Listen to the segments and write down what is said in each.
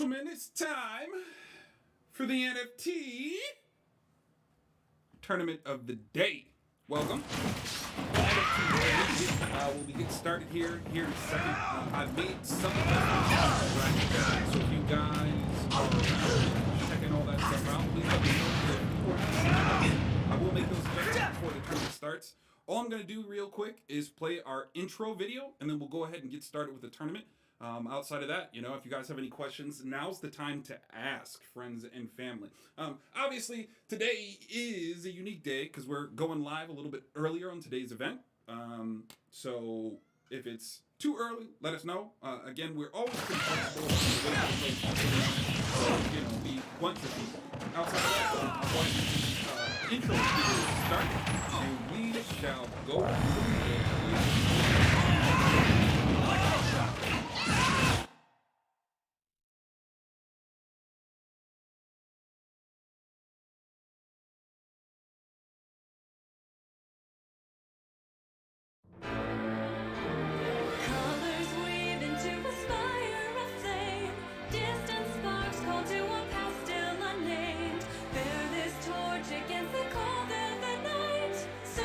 gentlemen, it's time for the NFT tournament of the day. Welcome. We'll be getting started here in a second. I've made some of that, so if you guys are checking all that stuff out, please let me know. I will make those adjustments before the tournament starts. All I'm going to do real quick is play our intro video, and then we'll go ahead and get started with the tournament. Outside of that, if you guys have any questions, now's the time to ask, friends and family. Obviously, today is a unique day because we're going live a little bit earlier on today's event. So if it's too early, let us know. Again, we're always flexible. So, we want to see. Outside of that, I'm going to intro video start, and we shall go through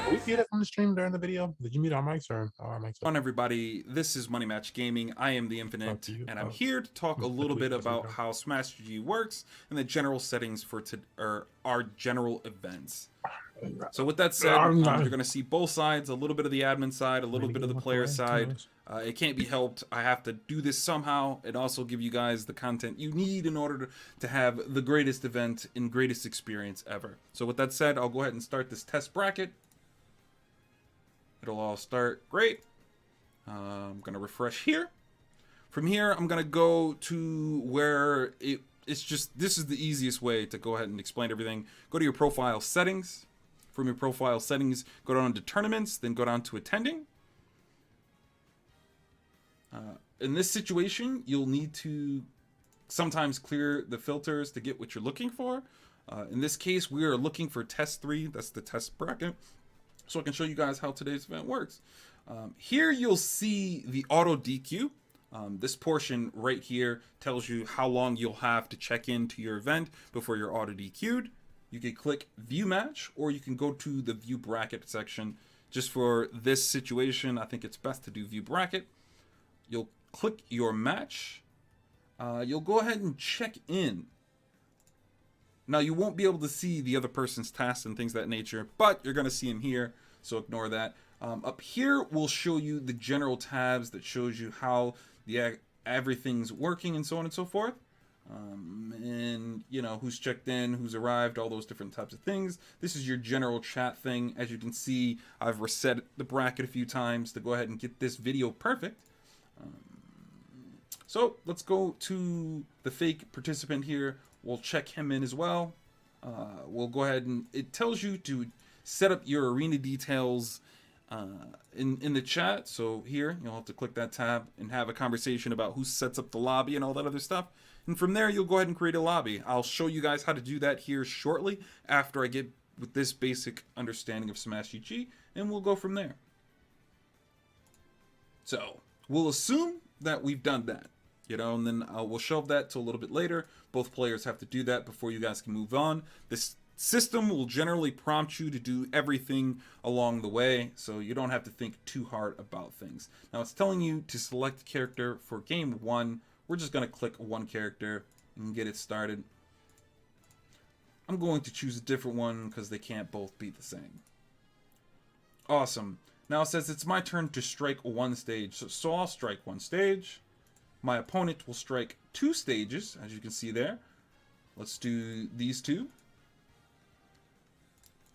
Did we see that from the stream during the video? Did you mute our mics or our mics? On everybody, this is Money Match Gaming. I am the Infinite, and I'm here to talk a little bit about how Ssbu works and the general settings for our general events. So with that said, you're going to see both sides, a little bit of the admin side, a little bit of the player side. It can't be helped. I have to do this somehow and also give you guys the content you need in order to have the greatest event and greatest experience ever. So with that said, I'll go ahead and start this test bracket. It'll all start great. I'm going to refresh here. From here, I'm going to go to where it's just, this is the easiest way to go ahead and explain everything. Go to your profile settings. From your profile settings, go down to tournaments, then go down to attending. In this situation, you'll need to sometimes clear the filters to get what you're looking for. In this case, we are looking for test 3. That's the test bracket. So I can show you guys how today's event works. Here you'll see the auto DQ. This portion right here tells you how long you'll have to check into your event before you're auto DQ'd. You can click view match, or you can go to the view bracket section. Just for this situation, I think it's best to do view bracket. You'll click your match. You'll go ahead and check in. Now, you won't be able to see the other person's tasks and things of that nature, but you're going to see them here, so ignore that. Up here, we'll show you the general tabs that shows you how everything's working and so on and so forth. And, who's checked in, who's arrived, all those different types of things. This is your general chat thing. As you can see, I've reset the bracket a few times to go ahead and get this video perfect. So let's go to the fake participant here. We'll check him in as well. We'll go ahead and it tells you to set up your arena details in the chat. So here you'll have to click that tab and have a conversation about who sets up the lobby and all that other stuff. And from there, you'll go ahead and create a lobby. I'll show you guys how to do that here shortly after I get with this basic understanding of Ssbu, and we'll go from there. So we'll assume that we've done that. And then we'll shelve that to a little bit later. Both players have to do that before you guys can move on. This system will generally prompt you to do everything along the way, so you don't have to think too hard about things. Now, it's telling you to select character for game 1. We're just going to click one character and get it started. I'm going to choose a different one because they can't both be the same. Awesome. Now it says it's my turn to strike one stage, so I'll strike one stage. My opponent will strike 2 stages, as you can see there. Let's do these 2.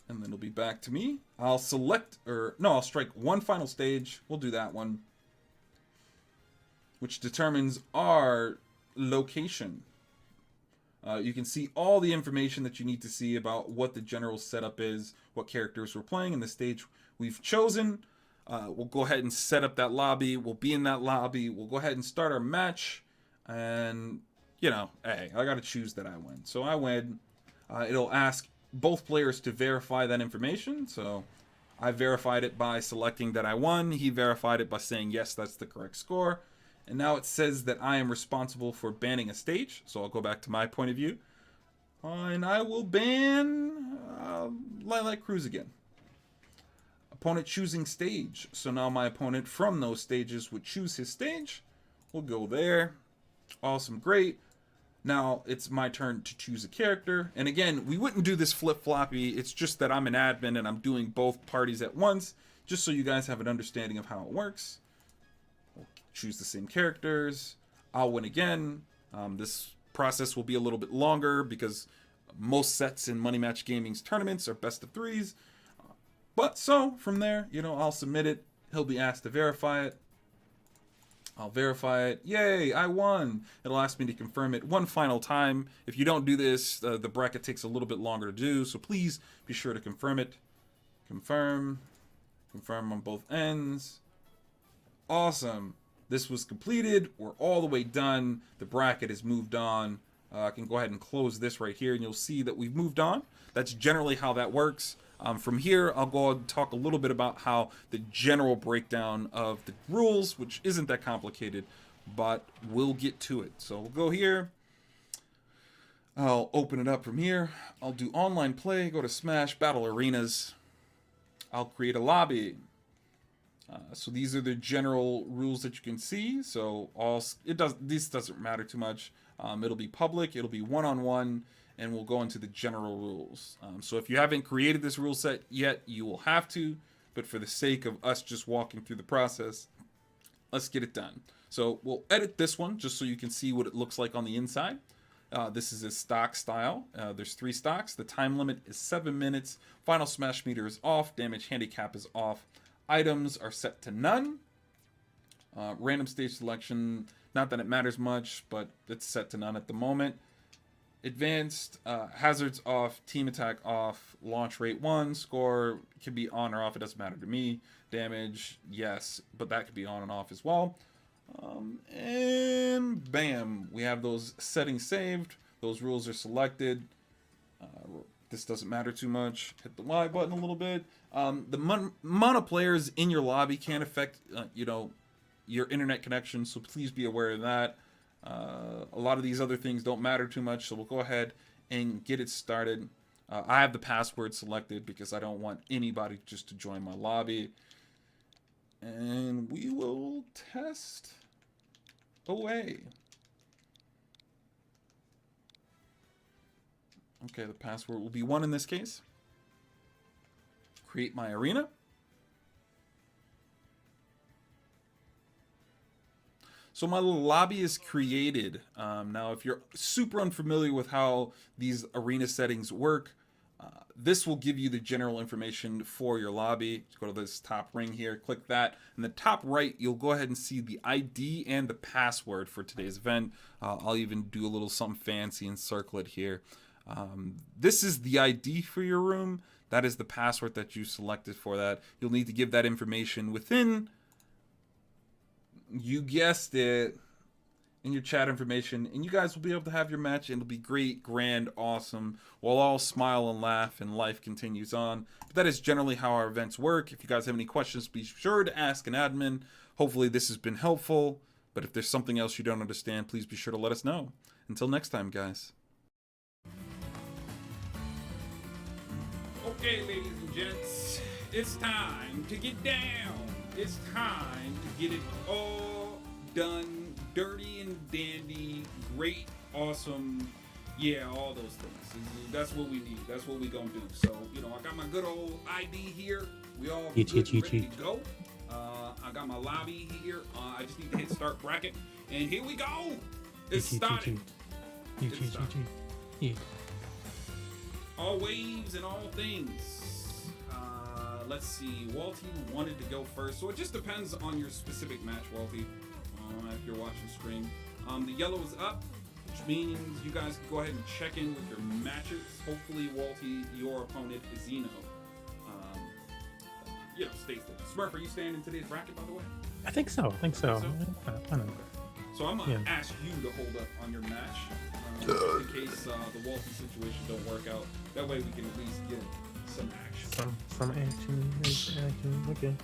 And then it'll be back to me. I'll strike one final stage. We'll do that one, which determines our location. You can see all the information that you need to see about what the general setup is, what characters we're playing, and the stage we've chosen. We'll go ahead and set up that lobby. We'll be in that lobby. We'll go ahead and start our match. And, hey, I got to choose that I win. So I win. It'll ask both players to verify that information. So I verified it by selecting that I won. He verified it by saying, yes, that's the correct score. And now it says that I am responsible for banning a stage. So I'll go back to my point of view. And I will ban Lilac Cruise again. Opponent choosing stage. So now my opponent from those stages would choose his stage. We'll go there. Awesome, great. Now it's my turn to choose a character. And again, we wouldn't do this flip-floppy. It's just that I'm an admin and I'm doing both parties at once, just so you guys have an understanding of how it works. We'll choose the same characters. I'll win again. This process will be a little bit longer because most sets in Money Match Gaming's tournaments are best of threes. But so from there, you know, I'll submit it. He'll be asked to verify it. I'll verify it. Yay, I won. It'll ask me to confirm it one final time. If you don't do this, the bracket takes a little bit longer to do, so please be sure to confirm it. Confirm. Confirm on both ends. Awesome. This was completed. We're all the way done. The bracket is moved on. I can go ahead and close this right here, and you'll see that we've moved on. That's generally how that works. From here, I'll go and talk a little bit about how the general breakdown of the rules, which isn't that complicated, but we'll get to it. So we'll go here. I'll open it up from here. I'll do online play, go to Smash, Battle Arenas. I'll create a lobby. So these are the general rules that you can see. So this doesn't matter too much. It'll be public, it'll be one-on-one, and we'll go into the general rules. So if you haven't created this rule set yet, you will have to, but for the sake of us just walking through the process, let's get it done. So we'll edit this one just so you can see what it looks like on the inside. This is a stock style. There's 3 stocks. The time limit is 7 minutes. Final smash meter is off. Damage handicap is off. Items are set to none. Random stage selection, not that it matters much, but it's set to none at the moment. Advanced, hazards off, team attack off, launch rate 1, score can be on or off, it doesn't matter to me. Damage, yes, but that could be on and off as well. And bam, we have those settings saved, those rules are selected. This doesn't matter too much. Hit the Y button a little bit. The amount of players in your lobby can affect, you know, your internet connection, so please be aware of that. A lot of these other things don't matter too much, so we'll go ahead and get it started. I have the password selected because I don't want anybody just to join my lobby. And we will test away. Okay, the password will be 1 in this case. Create my arena. So my lobby is created. Now, if you're super unfamiliar with how these arena settings work, this will give you the general information for your lobby. Go to this top ring here, click that. In the top right, you'll go ahead and see the ID and the password for today's event. I'll even do a little something fancy and circle it here. This is the ID for your room. That is the password that you selected for that. You'll need to give that information within, you guessed it, in your chat information, and you guys will be able to have your match, and it'll be great, grand, awesome. We'll all smile and laugh, and life continues on. But that is generally how our events work. If you guys have any questions, be sure to ask an admin. Hopefully this has been helpful, but if there's something else you don't understand, please be sure to let us know. Until next time, guys. Okay, ladies and gents, it's time to get down. It's time to get it all done, dirty and dandy, great, awesome, yeah, all those things. That's what we need. That's what we gonna do. So, you know, I got my good old ID here. We all good and ready to go. I got my lobby here. I just need to hit start bracket, and here we go. It's starting. All waves and all things. Let's see. Walty wanted to go first, so it just depends on your specific match, Walty. If you're watching stream, the yellow is up, which means you guys can go ahead and check in with your matches. Hopefully, Walty, your opponent is Zeno. You know, stays there. Smurf, are you staying in today's bracket, by the way? I think so. I don't know. So I'm gonna ask you to hold up on your match, in case the Walty situation don't work out. That way we can at least get some action. Some action. Okay.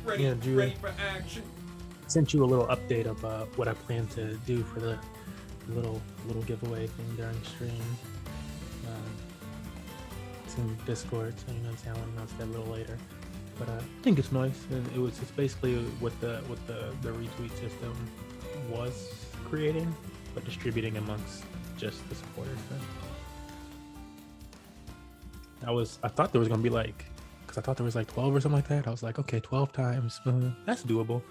Ready for action. sent you a little update of what I plan to do for the little giveaway thing during the stream. It's in Discord, so you know I'll announce that a little later. But I think it's nice, and it's basically what the retweet system was creating, but distributing amongst just the supporters. I thought there was gonna be like, because I thought there was like 12 or something like that. I was like, okay, 12 times, that's doable.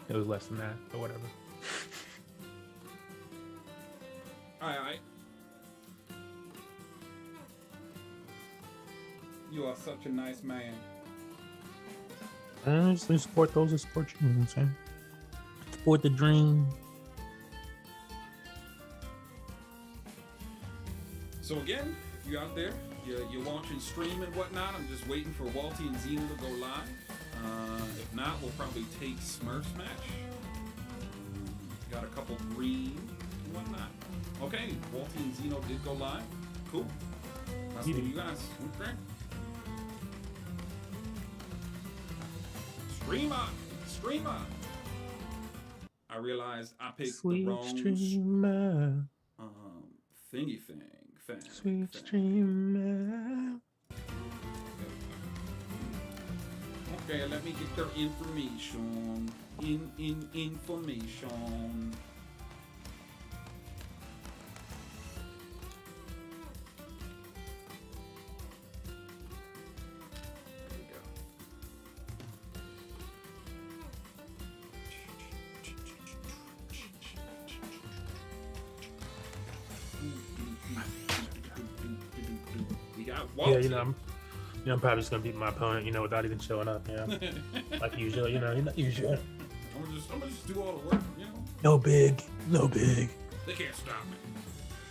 It was less than that, but whatever. Alright. You are such a nice man. Just support those that support you, you know what I'm saying? Support the dream. So again, if you're out there, you're watching stream and whatnot, I'm just waiting for Walty and Zeno to go live. If not, we'll probably take Smurf Smash. Got a couple green and whatnot. Okay, Walty and Zeno did go live. Cool. That's what you guys. Okay. Streamer. I realized I picked the wrong streamer. Thingy thing. Sweet streamer. Okay, let me get their information. Information. Yeah, you know, I'm probably just gonna beat my opponent, you know, without even showing up, you know, like usual, you know, not usual. I'm gonna just do all the work, you know. No big. They can't stop me.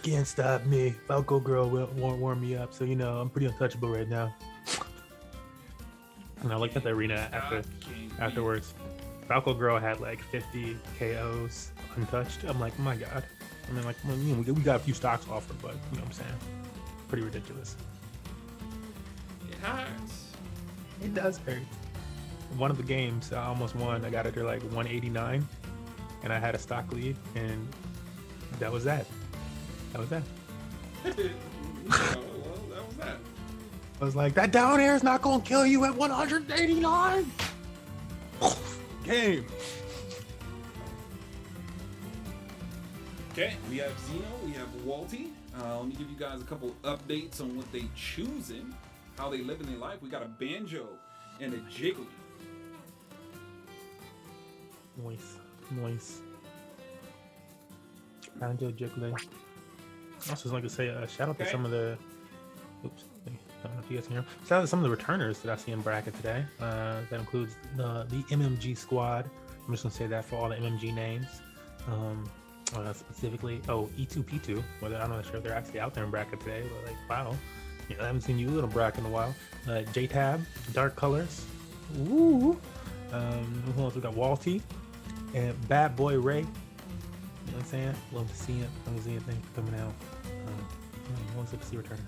Can't stop me. Falco Girl won't warm me up, so you know I'm pretty untouchable right now. And I looked at the arena afterwards. Falco Girl had like 50 KOs untouched. I'm like, my God. I mean, like, we got a few stocks offered, but you know what I'm saying? Pretty ridiculous. It hurts. It does hurt. One of the games I almost won. I got it to like 189, and I had a stock lead, and that was that. Well, that was that. I was like, that down air is not gonna kill you at 189. Game. Okay, we have Zeno, we have Walty. Let me give you guys a couple updates on what they choosing, how they live in their life. We got a banjo and a jiggly. Nice. Banjo jiggly. I also just like to say shout out to some of the. Oops, I don't know if you guys can hear. Shout out to some of the returners that I see in bracket today. That includes the MMG squad. I'm just gonna say that for all the MMG names. Specifically, E2P2. Whether I'm not sure if they're actually out there in bracket today, but like, wow, I haven't seen you in a bracket in a while. JTab, Dark Colors. Woo. Who else? We got Walty and Bad Boy Ray. You know what I'm saying? Love to see it. Love to see it. Thanks for coming out. Always good to see returners.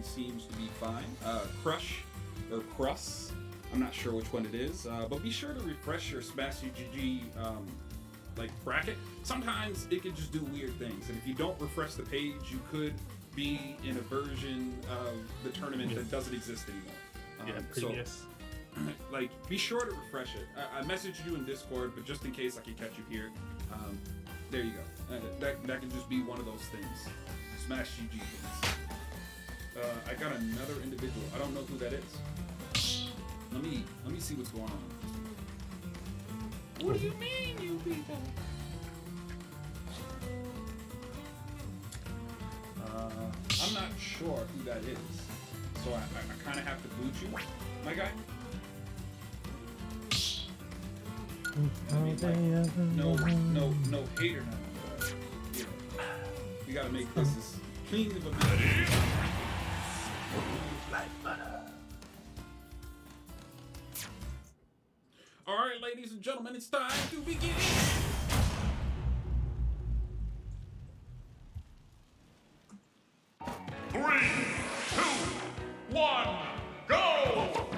Seems to be fine. Crush or Crus, I'm not sure which one it is, but be sure to refresh your Ssbu like bracket. Sometimes it can just do weird things, and if you don't refresh the page, you could be in a version of the tournament that doesn't exist anymore. Previous. So, like, be sure to refresh it. I messaged you in Discord, but just in case I can catch you here, there you go. That can just be one of those things. Ssbu things. I got another individual. I don't know who that is. Let me see what's going on. What do you mean, you people? I'm not sure. sure who that is. So I kind of have to boot you, my guy. I mean, like, no hater now. But, you know, we gotta make this as clean of a mess. All right, ladies and gentlemen, it's time to begin. 3, 2, 1, go!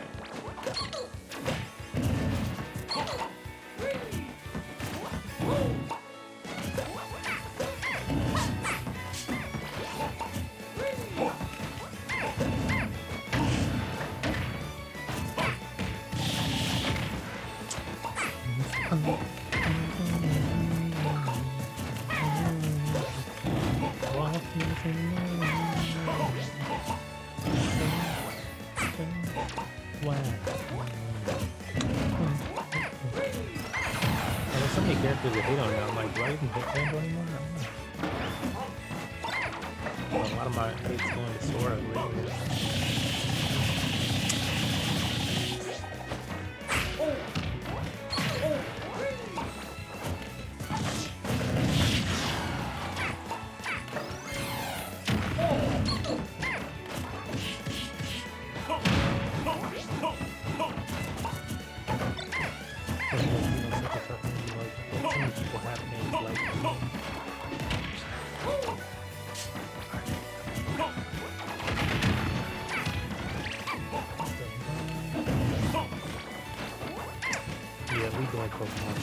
There's so many characters that hate on it. I'm like, do I even hit Panda anymore? I don't know. A lot of my hate's going to Sora lately. Yeah, we doing Pokemon.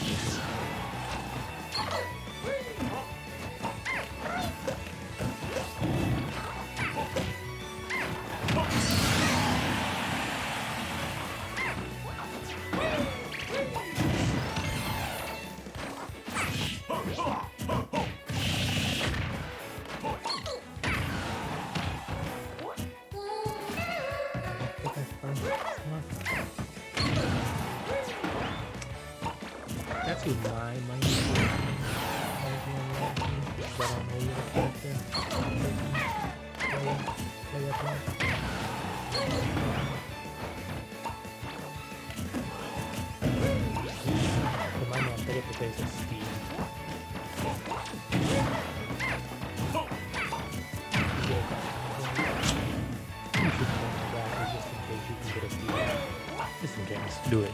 That's who my money is. But I don't know your character. Play up there. So my man pick up the face of Steve. You should go back just in case you can get a Steve. Just in case. Do it.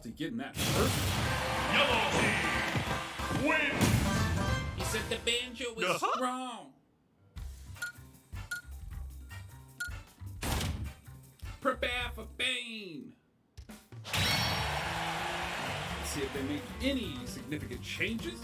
Salty getting that first. Yellow team wins. He said the banjo is strong. Prepare for pain. Let's see if they make any significant changes.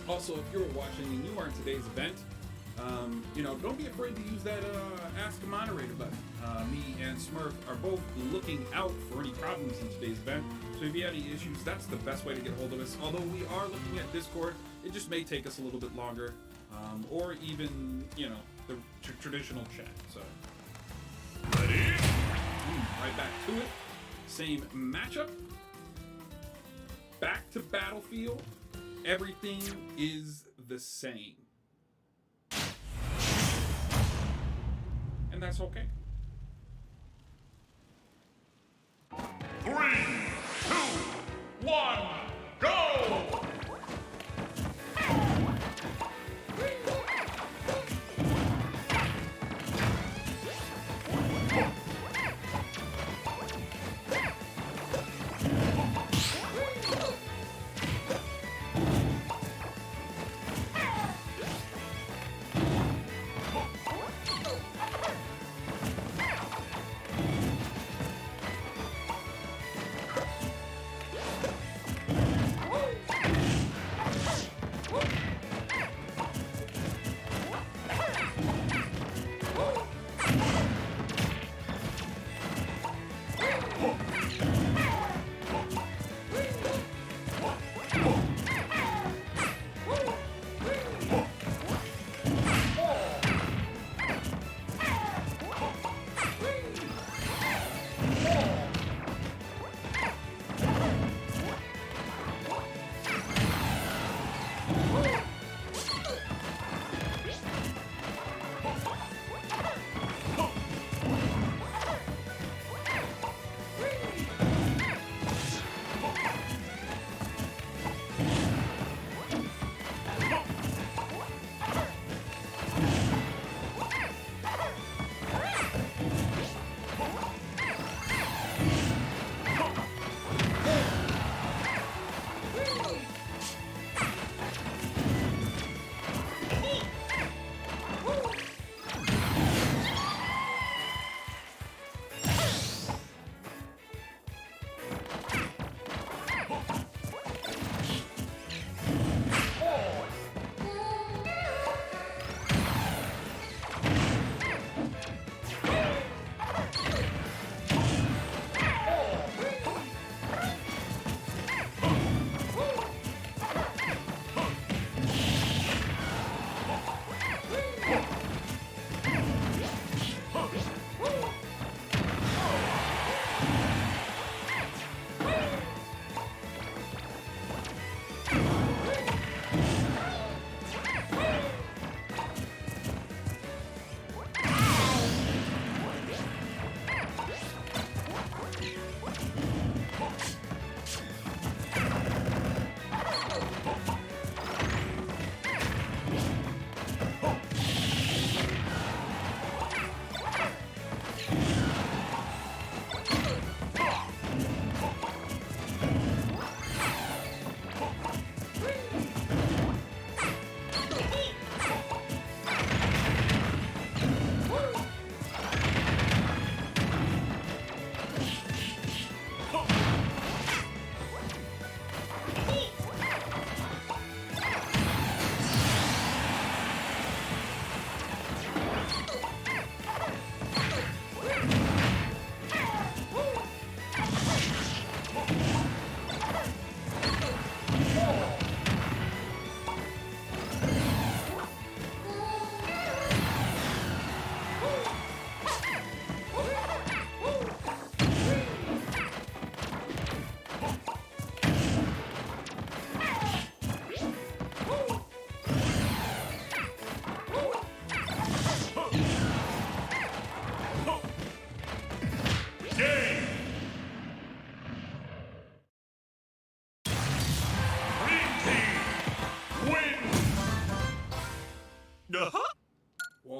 Also, if you're watching and you are in today's event, don't be afraid to use that Ask a Moderator button. Me and Smurf are both looking out for any problems in today's event. So if you have any issues, that's the best way to get a hold of us. Although we are looking at Discord, it just may take us a little bit longer, or even the traditional chat. So Ready? right back to it. Same matchup. Back to battlefield. Everything is the same. And that's okay. 3, 2, 1, go!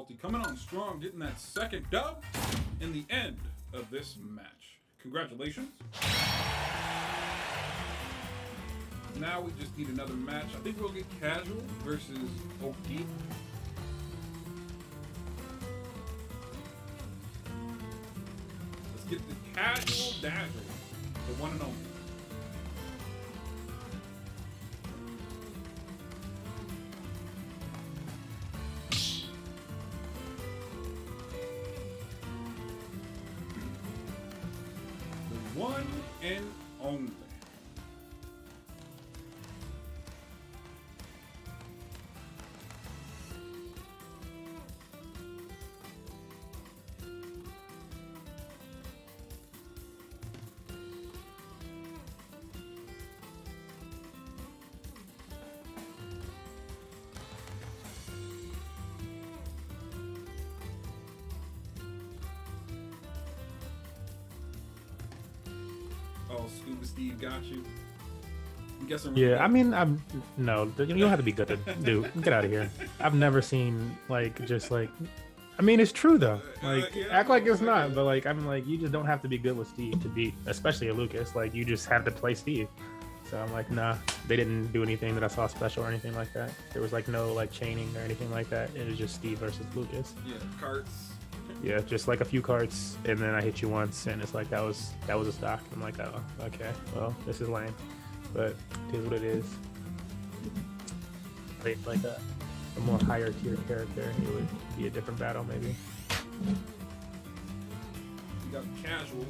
Salty coming on strong, getting that second dub in the end of this match. Congratulations. Now we just need another match. I think we'll get Casual versus Oki. Let's get the Casual Dazzle, the one and only. The one and only. Oh, Scuba Steve got you. I'm guessing. Yeah, I mean, no, you don't have to be good to do. Get out of here. I've never seen just I mean, it's true though. Like, yeah, act like it's not, but like, I'm like, you just don't have to be good with Steve to beat, especially a Lucas. Like, you just have to play Steve. So I'm like, nah, they didn't do anything that I saw special or anything like that. There was like no like chaining or anything like that. It was just Steve versus Lucas. Yeah, carts. Yeah, just like a few carts, and then I hit you once, and it's like that was a stock. I'm like, oh, okay, well, this is lame, but it is what it is. Like a more higher tier character, it would be a different battle maybe. We got Casual.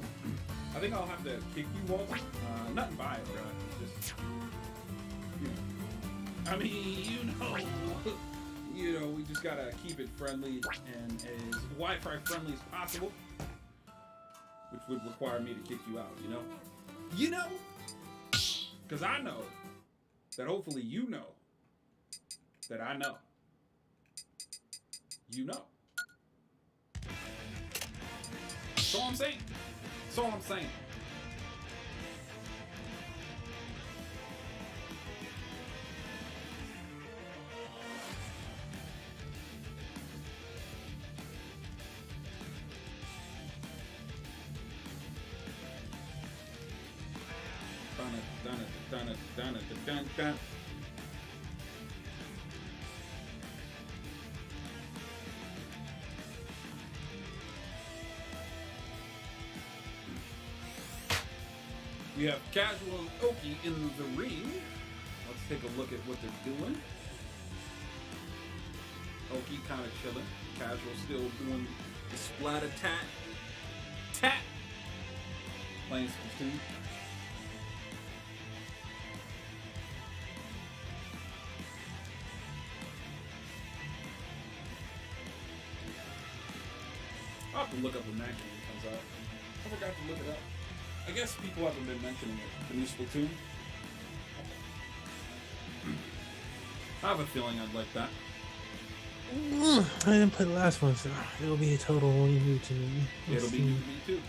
I think I'll have to kick you, Walter. Nothing by it, bro. It's just, you know. I mean, you know, we just gotta keep it friendly and as Wi-Fi friendly as possible, which would require me to kick you out. You know, because I know that hopefully you know that I know. You know. That's all I'm saying. That's all I'm saying. Dun. We have Casual and Oki in the ring. Let's take a look at what they're doing. Oki kind of chilling. Casual still doing the splatter tat. Playing Splatoon. I'll have to look up when that game comes out. I forgot to look it up. I guess people haven't been mentioning it. The new Splatoon. I have a feeling I'd like that. I didn't play the last one, so it'll be a total new to me. It'll be new to me too.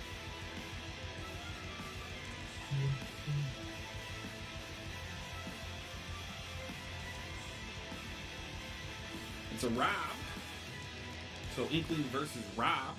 It's a Rob. So Inkling versus Rob.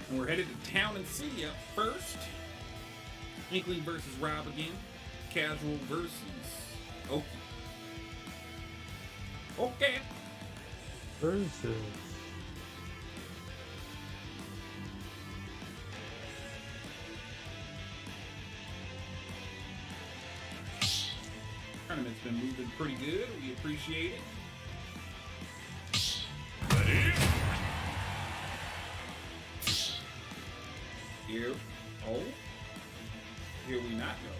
And we're headed to Town and City up first. Inkling versus Rob again. Casual versus Oki. Okay. Versus. Tournament's been moving pretty good. We appreciate it. Ready? Here. Oh. Here we not go.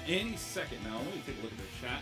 any second now. Let me take a look at the chat.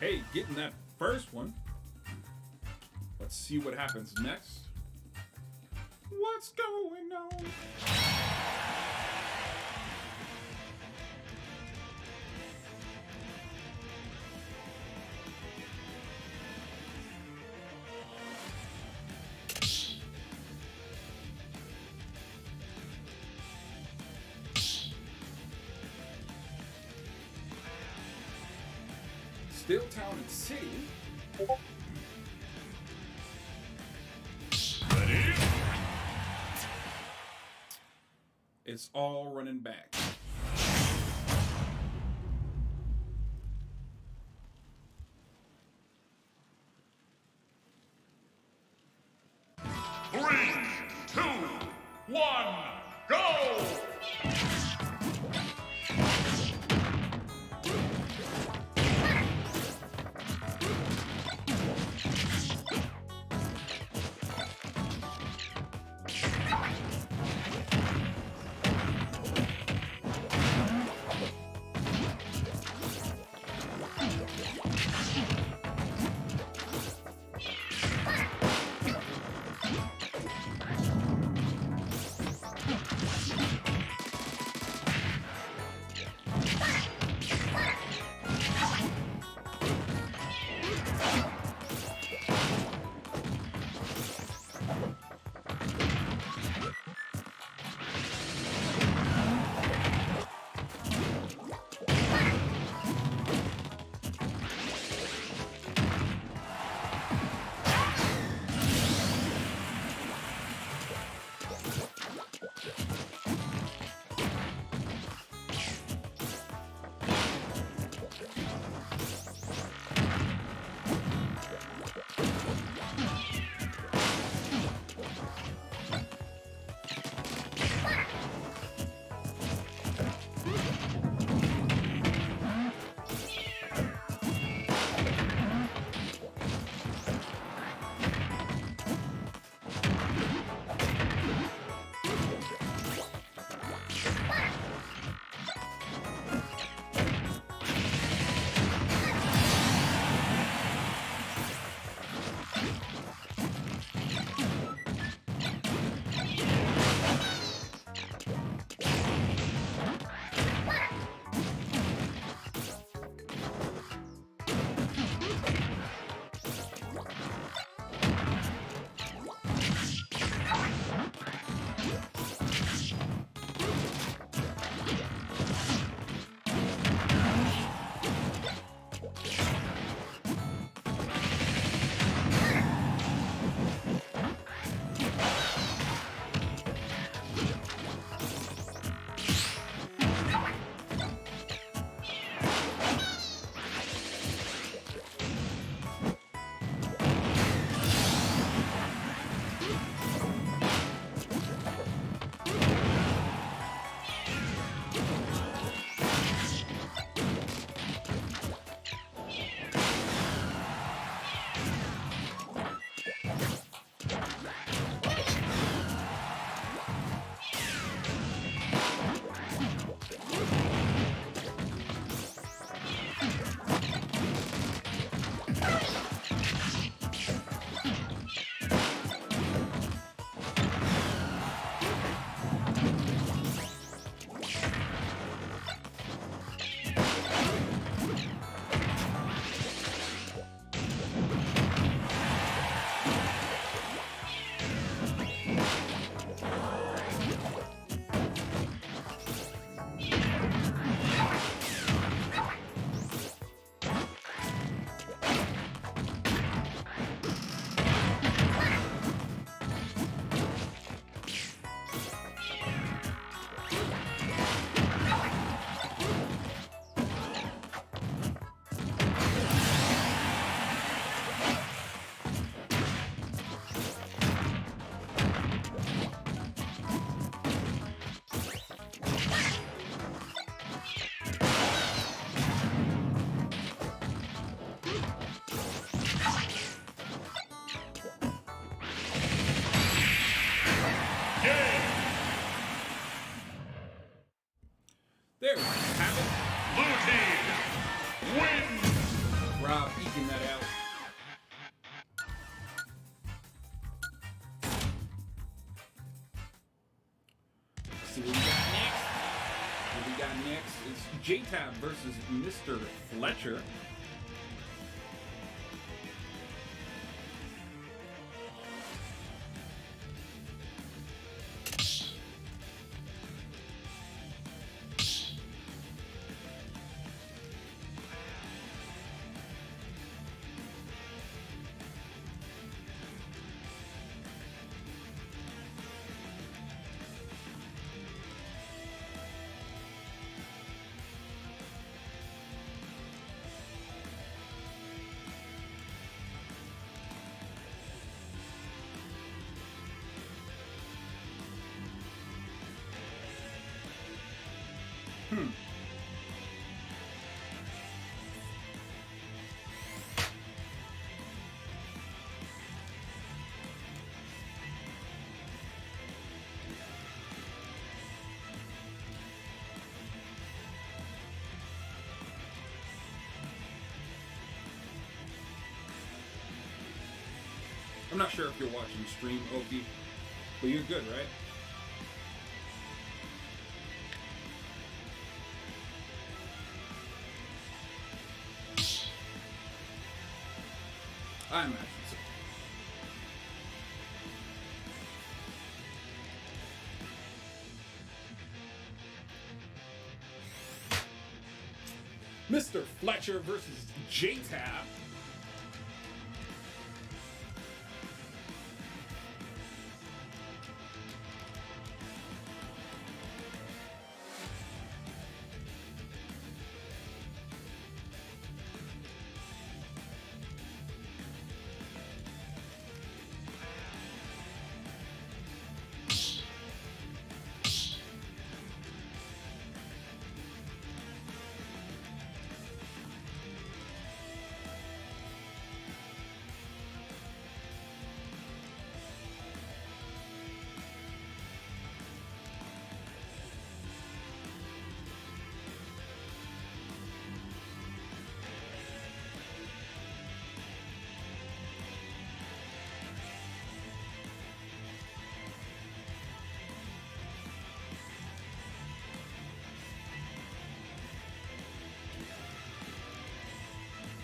Okay, getting that first one. Let's see what happens next. What's going on? Still Town and City. Ready? It's all running back. Three, two, one, go! There we have it. Blue team wins! Rob eking that out. Let's see what we got next. What we got next is JTab versus Mr. Fletcher. I'm not sure if you're watching stream, Opie, but you're good, right? I imagine so. Mr. Fletcher versus JTab.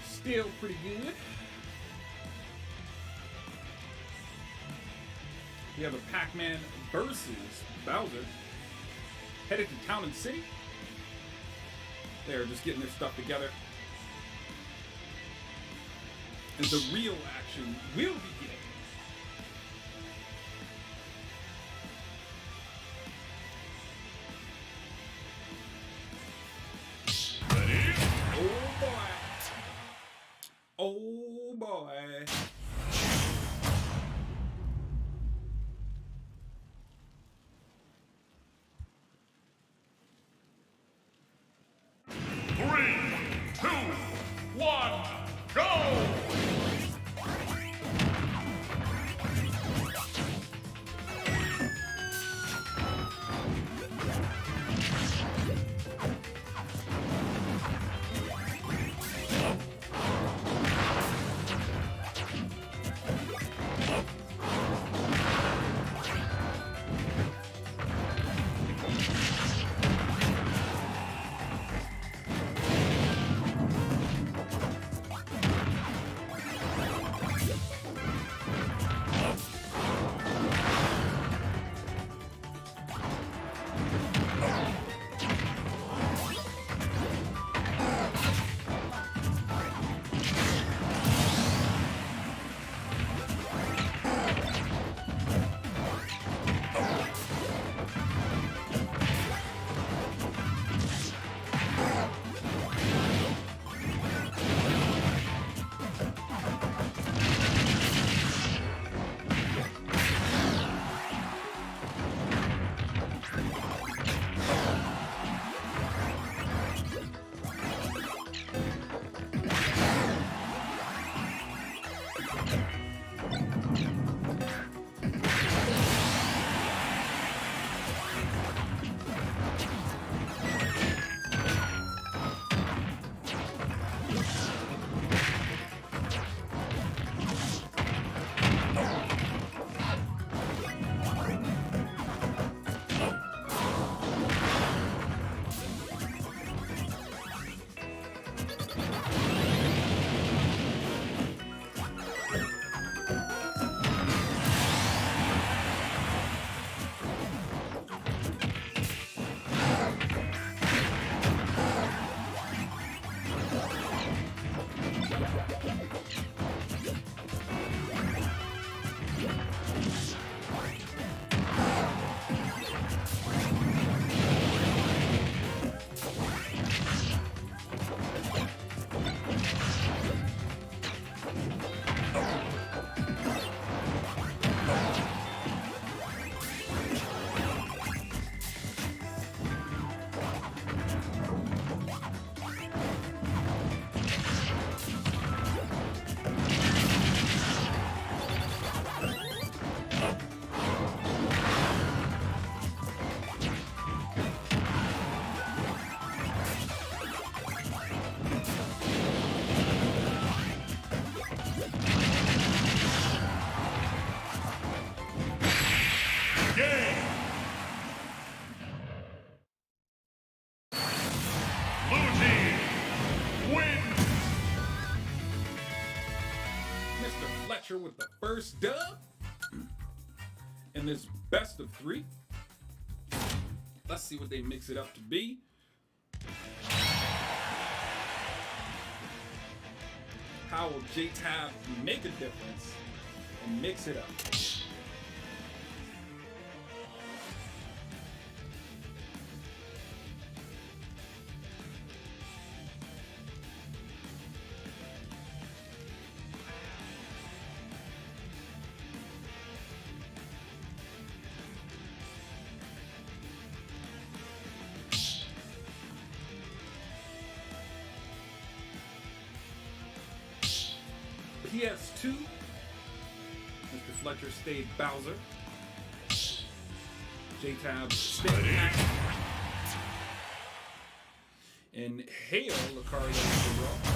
Still pretty good. We have a Pac-Man versus Bowser. Headed to Town and City. They're just getting their stuff together. And the real action will begin. Oh boy. Oh boy. Three, two, one, go! Fletcher with the first dub in this best of 3. Let's see what they mix it up to be. How will J-Tab make a difference and mix it up? PS2, Mr. Fletcher stayed Bowser. J-Tab stayed Hack. And Hail Lucario Raw.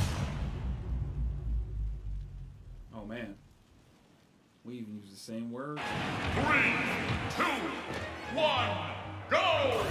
Oh man. We even use the same word. 3, 2, 1, go!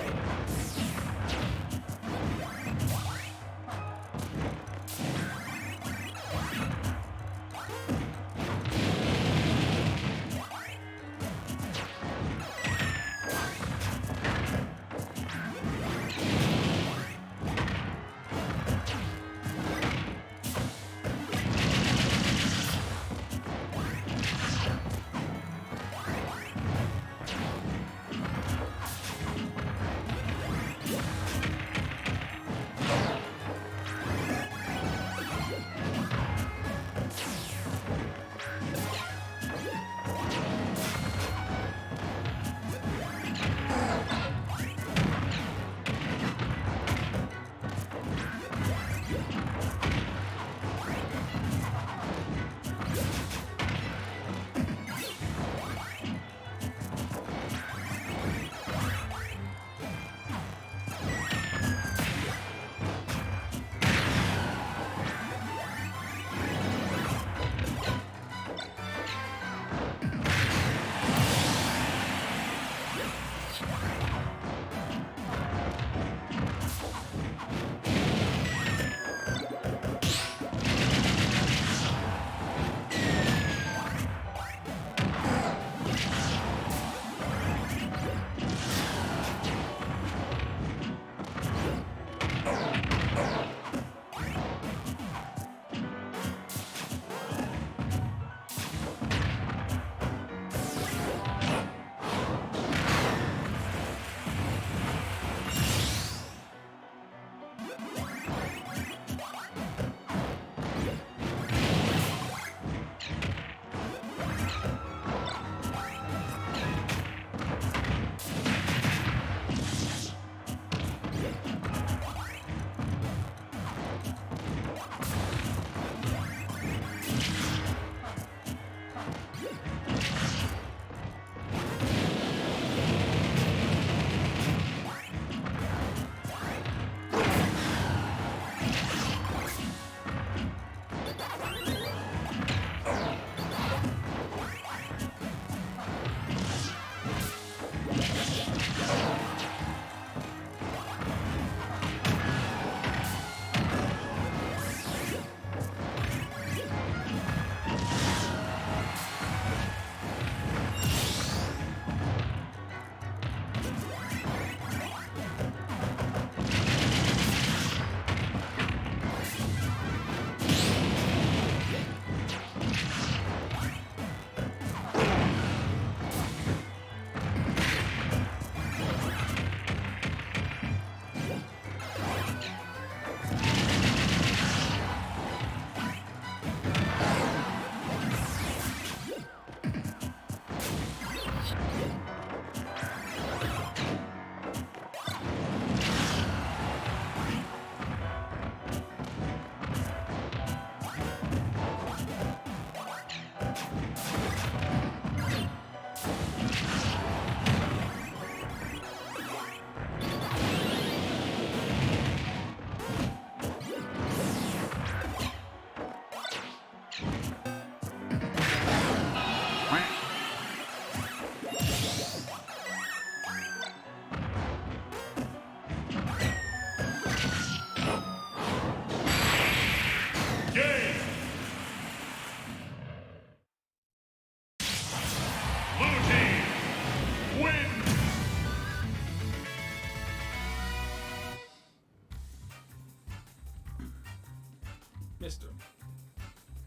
Mr.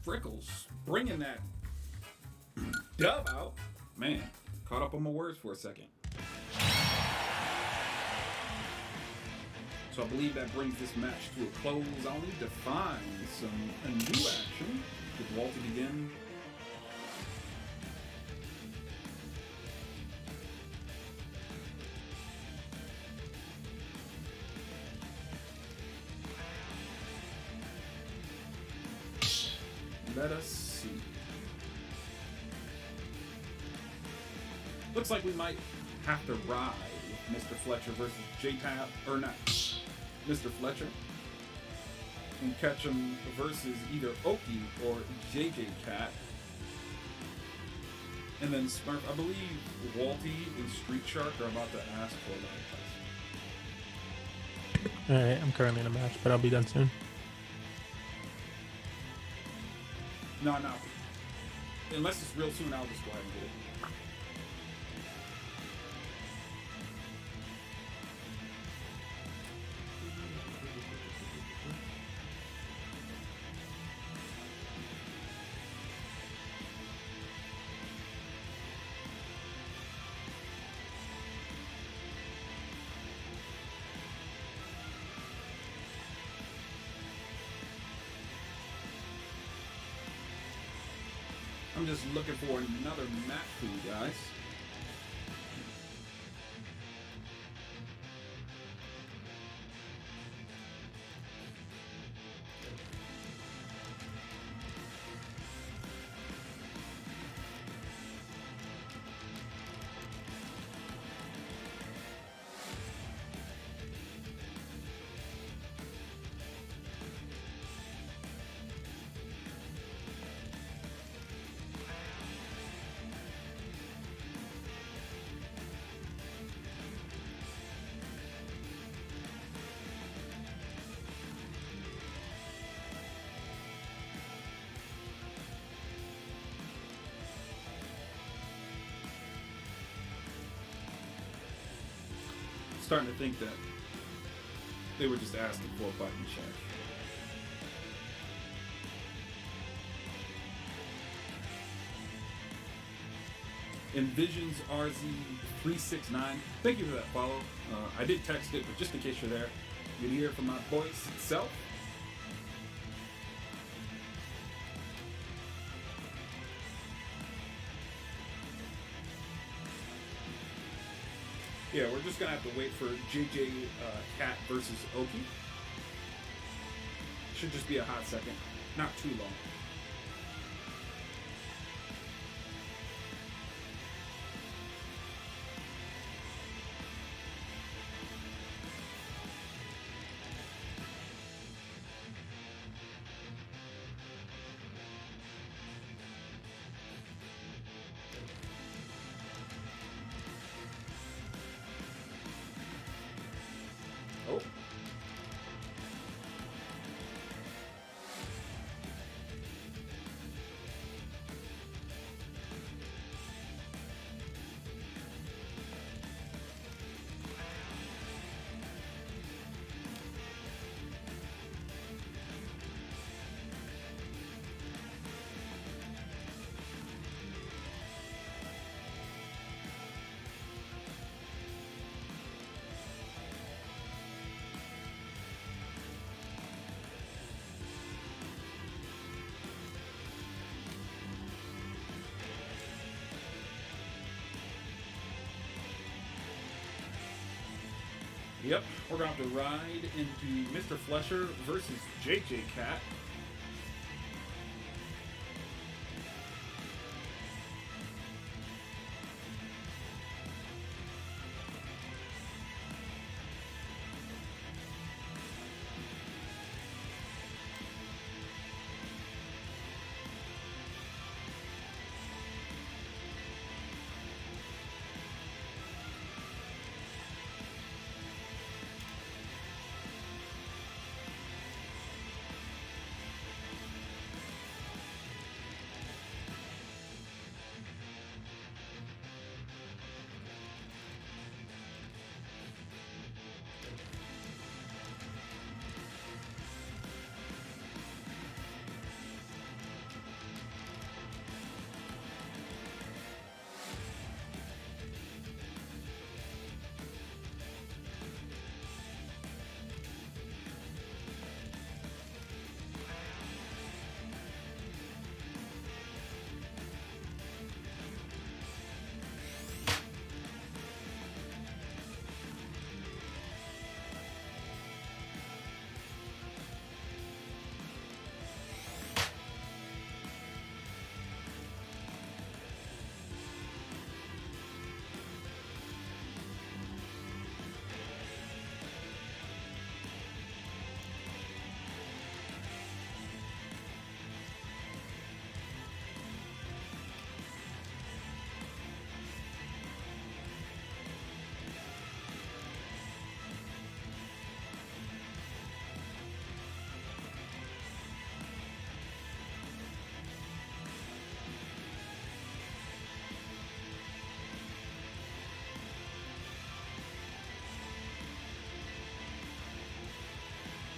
Frickles bringing that dub out. Man, caught up on my words for a second. So I believe that brings this match to a close. I'll need to find a new action. With Walter begin. Let us see. Looks like we might have to ride with Mr. Fletcher versus J-Tab, or not, Mr. Fletcher, and catch him versus either Oki or JJ Cat. And then Smurf, I believe Walty and Street Shark are about to ask for that. Alright, I'm currently in a match, but I'll be done soon. No. Unless it's real soon, I'll just go ahead and get it. I'm just looking for another map for you guys. Starting to think that they were just asking for a button check. Envisions RZ369. Thank you for that follow. I did text it, but just in case you're there, you can hear it from my voice itself. Yeah, we're just gonna have to wait for JJ Cat versus Oki. Should just be a hot second, not too long. Oh. Yep, we're going to have to ride into Mr. Fletcher versus JJ Cat.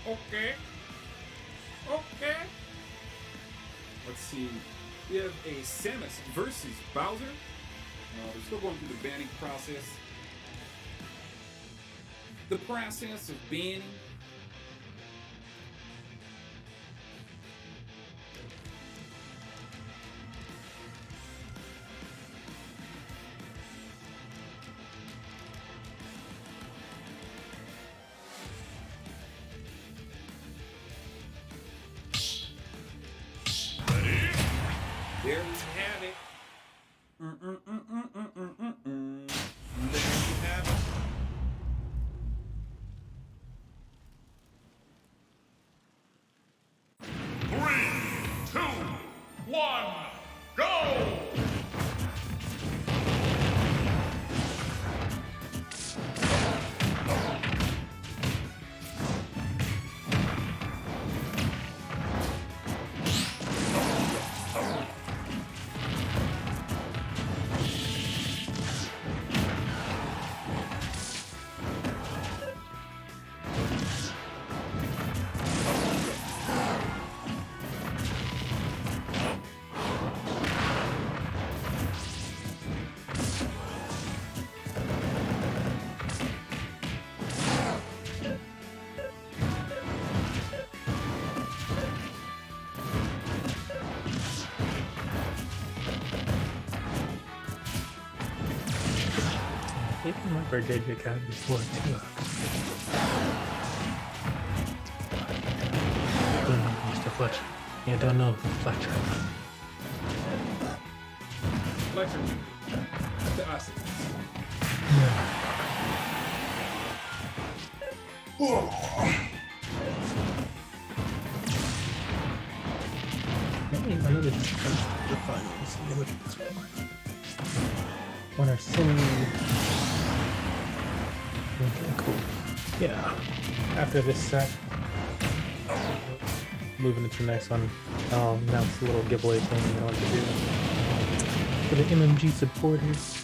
Okay. Okay. Let's see. We have a Samus versus Bowser. We're still going through the banning process. The process of banning. There we have it. There you have it. Three, two, one, go! I remember JJ Cat before too. Don't know Mr. Fletcher. Yeah, don't know Fletcher. Fletcher. To us. Maybe I know this is the finals. Let me look at this one. When our silly. Okay, cool. Yeah. After this set, moving into the next one, I'll announce a little giveaway thing I want to do for the MMG supporters.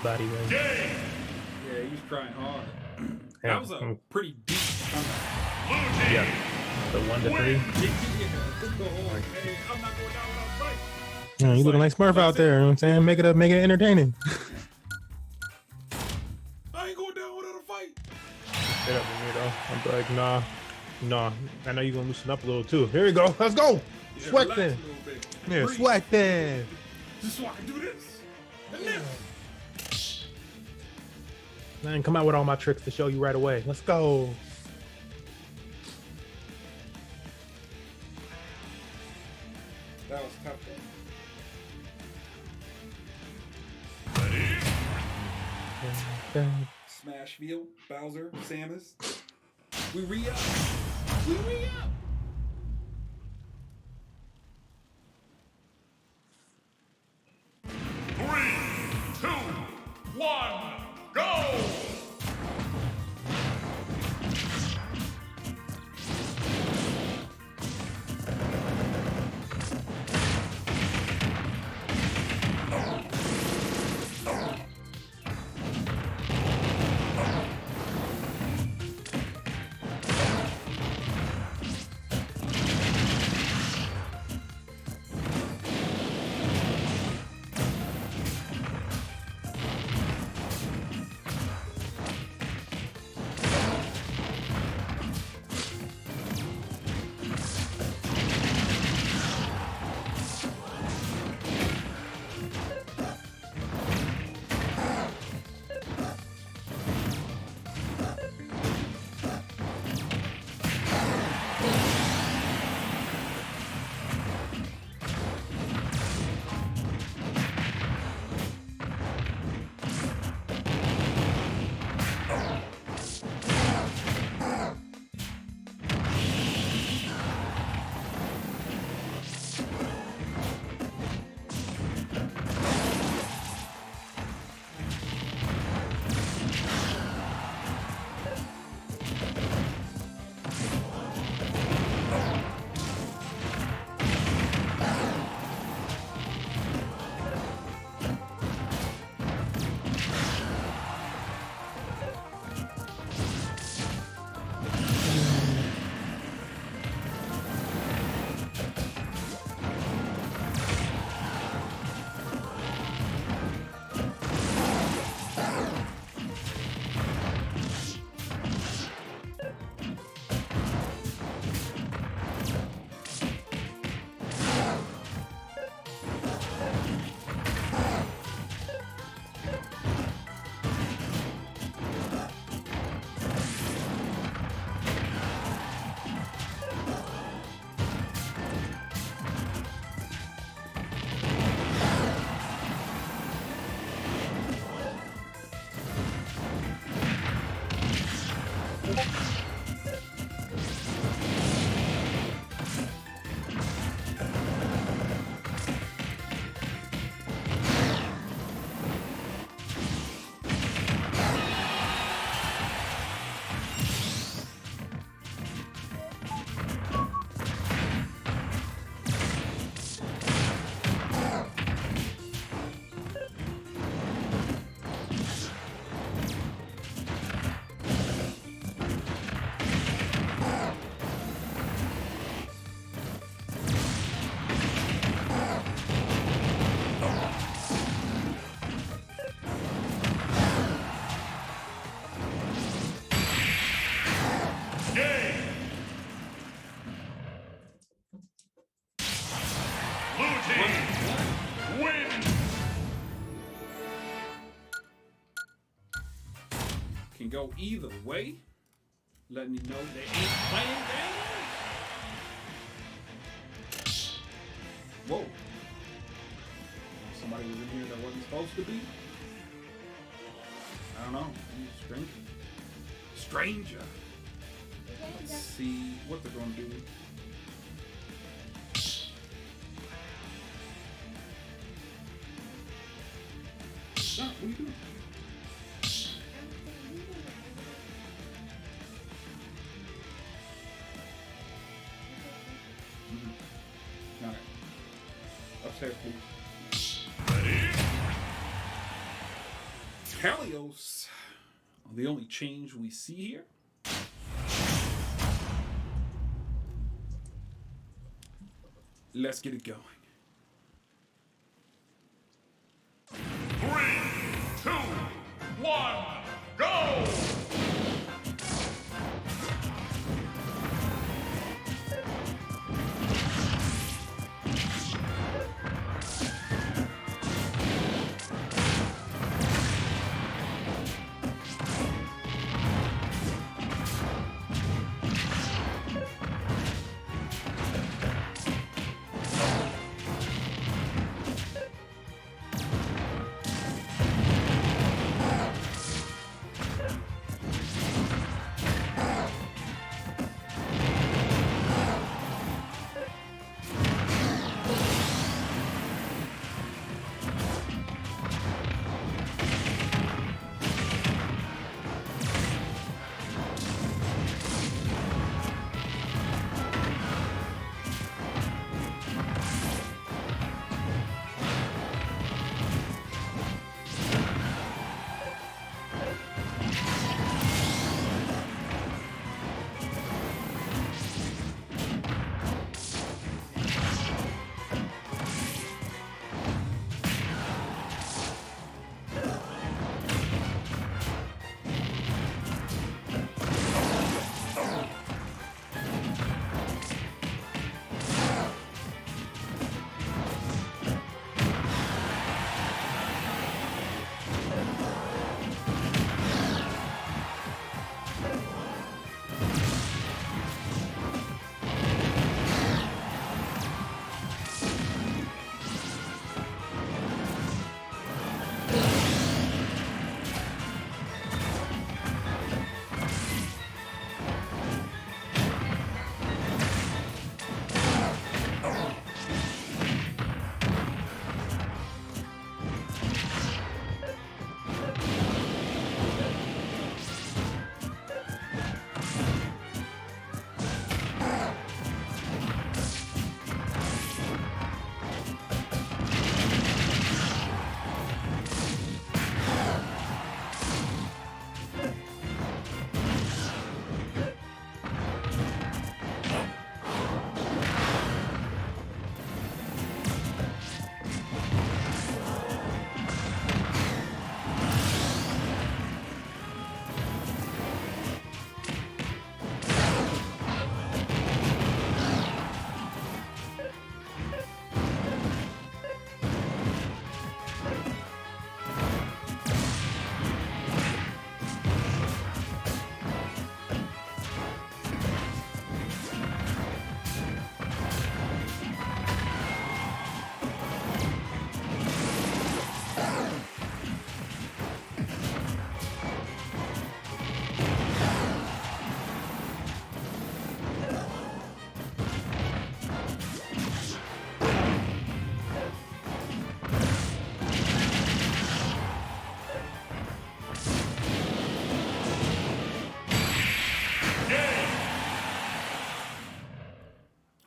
Body weight. Yeah, he's trying hard. Yeah. That was a pretty deep comeback. Blue team, Yeah. So 1 to 3. Hey, I'm not going down without a fight. Yeah, you looking like Smurf out there. You know what I'm saying? Make it entertaining. I ain't going down without a fight. Straight up with me though. I'm like, nah. I know you're gonna loosen up a little too. Here we go. Let's go. Yeah, Sweat relax then. a little bit. Yeah, Breathe. sweat then. Just so I can do this. And then. I didn't come out with all my tricks to show you right away. Let's go. That was tough though. Ready? Smashville, Bowser, Samus. We re-up. We re-up. Three, two, one, go! Can go either way, letting you know they ain't playing games. Whoa. Somebody was in here that wasn't supposed to be? I don't know. Stranger. Let's see what they're going to do. No, what are you doing? All right. Upstairs, please. Helios. The only change we see here. Let's get it going. 3, 2, 1, go!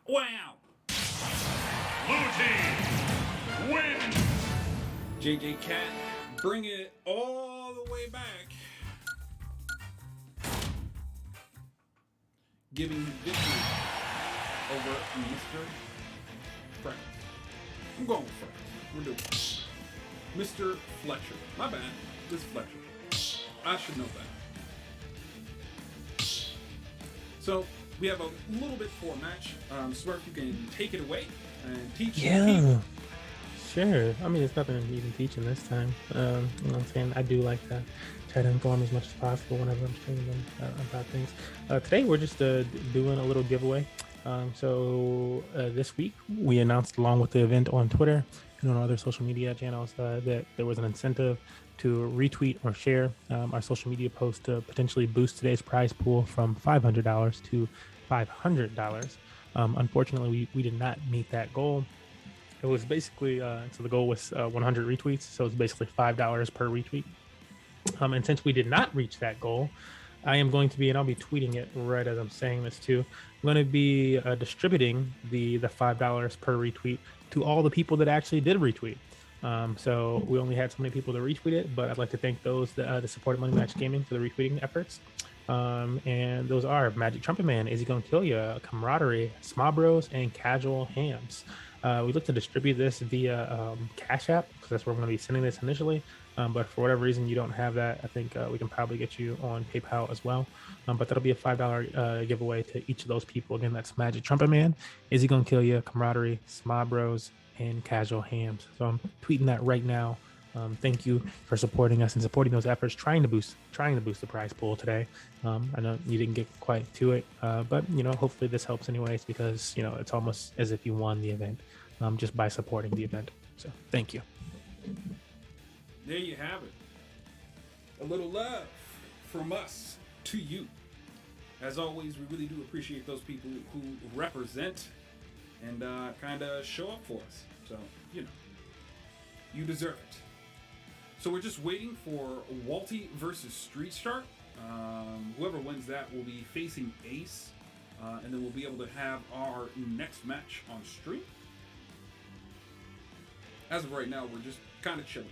Wow. Blue team wins. JJ Cat, bring it all the way back. Giving victory over Mr. Frank. I'm going with Frank. We're doing it. Mr. Fletcher. My bad. This is Fletcher. I should know that. So we have a little bit for a match. Smurf, you can take it away and teach. Yeah, sure. I mean, it's nothing to even teaching this time. You know what I'm saying? I do like to try to inform as much as possible whenever I'm training them about things. Today, we're just doing a little giveaway. This week, we announced along with the event on Twitter and on other social media channels that there was an incentive to retweet or share our social media post to potentially boost today's prize pool from $500 to $500. Unfortunately, we did not meet that goal. It was basically, so the goal was 100 retweets, so it's basically $5 per retweet. And since we did not reach that goal, I am going to be, and I'll be tweeting it right as I'm saying this too, I'm going to be distributing the $5 per retweet to all the people that actually did retweet. So we only had so many people to retweet it, but I'd like to thank those that supported Money Match Gaming for the retweeting efforts. And those are Magic Trumpet Man, Is He Gonna Kill Ya, Camaraderie, Smobros, and Casual Hams. We look to distribute this via Cash App because that's where we're going to be sending this initially. But for whatever reason you don't have that, I think we can probably get you on PayPal as well. But that'll be a $5 giveaway to each of those people. Again, that's Magic Trumpet Man, Is He Gonna Kill Ya, Camaraderie, Smobros, and Casual Hams. So I'm tweeting that right now. Thank you for supporting us and supporting those efforts, trying to boost the prize pool today. I know you didn't get quite to it, but hopefully this helps anyways, because it's almost as if you won the event just by supporting the event. So thank you. There you have it. A little love from us to you. As always, we really do appreciate those people who represent and kind of show up for us. So, you deserve it. So we're just waiting for Walty versus Street Shark. Whoever wins that will be facing Ace, and then we'll be able to have our next match on stream. As of right now, we're just kind of chilling.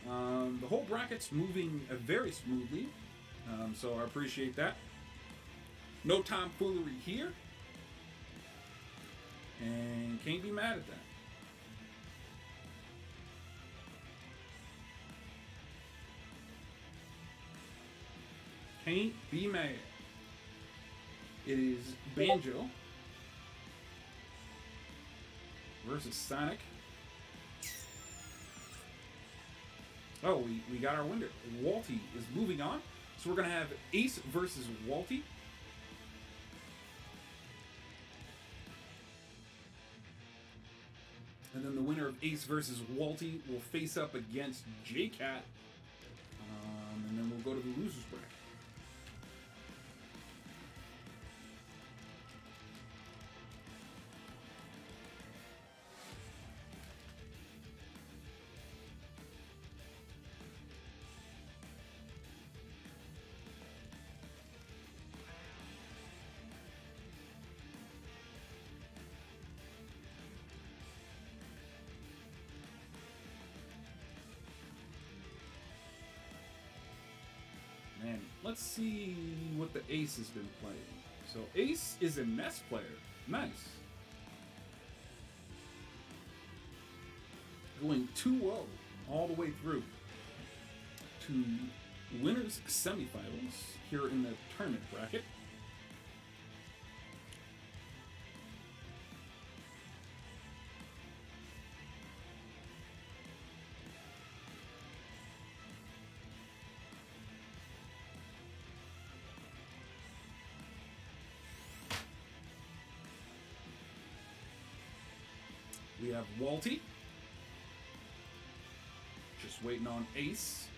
The whole bracket's moving very smoothly, so I appreciate that. No tomfoolery here, and can't be mad at that. Can't be mad. It is Banjo versus Sonic. Oh, we got our winner. Walty is moving on. So we're going to have Ace versus Walty. And then the winner of Ace versus Walty will face up against J-Cat. And then we'll go to the losers bracket. Man, let's see what the Ace has been playing. So Ace is a Nest player. Nice. Going 2-0 all the way through to winners semifinals here in the tournament bracket. We have Walty. Just waiting on Ace.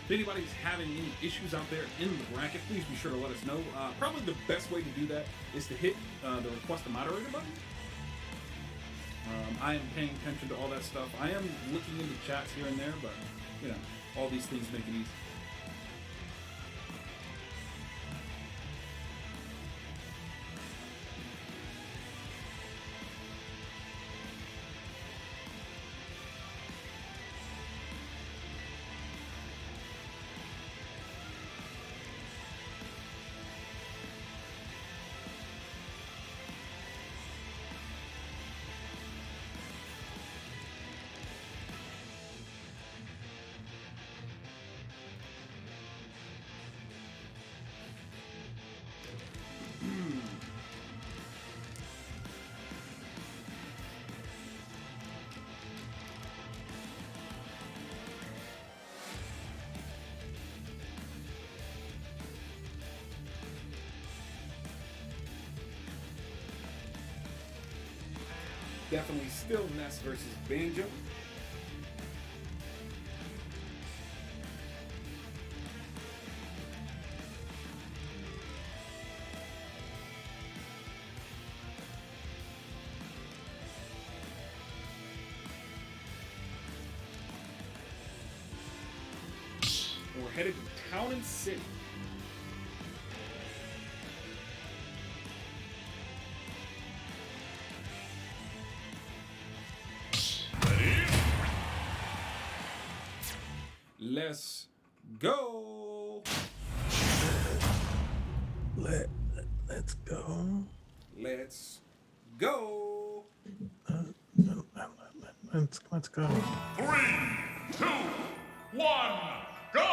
If anybody's having any issues out there in the bracket, please be sure to let us know. Probably the best way to do that is to hit the request a moderator button. I am paying attention to all that stuff. I am looking into chats here and there, but all these things make it easy. Definitely still Ness versus Banjo. And we're headed to Town and City. Let's go. Let's go. Let's go. Let's go. 3, 2, 1, go!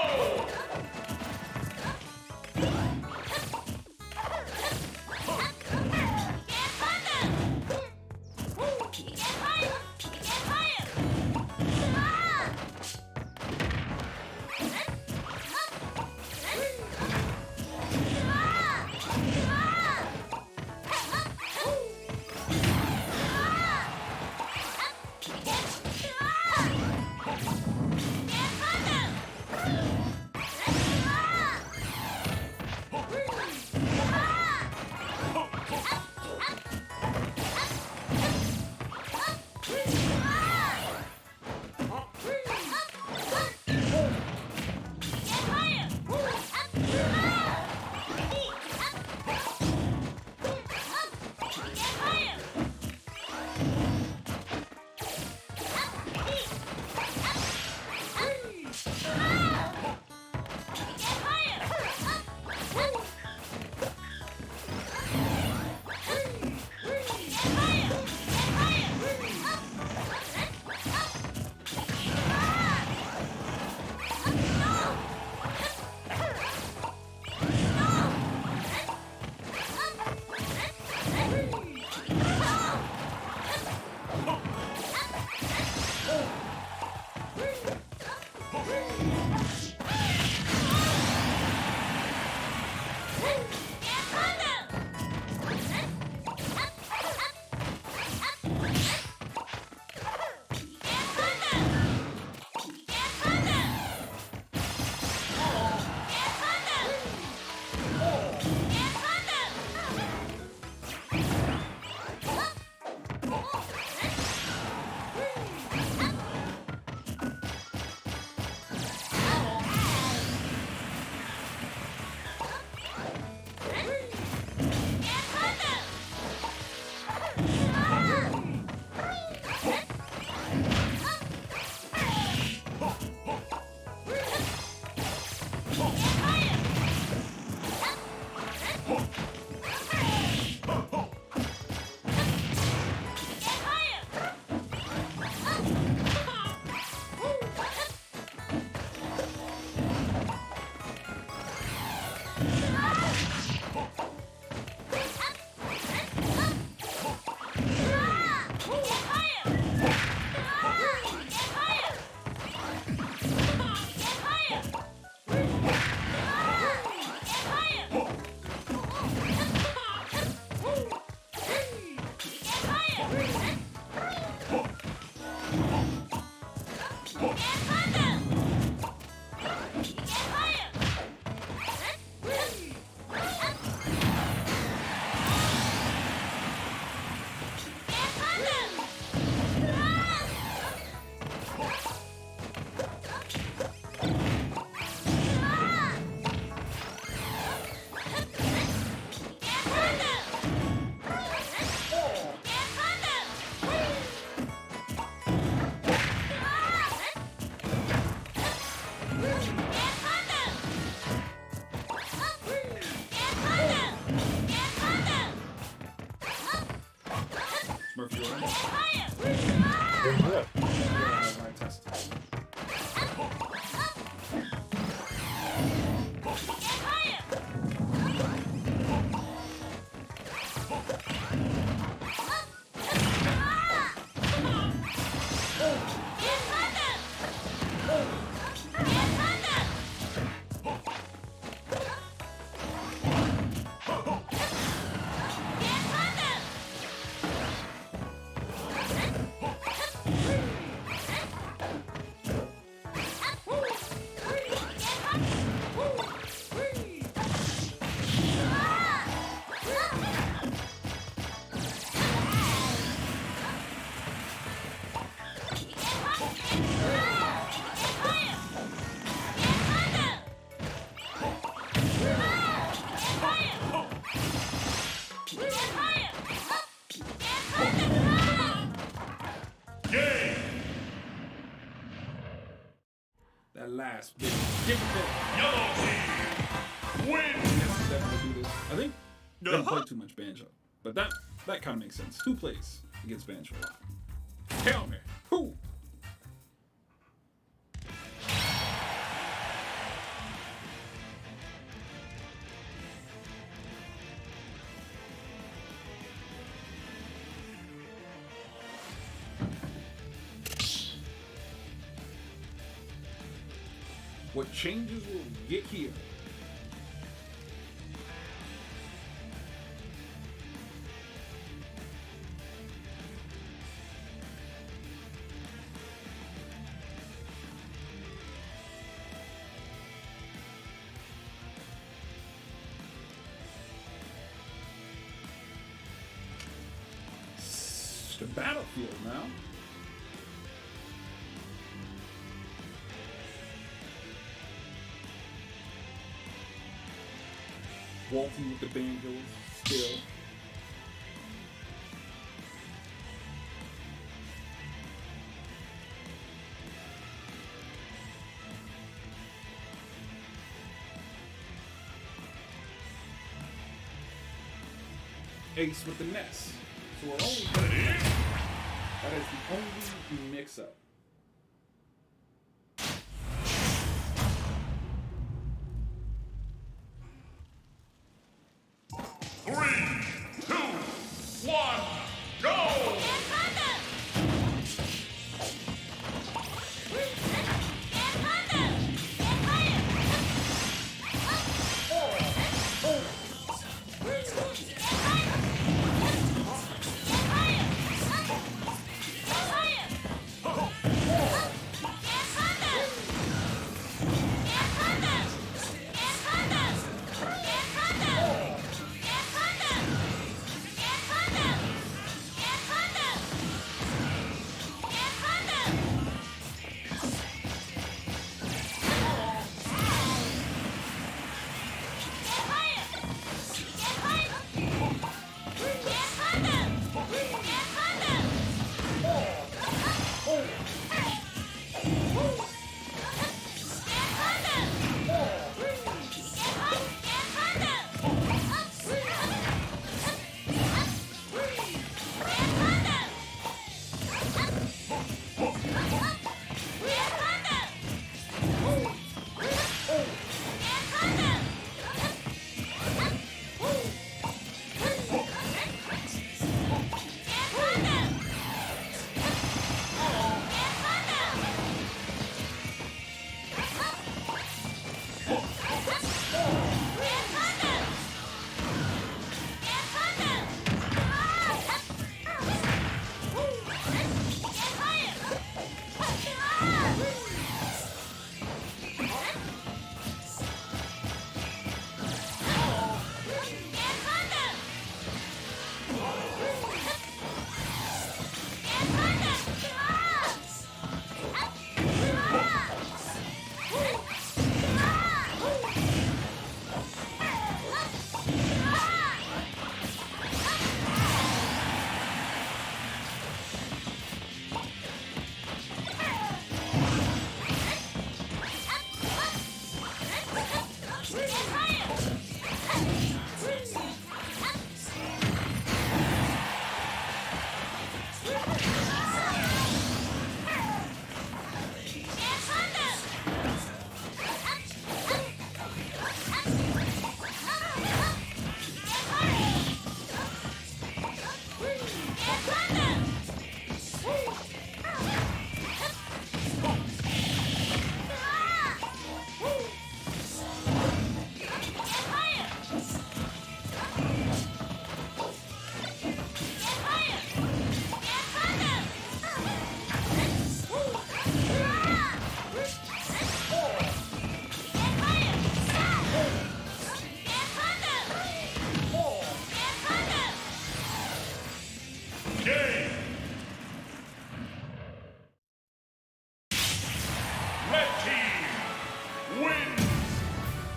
ass. Give it to Yellow team win. Yes, definitely do this. I think they don't play too much banjo, but that kind of makes sense. Who plays against banjo a lot? Tell me, who? What changes will we get here? It's the battlefield now. Walking with the banjos still. Ace with the nest. So we're only that is the only mix up.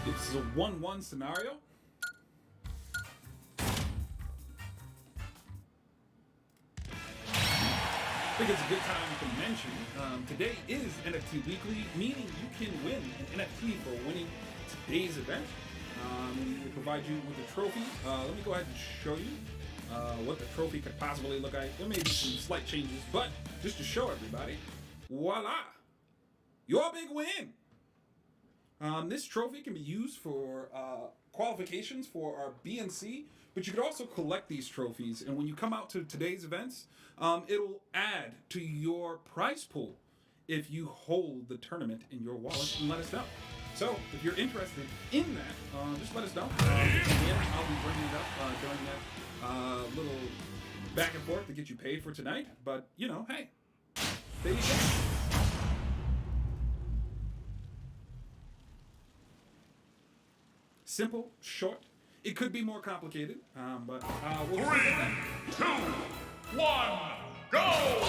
This is a 1-1 scenario. think it's a good time to mention today is NFT Weekly, meaning you can win an NFT for winning today's event. We will provide you with a trophy. Let me go ahead and show you what the trophy could possibly look like. There may be some slight changes, but just to show everybody, voila, your big win. This trophy can be used for qualifications for our BNC, but you could also collect these trophies, and when you come out to today's events, it'll add to your prize pool if you hold the tournament in your wallet and let us know. So, if you're interested in that, just let us know. Again, I'll be bringing it up during that little back and forth to get you paid for tonight, but, you know, hey, there you go. Simple, short. It could be more complicated, but we'll 3, 2, 1, go!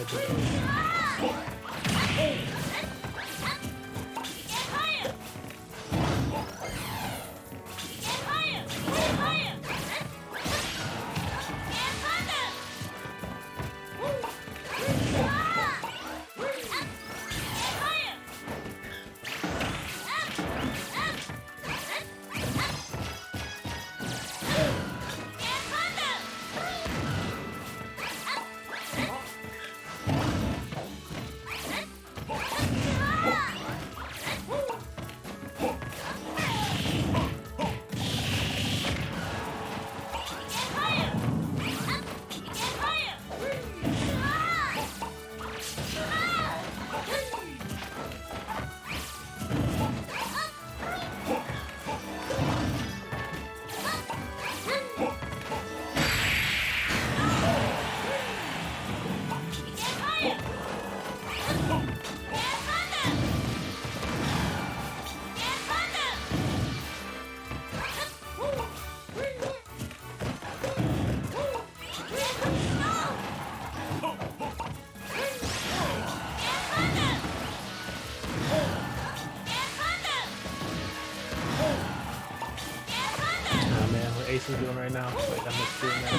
hybrid. Ace is doing right now. Like, I'm just doing that.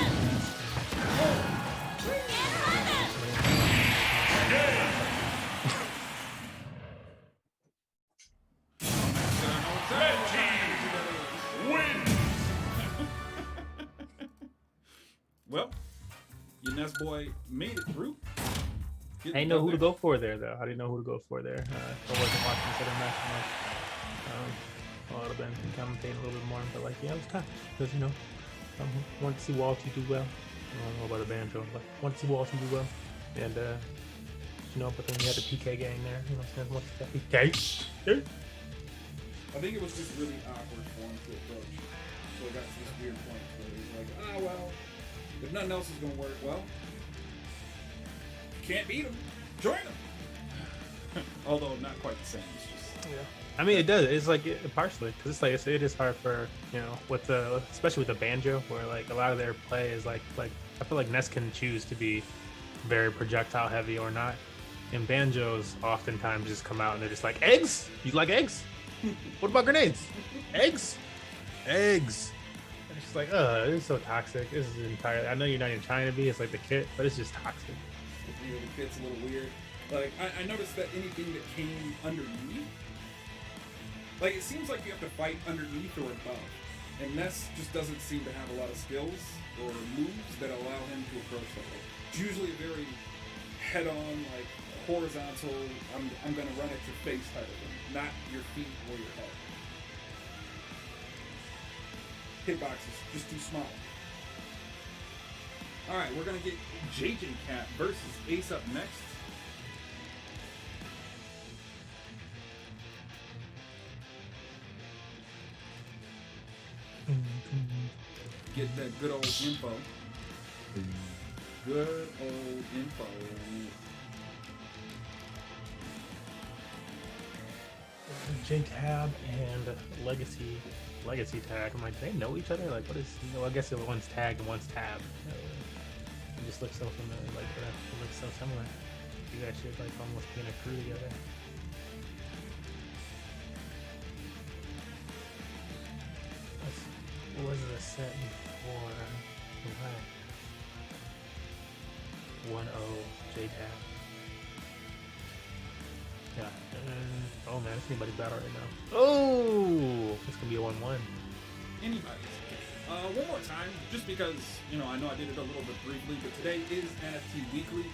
Red team wins. Well, your Nest boy made it through. I didn't know who to go for there, though. I didn't know who to go for there. I wasn't watching this other match much. I would have been commentating a little bit more, but like, yeah, it was tough because I wanted to see Walty do well. I don't know about a banjo, but wanted to see Walty do well, and but then you had the PK gang there. You know what I'm saying? What's that PK? I think it was just really awkward for him to approach. So it got to this weird point where he's like, well, if nothing else is going to work, well, can't beat him. Join him. Although not quite the same. It's just I mean, it does. It's like partially because it's like it is hard for with especially with the banjo where like a lot of their play is like I feel like Ness can choose to be very projectile heavy or not, and banjos oftentimes just come out and they're just like eggs. You like eggs? What about grenades? Eggs? Eggs. And it's just like this is so toxic. This is entirely. I know you're not even trying to be. It's like the kit, but it's just toxic. The kit's a little weird. Like I noticed that anything that came underneath. Like, it seems like you have to fight underneath or above. And Ness just doesn't seem to have a lot of skills or moves that allow him to approach that way. It's usually a very head-on, like, horizontal, I'm going to run at your face type of thing, not your feet or your head. Hitboxes, just too small. Alright, we're going to get Jake and Cat versus Ace up next. Get that good old info. Good old info. Jake Tab and Legacy Tag. I'm like, do they know each other? Like, what is? I guess one's Tag and one's Tab. It just looks so familiar. Like, it looks so similar. You guys should like almost be in a crew together. What was the set before? 1-0 J-Tab. Yeah. Oh man, it's anybody's battle right now. Oh! It's gonna be a 1-1. Anybody's. One more time, just because, I know I did it a little bit briefly, but today is NFT Weekly.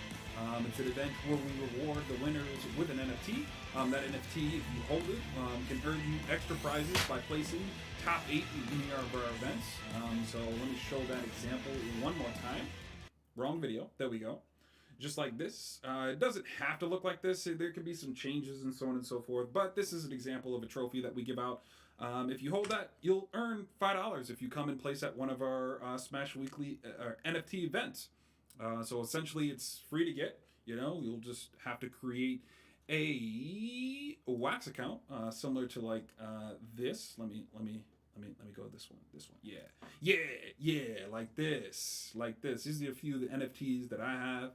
It's an event where we reward the winners with an NFT. That NFT, if you hold it, can earn you extra prizes by placing top 8 in any of our events. So let me show that example one more time. Wrong video. There we go. Just like this. It doesn't have to look like this. There could be some changes and so on and so forth. But this is an example of a trophy that we give out. If you hold that, you'll earn $5 if you come and place at one of our Smash Weekly NFT events. So essentially, it's free to get. You'll just have to create a wax account similar to like this. Let me go with this one. Yeah, like this. These are a few of the NFTs that I have.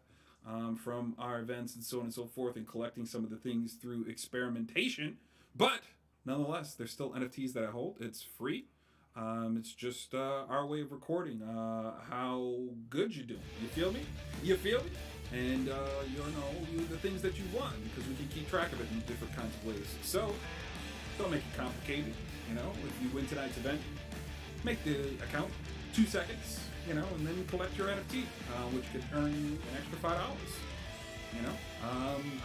from our events and so on and so forth, and collecting some of the things through experimentation. But nonetheless, there's still NFTs that I hold. It's free. It's just our way of recording how good you're doing. You feel me? You feel me? And the things that you want, because we can keep track of it in different kinds of ways. So don't make it complicated. If you win tonight's event, make the account 2 seconds, and then collect your NFT, which could earn you an extra $5.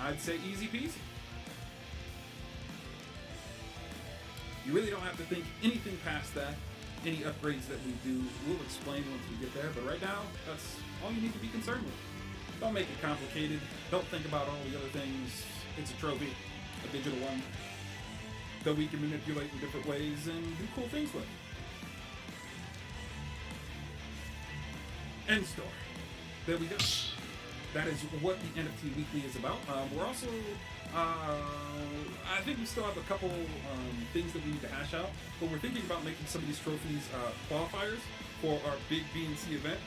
I'd say easy peasy. You really don't have to think anything past that. Any upgrades that we do, we'll explain once we get there. But right now, that's all you need to be concerned with. Don't make it complicated. Don't think about all the other things. It's a trophy, a digital one, that we can manipulate in different ways and do cool things with. End story. There we go. That is what the NFT Weekly is about. We're also, I think we still have a couple things that we need to hash out, but we're thinking about making some of these trophies qualifiers for our big BNC event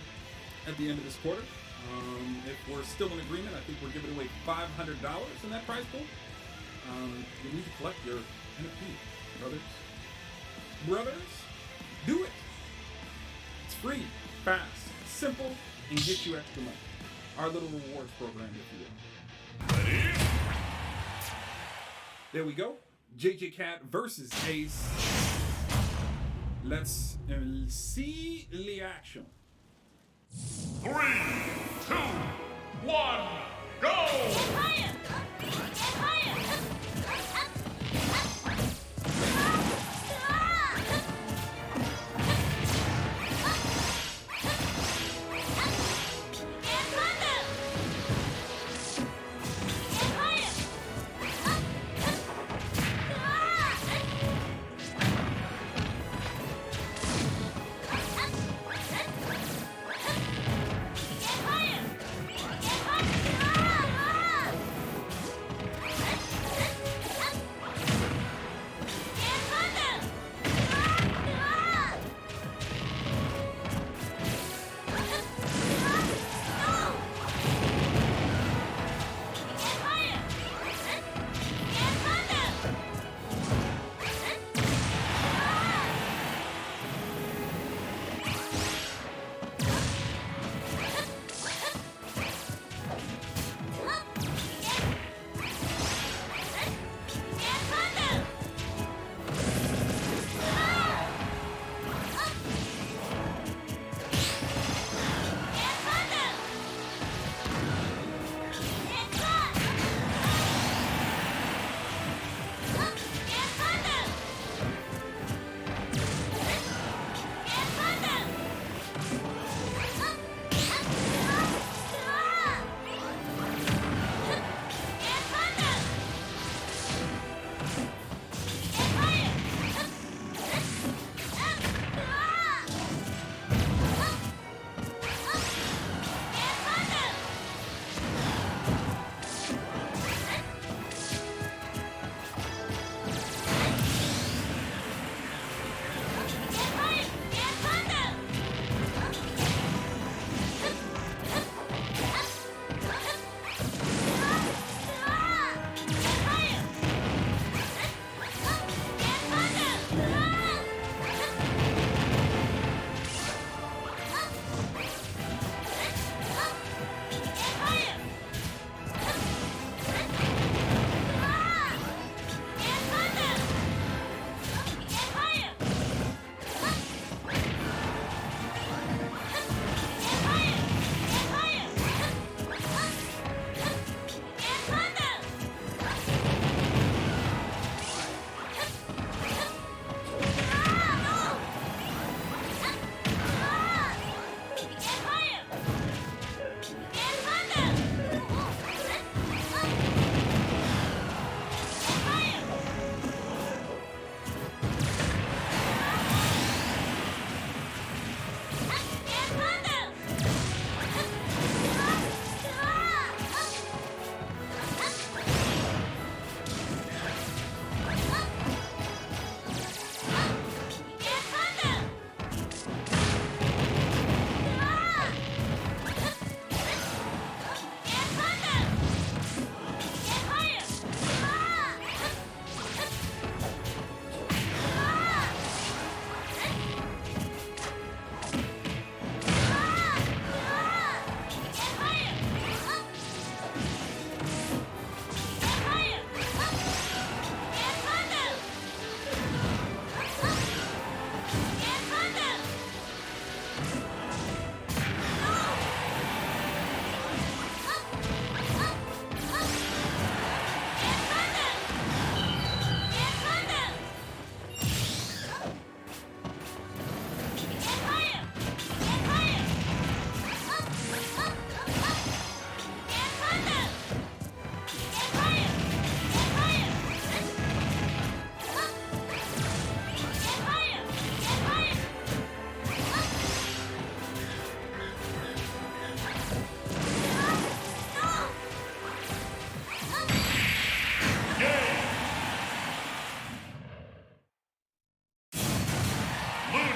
at the end of this quarter. If we're still in agreement, I think we're giving away $500 in that prize pool. You need to collect your NFT, brothers. Do it. It's free, fast, simple, and get you extra money. Our little rewards program, if you will. Ready? There we go. JJ Cat versus Ace. Let's see the action. 3, 2, 1, go!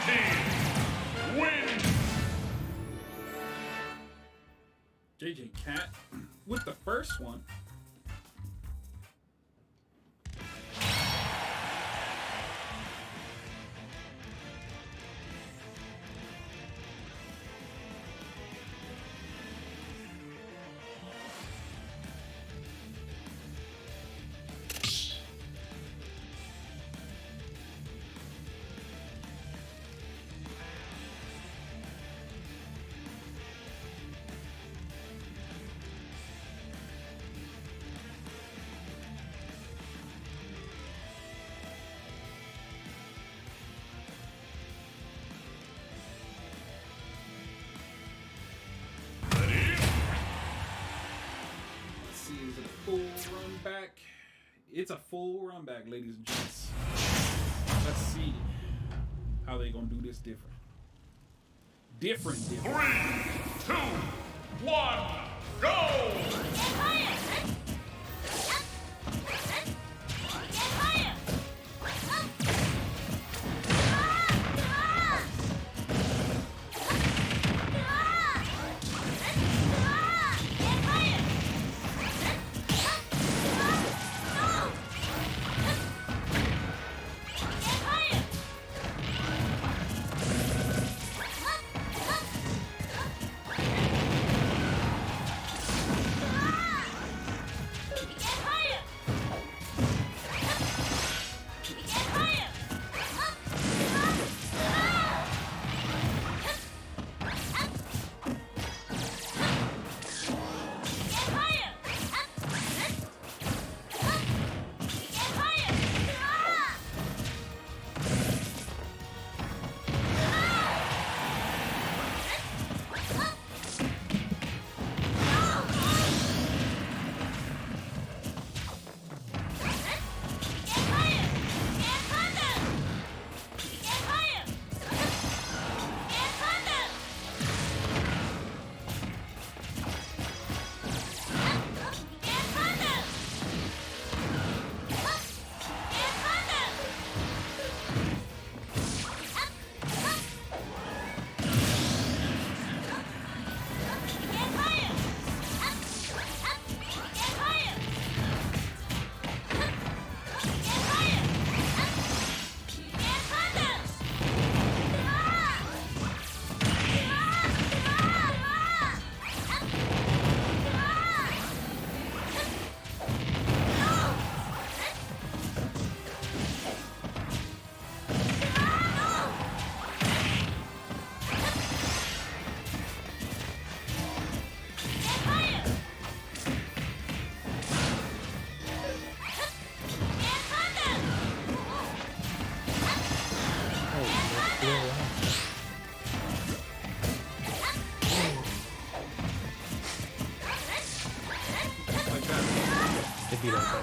Team wins. JJ Cat with the first one. Back. It's a full run back, ladies and gents. Let's see how they gonna do this different. Different. 3, 2, 1, go! If you don't go.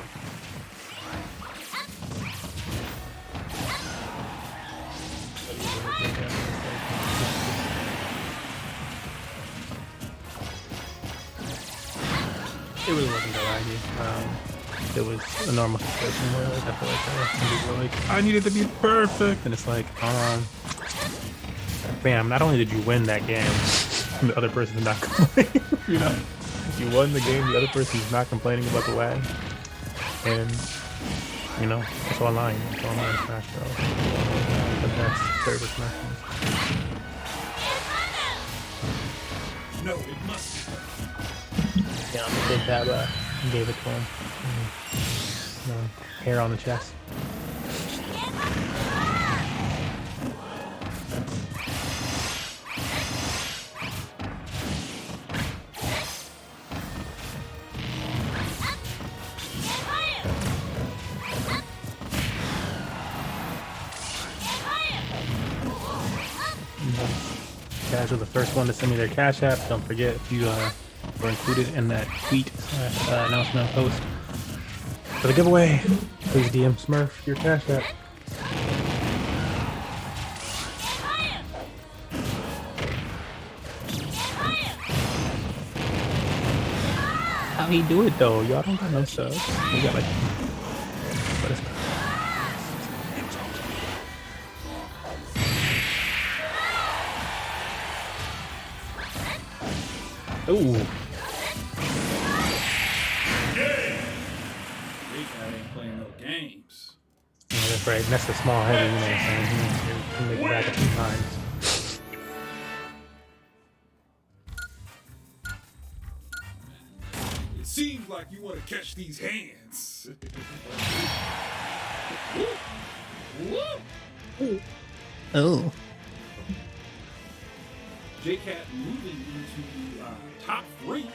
It really wasn't that laggy. It was a normal situation where like, I feel like some people are like, I needed to be perfect, and it's like, bam! Not only did you win that game, the other person is not complaining. You know, you won the game. The other person is not complaining about the lag, and you know it's online. It's online Smash Bros. The best server Smash Bros. No, it must. Yeah, the kid tab gave it to him. Hair on the chest. Guys were the first one to send me their Cash App. Don't forget, if you were included in that tweet announcement post for the giveaway, please DM Smurf your Cash App. How he do it though? Y'all don't got no subs. We got like. What is that? Ooh. J-Cat ain't playing no games. Yeah, that's right. That's a small heavy, you know what I'm saying? He can make it back a few times. It seems like you want to catch these hands. Oh. J-Cat moving into top 3.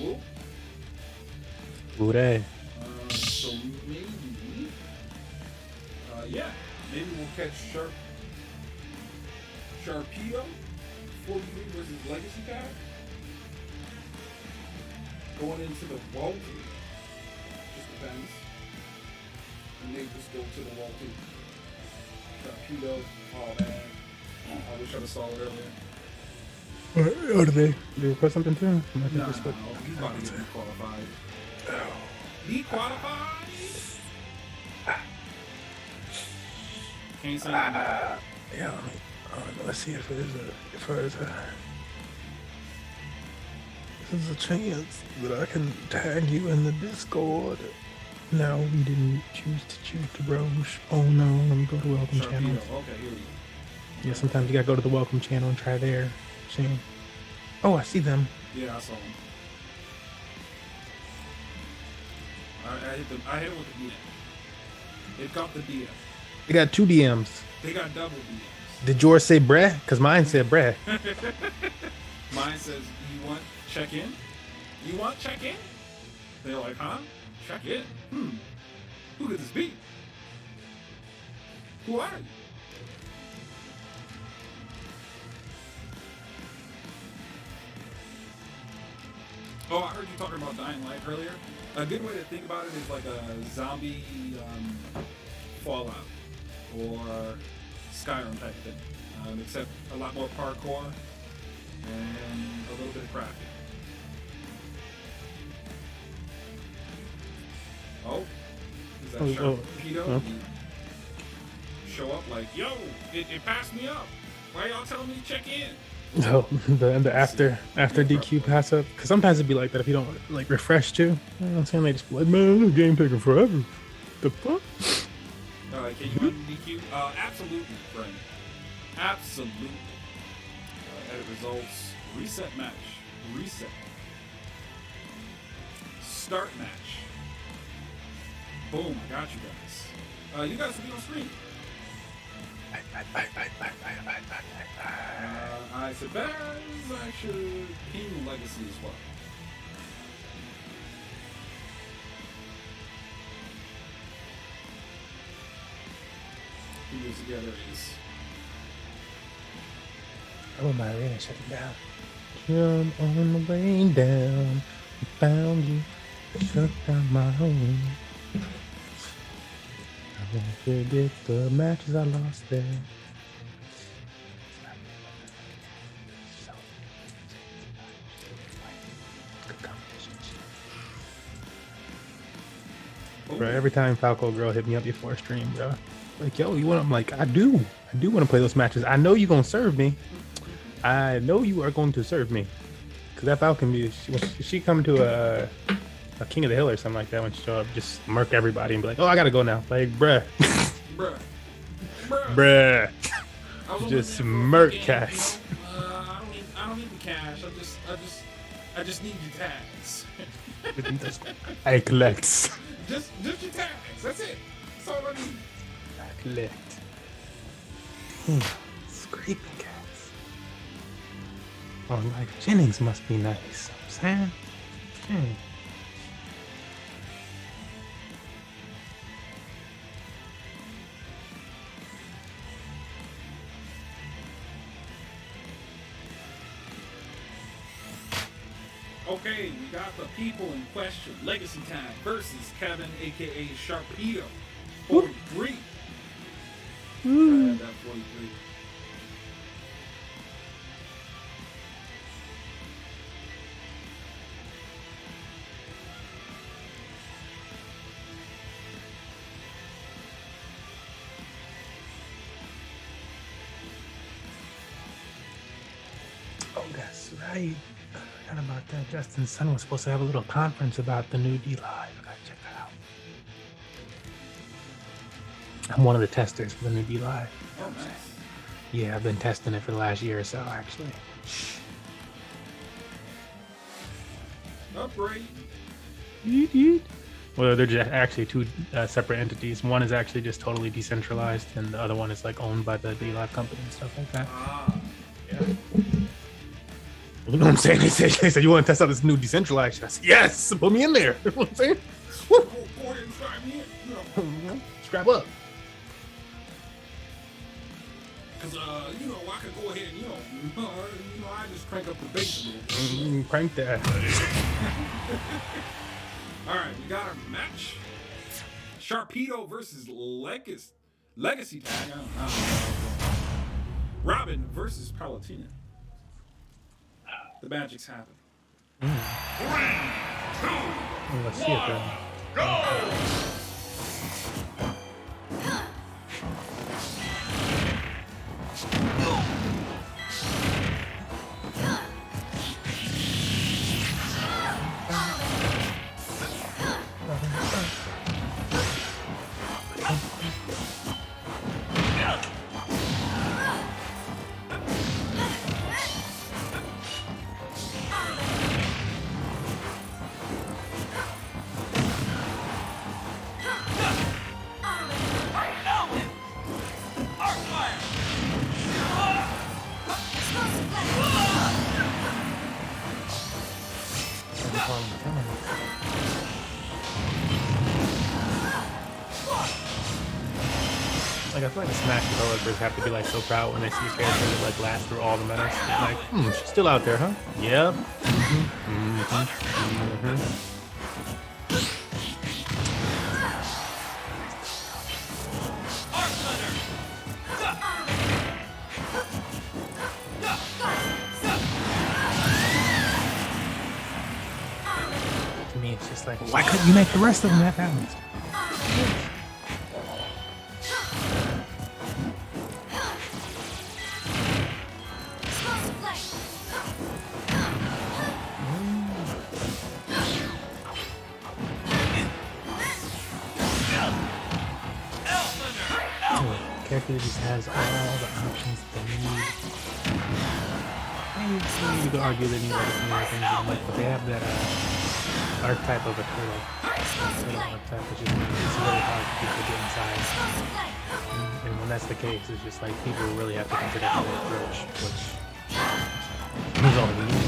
Woo. Booty. So maybe, maybe we'll catch Sharpedo 43 versus Legacy Pack. Going into the Walty. Just depends. And they just go to the Walty. Sharpedo. Oh man. I wish I'd have saw it earlier. What do they request something too? No, he's about to get dequalified. Dequalified? Can't say anything. Yeah, let's see if there's a chance that I can tag you in the Discord. No, we didn't choose to Roche. Oh no, let me go to welcome channel. Okay, here we go. Yeah, sometimes you gotta go to the welcome channel and try there. See? Oh, I see them. Yeah, I saw him. I hit him with the DM. It got the DM. They got 2 DMs. They got double DMs. Did yours say breh? Cause mine said breh. Mine says, you want check-in? You want check-in? They're like, huh? Check-in? Who could this be? Who are you? Oh, I heard you talking about Dying Light earlier. A good way to think about it is like a zombie Fallout or Skyrim type thing, except a lot more parkour and a little bit of crafting. Oh, is that Sharpedo? Oh. Show up like, yo, it passed me up. Why y'all telling me to check in? No, the after DQ pass up, because sometimes it'd be like that if you don't like refresh too. You know what I'm saying? They just be like, man, this game taking forever. The fuck? Can you run DQ? Absolutely, friend. Absolutely. Edit results. Reset match. Reset. Start match. Boom! I got you guys. You guys will be on screen. I suppose I should ping Legacy as well. Who is together is. Oh, my arena shut it down. Jump on the way down. We found you. Shut down my home. I won't forget the matches I lost there. Bro, every time Falco girl hit me up before a stream, bro, like, yo, you want? I'm like, I do want to play those matches. I know you gonna serve me. I know you are going to serve me, cause that Falcon be she come to a King of the Hill or something like that when she show up, just murk everybody and be like, oh, I gotta go now. Like, bruh, bruh, just murk cats. I don't need the cash. I just need your tags. I collect. Just your tags. That's it. That's all I need. I collect. Scraping cats. Oh, like Jennings must be nice. I'm saying. Okay, we got the people in question. Legacy Time versus Kevin, aka Sharpedo. 43. That 43. right. I forgot about that. Justin's son was supposed to have a little conference about the new D Live. I gotta check that out. I'm one of the testers for the new D Live. Oh, nice. Yeah, I've been testing it for the last year or so, actually. Upgrade. Well, they're just actually two separate entities. One is actually just totally decentralized, and the other one is like owned by the D Live company and stuff like that. Yeah. You know what I'm saying? They said, you want to test out this new decentralized shit? I said, yes, put me in there. You know what I'm saying? Go ahead and try me in. Strap up. Because, I could go ahead and, I just crank up the bass a little. Crank that. All right, we got our match. Sharpedo versus Legacy Tag. I don't know. Robin versus Palutena. The magic's happening. 3, 2, Let's see it then. go! Like, I feel like the Smash developers have to be like so proud when they see a character that like lasts through all the metas. It's like, she's still out there, huh? Yep. To me, it's just like, why couldn't you make the rest of them have balance? Character just has all the options they need. Maybe you could argue they need like some other things, but they have that archetype of a turtle. Turtle archetype, which is it's really hard for people to get inside. And when that's the case, it's just like people really have to consider their approach, which is all we need.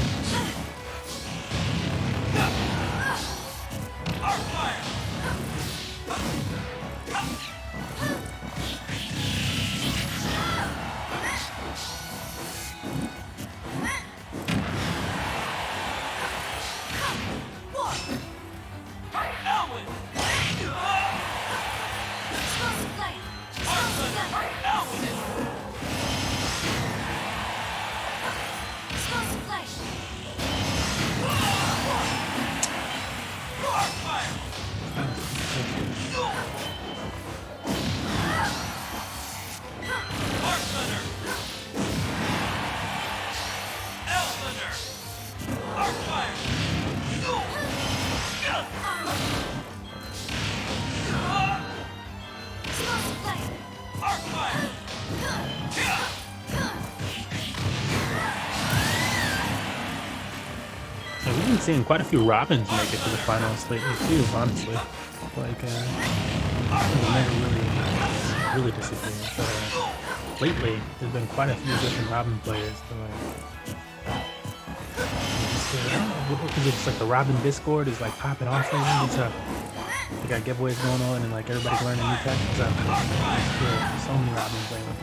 We've been seeing quite a few Robins make it to the finals lately too, honestly. Like, I really disagree. But lately, there's been quite a few different Robin players. It's like the Robin Discord is like popping off lately. It's they got giveaways going on and like everybody's learning new tech. There's so many Robin players.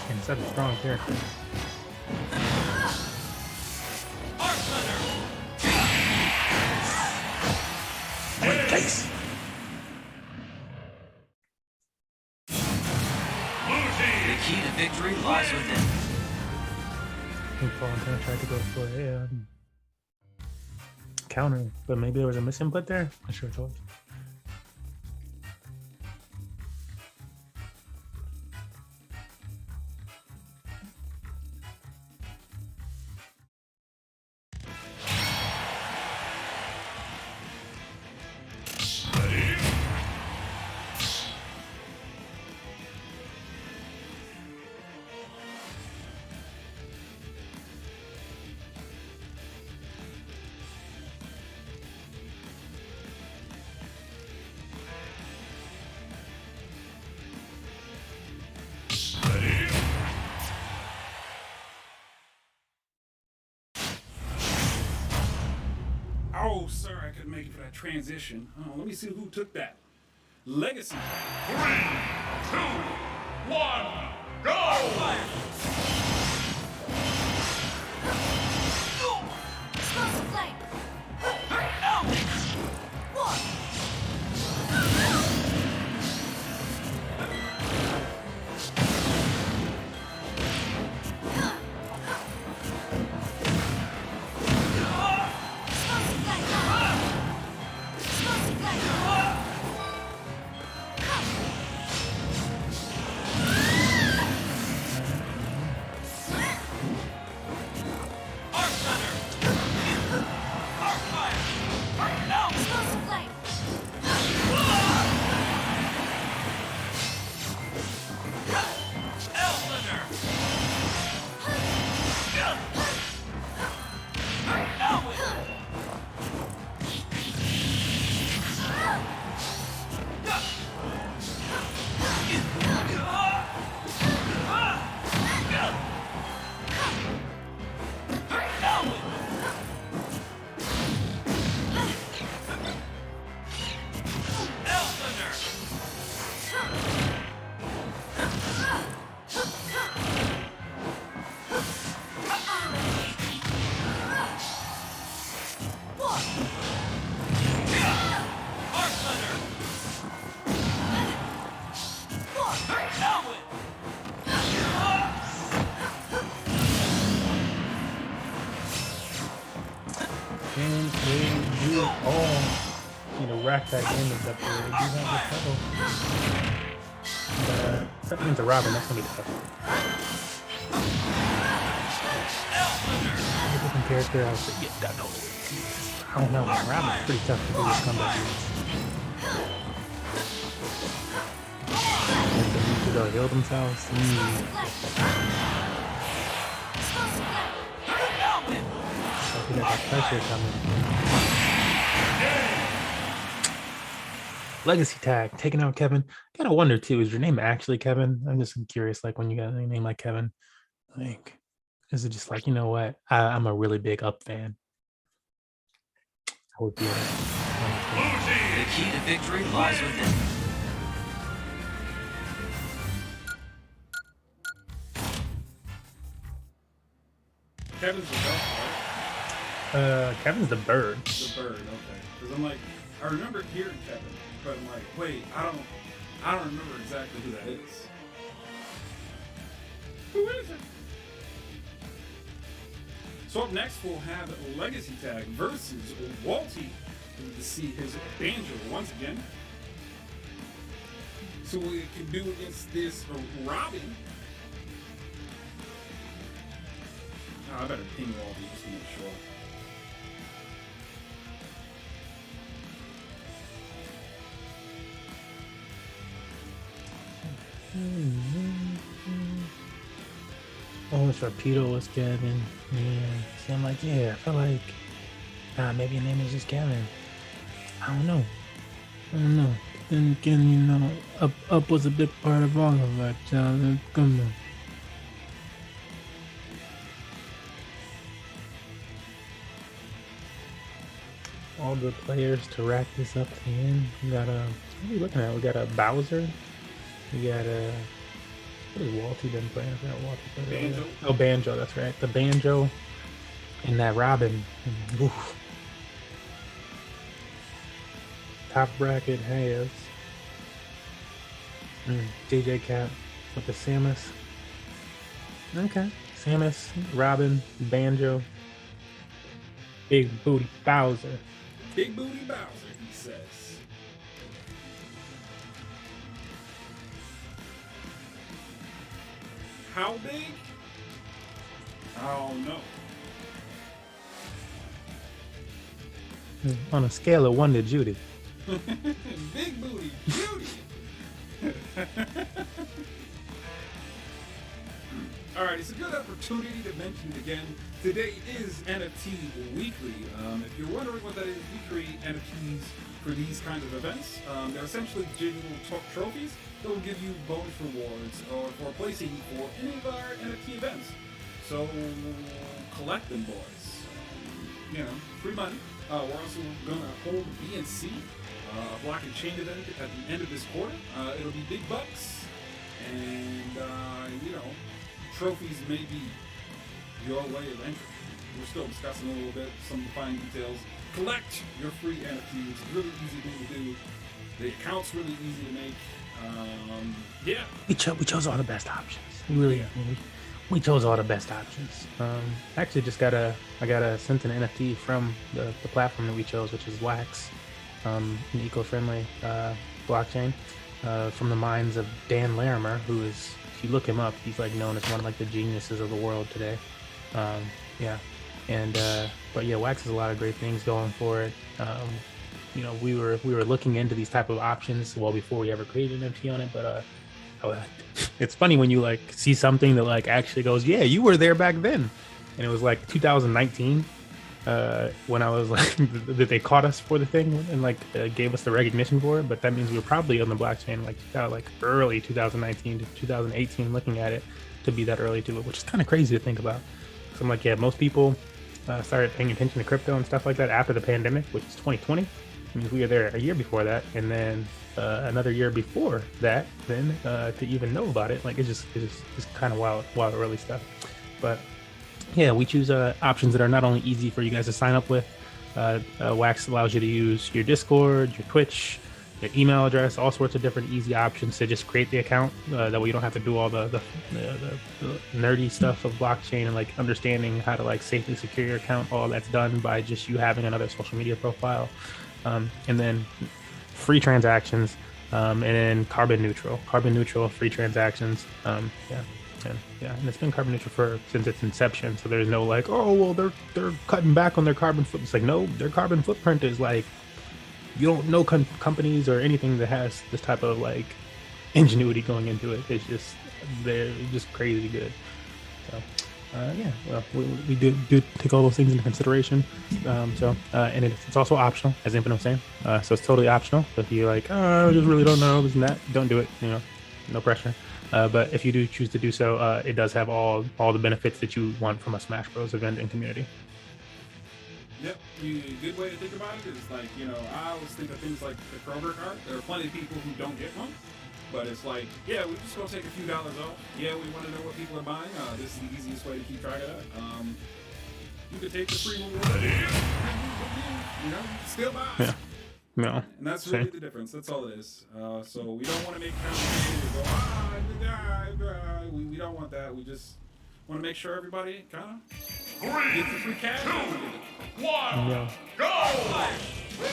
And it's such a strong character. Case. The key to victory lies within. I think Paul kind of tried to go for a counter, but maybe there was a misinput there. Not sure it was. that transition. Oh, let me see who took that. Legacy. 3, 2, 1, go! Fire! Explosive flame! Out! Explosive flame! Explosive flame! Arc Thunder! Arc Fire! Out! Explosive flame! L Thunder! Elwood! L Thunder! Arc Thunder! Elwood! And they do it all. You know, rack that damage up there. They do have the trouble. But except against a Robin, that's gonna be tough. A different character, I would say, yeah, that knows. I don't know, man. Robin's pretty tough to do this comeback against. If they need to go heal themselves. I think I got pressure coming. Legacy tag, taking out Kevin. Gotta wonder too, is your name actually Kevin? I'm just curious, like when you got a name like Kevin, like, is it just like, you know what? I'm a really big Up fan. I would be. The key to victory lies within. Kevin's the best, right? Kevin's the bird. The bird, okay. Because I'm like, I remember hearing Kevin, but I'm like, wait, I don't remember exactly who that is. Who is it? So up next we'll have a Legacy Tag versus Walty to see his banjo once again. So we can do against this Robin. Oh, I better ping Walty just to make sure. Oh, this Rapido was Kevin. Yeah. See, I'm like, yeah, I feel like maybe your name is just Kevin. I don't know. Then again, you know, up was a big part of all of that, child. Come on. All the players to rack this up to the end. We got what are we looking at? We got a Bowser. We got a what has Walty been playing? I forgot Walty played. Banjo. Oh, Banjo, that's right. The Banjo and that Robin. Oof. Top bracket has DJ Cat with the Samus. Okay. Samus, Robin, Banjo, Big Booty Bowser. Big Booty Bowser, he says. How big? I don't know. On a scale of 1 to Judy. Big Booty Judy. All right, it's a good opportunity to mention it again. Today is NFT Weekly. If you're wondering what that is, we create NFTs for these kinds of events. They're essentially digital trophies that will give you bonus rewards or for placing for any of our NFT events. So collect them, boys. free money. We're also going to hold B and C, a block and chain event at the end of this quarter. It'll be big bucks, and trophies may be your way of entry. We're still discussing a little bit some of the fine details. Collect your free NFTs. It's a really easy thing to do. The account's really easy to make. We chose all the best options. We chose all the best options. Actually, I got sent an NFT from the platform that we chose, which is Wax, an eco-friendly blockchain, from the minds of Dan Larimer, who is, if you look him up, he's like known as one of like the geniuses of the world today. But Wax has a lot of great things going for it. We were looking into these type of options well before we ever created an NFT on it, but it's funny when you like see something that like actually goes, yeah, you were there back then, and it was like 2019 when I was like that they caught us for the thing and like gave us the recognition for it. But that means we were probably on the blockchain like early 2019 to 2018, looking at it to be that early to it, which is kind of crazy to think about. So I'm like, yeah, most people started paying attention to crypto and stuff like that after the pandemic, which is 2020. I mean, we were there a year before that, and then another year before that, then to even know about it, like it's just kind of wild early stuff. But yeah, we choose options that are not only easy for you guys to sign up with. Wax allows you to use your Discord, your Twitch, your email address, all sorts of different easy options to just create the account. That way you don't have to do all the nerdy stuff of blockchain and like understanding how to like safely secure your account. All that's done by just you having another social media profile. And then free transactions, and then carbon neutral free transactions. And it's been carbon neutral since its inception. So there's no like, oh well, they're cutting back on their carbon footprint. It's like, no, their carbon footprint is like, you don't know companies or anything that has this type of like ingenuity going into it. It's just, they're just crazy good. So we do take all those things into consideration. And it's also optional, as Infinite was saying. So it's totally optional. So if you're like, oh, I just really don't know this and that, don't do it. No pressure. But if you do choose to do so, it does have all the benefits that you want from a Smash Bros. Event and community. Yep, a good way to think about it is like, I always think of things like the Kroger card. There are plenty of people who don't get one, but it's like, yeah, we're just going to take a few dollars off. Yeah, we want to know what people are buying. This is the easiest way to keep track of that. You could take the free reward, still buy. Yeah. No. And that's really the difference. That's all it is. So we don't want to make we don't want that. We just want to make sure everybody kind of gets the free cash. 2, 1, go!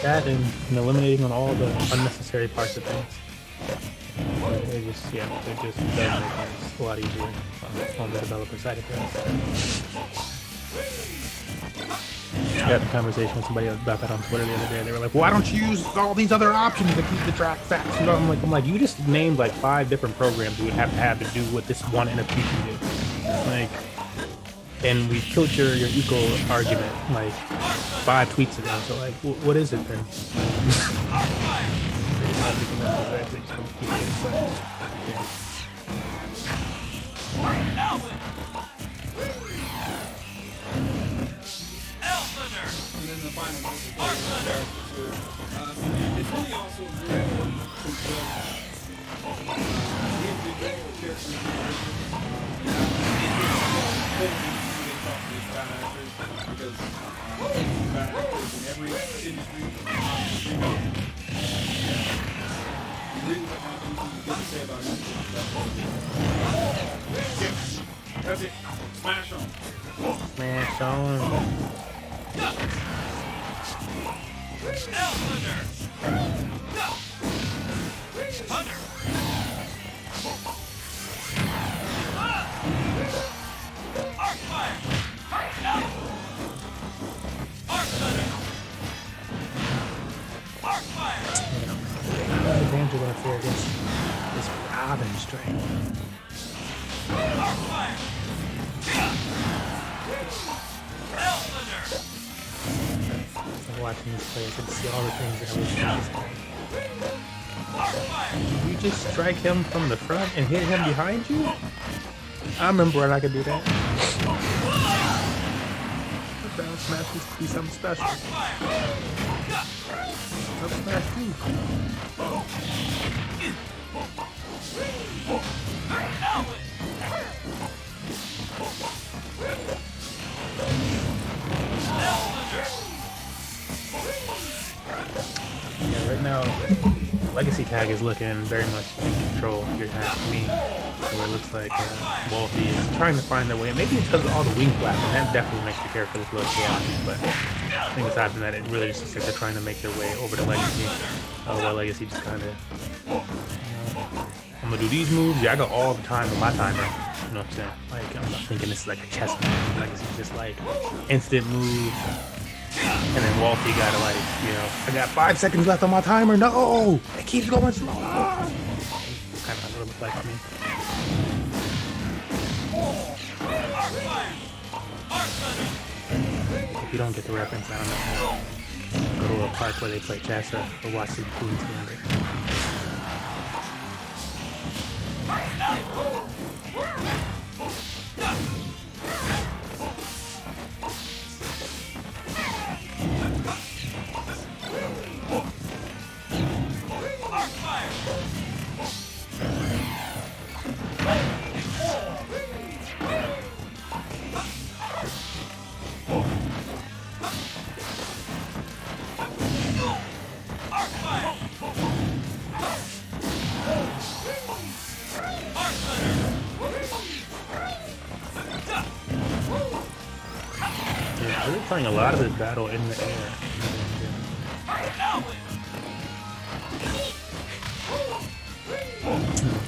That and eliminating on all the unnecessary parts of things. It just does make things a lot easier on the developer side of things. I had a conversation with somebody about that on Twitter the other day. They were like, "Why don't you use all these other options to keep the track fast?" I'm like, you just named like 5 different programs you would have to do what this one NFT can do. Like, and we killed your eco argument like 5 tweets ago. So like, what is it then? And then the final one is it's really also really important to because bad actors in every industry really what happens when you get to say about it. That's it. Smash on. Smash on. Advantage of that there is Robin strength. Watching this play, I could see all the things that I was doing. You just strike him from the front and hit him behind you? I remember when I could do that. Down smash this be something special. Up smash too. Yeah, right now, Legacy Tag is looking very much in control. You're asking me, where it looks like Wolfie is trying to find their way. Maybe it's because of all the wing flapping. That definitely makes the character look chaotic. But I think aside from that, it really just looks like they're trying to make their way over to Legacy. While Legacy just kind of, I'm gonna do these moves. Yeah, I got all the time on my timer. You know what I'm saying? Like I'm not thinking this is like a chess match. Legacy's just like instant move. And then Wolfie gotta like, you know, I got 5 seconds left on my timer. No, it keeps going slow. Kind of what it looks like on me. If you don't get the reference, I don't know. Go to a park where they play chess or watch the Queen's Gambit. They're playing a lot of this battle in the air.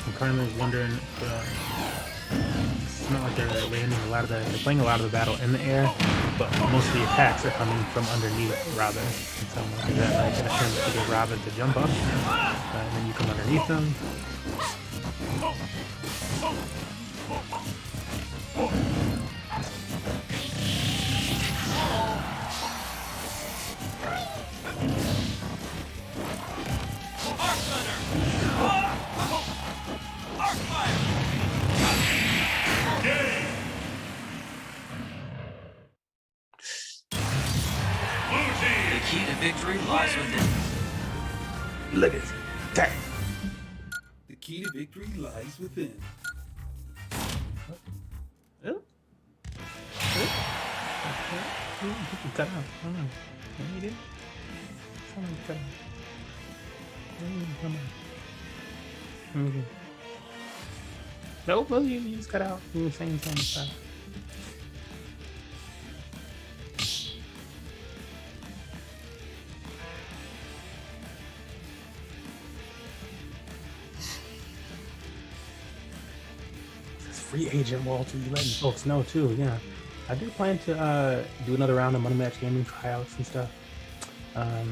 I'm kind of wondering if it's not like they're landing a lot of they're playing a lot of the battle in the air, but most of the attacks are coming from underneath Robin. And so is that like an attempt to get Robin to jump up, and then you come underneath them. The key to victory lies within. Legacy Tag. The key to victory lies within. Cut out. I don't know. Maybe you did. Someone cut out. Come on. Okay. Nope, well, you just cut out. You were saying some stuff. Free agent Walter, you letting folks know too, yeah. I do plan to do another round of Money Match Gaming tryouts and stuff. I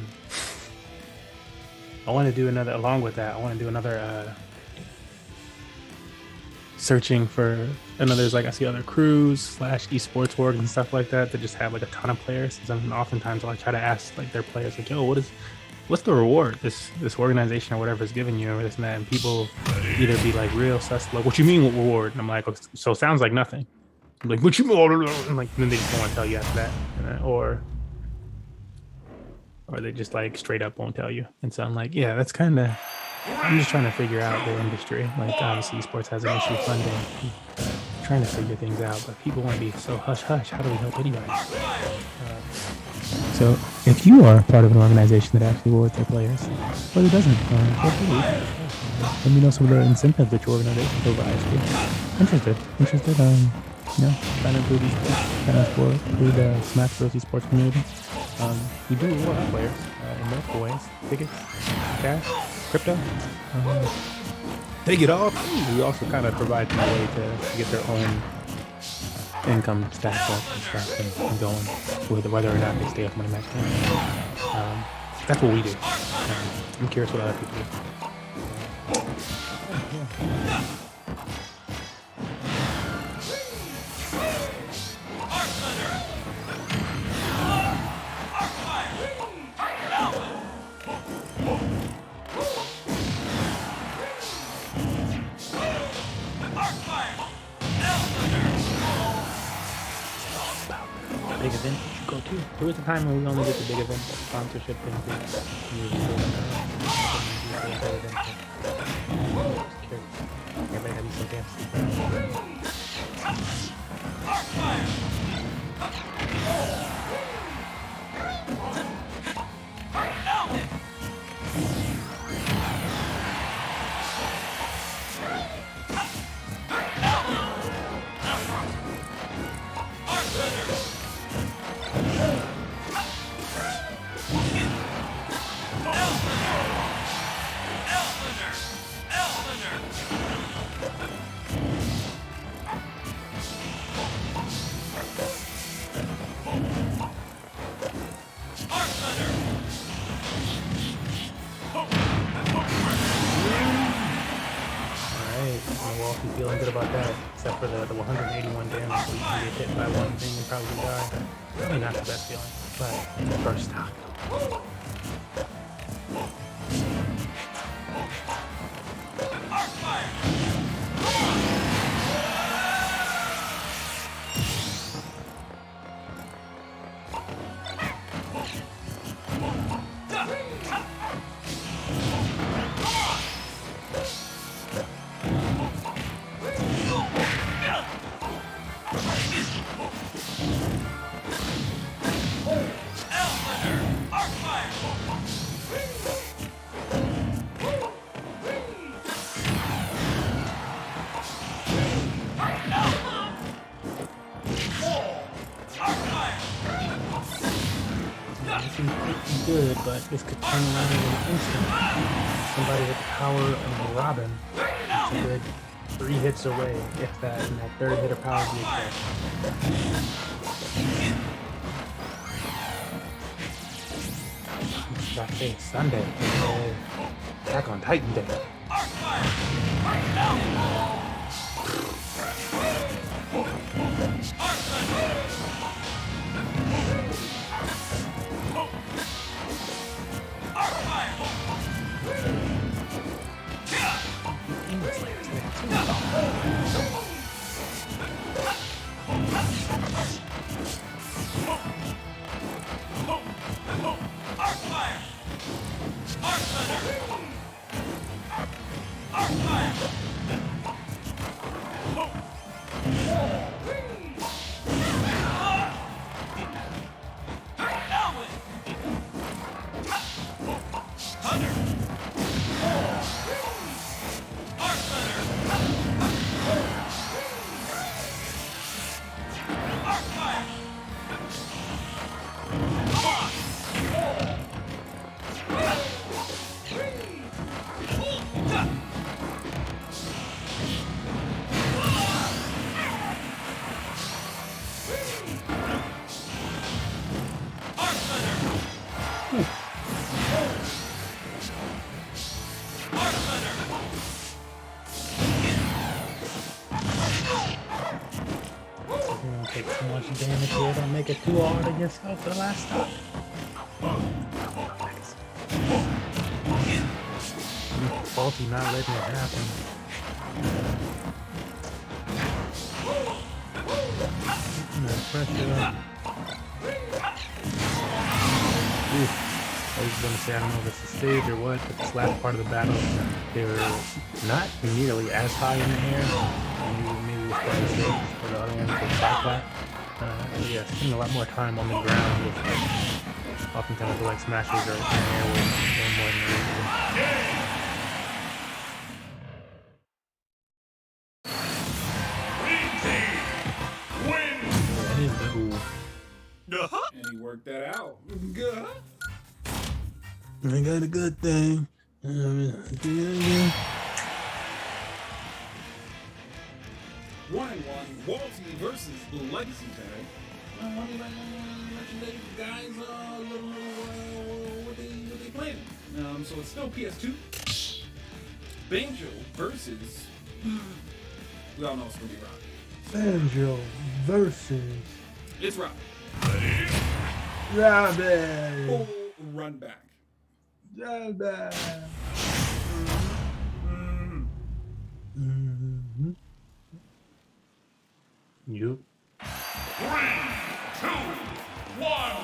want to do another, along with that, I want to do another searching for another, like I see other crews / esports orgs and stuff like that just have like a ton of players. And oftentimes I'll try to ask like their players like, yo, what's the reward this organization or whatever is giving you or this and that, and people either be like real sus, like, what you mean what reward? And I'm like, so it sounds like nothing. I'm like, what you mean? And like, then they just don't want to tell you after that, or they just like straight up won't tell you. And so I'm like, yeah, that's kind of, I'm just trying to figure out the industry. Like obviously esports has an issue funding, trying to figure things out, but people want to be so hush hush. How do we help anybody? So if you are part of an organization that actually rewards their players, but it doesn't, let me know some of the incentives that your organization provides. Interested, trying to improve esports, trying to improve the Smash Bros. Esports community. We do reward our players in multiple ways: tickets, cash, crypto. They get all free. We also kind of provide them a way to get their own income stacked up and stuff and going, whether or not they stay off Money Match Gaming. That's what we do. I'm curious what other people do. Big event, go So there was a time when we only did the big event sponsorship things. Everybody had to be so damn stupid. Feeling good about that, except for the 181 damage, so you can get hit by one thing and probably die. Probably not the best feeling, but first stock. Good, but this could turn around in an instant. Somebody with the power of Robin, it's a good 3 hits away, if that, and that 3rd hit of power is there. Saturday, Sunday, Attack on Titan Day. Take too much damage here, don't make it too hard on yourself for the last stop. Faulty not letting it happen. Pressure up. I was going to say, I don't know if it's the stage or what, but this last part of the battle, they were not nearly as high in the air. Maybe it's part of the stage or the other one to back that. Yeah, spending a lot more time on the ground with oftentimes the like smashes or in the air with more than And he worked that out. Good. I got a good thing. 1-1, Walty versus the Legacy Tag. Let you guys what they planning. So it's still PS2. Banjo versus. We all know it's gonna be Rob. Banjo versus. It's Rob. Robin. Full run back. Robin. You. 3, 2, 1.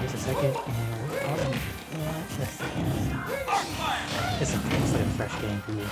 Just a second. It's like a fresh game for me.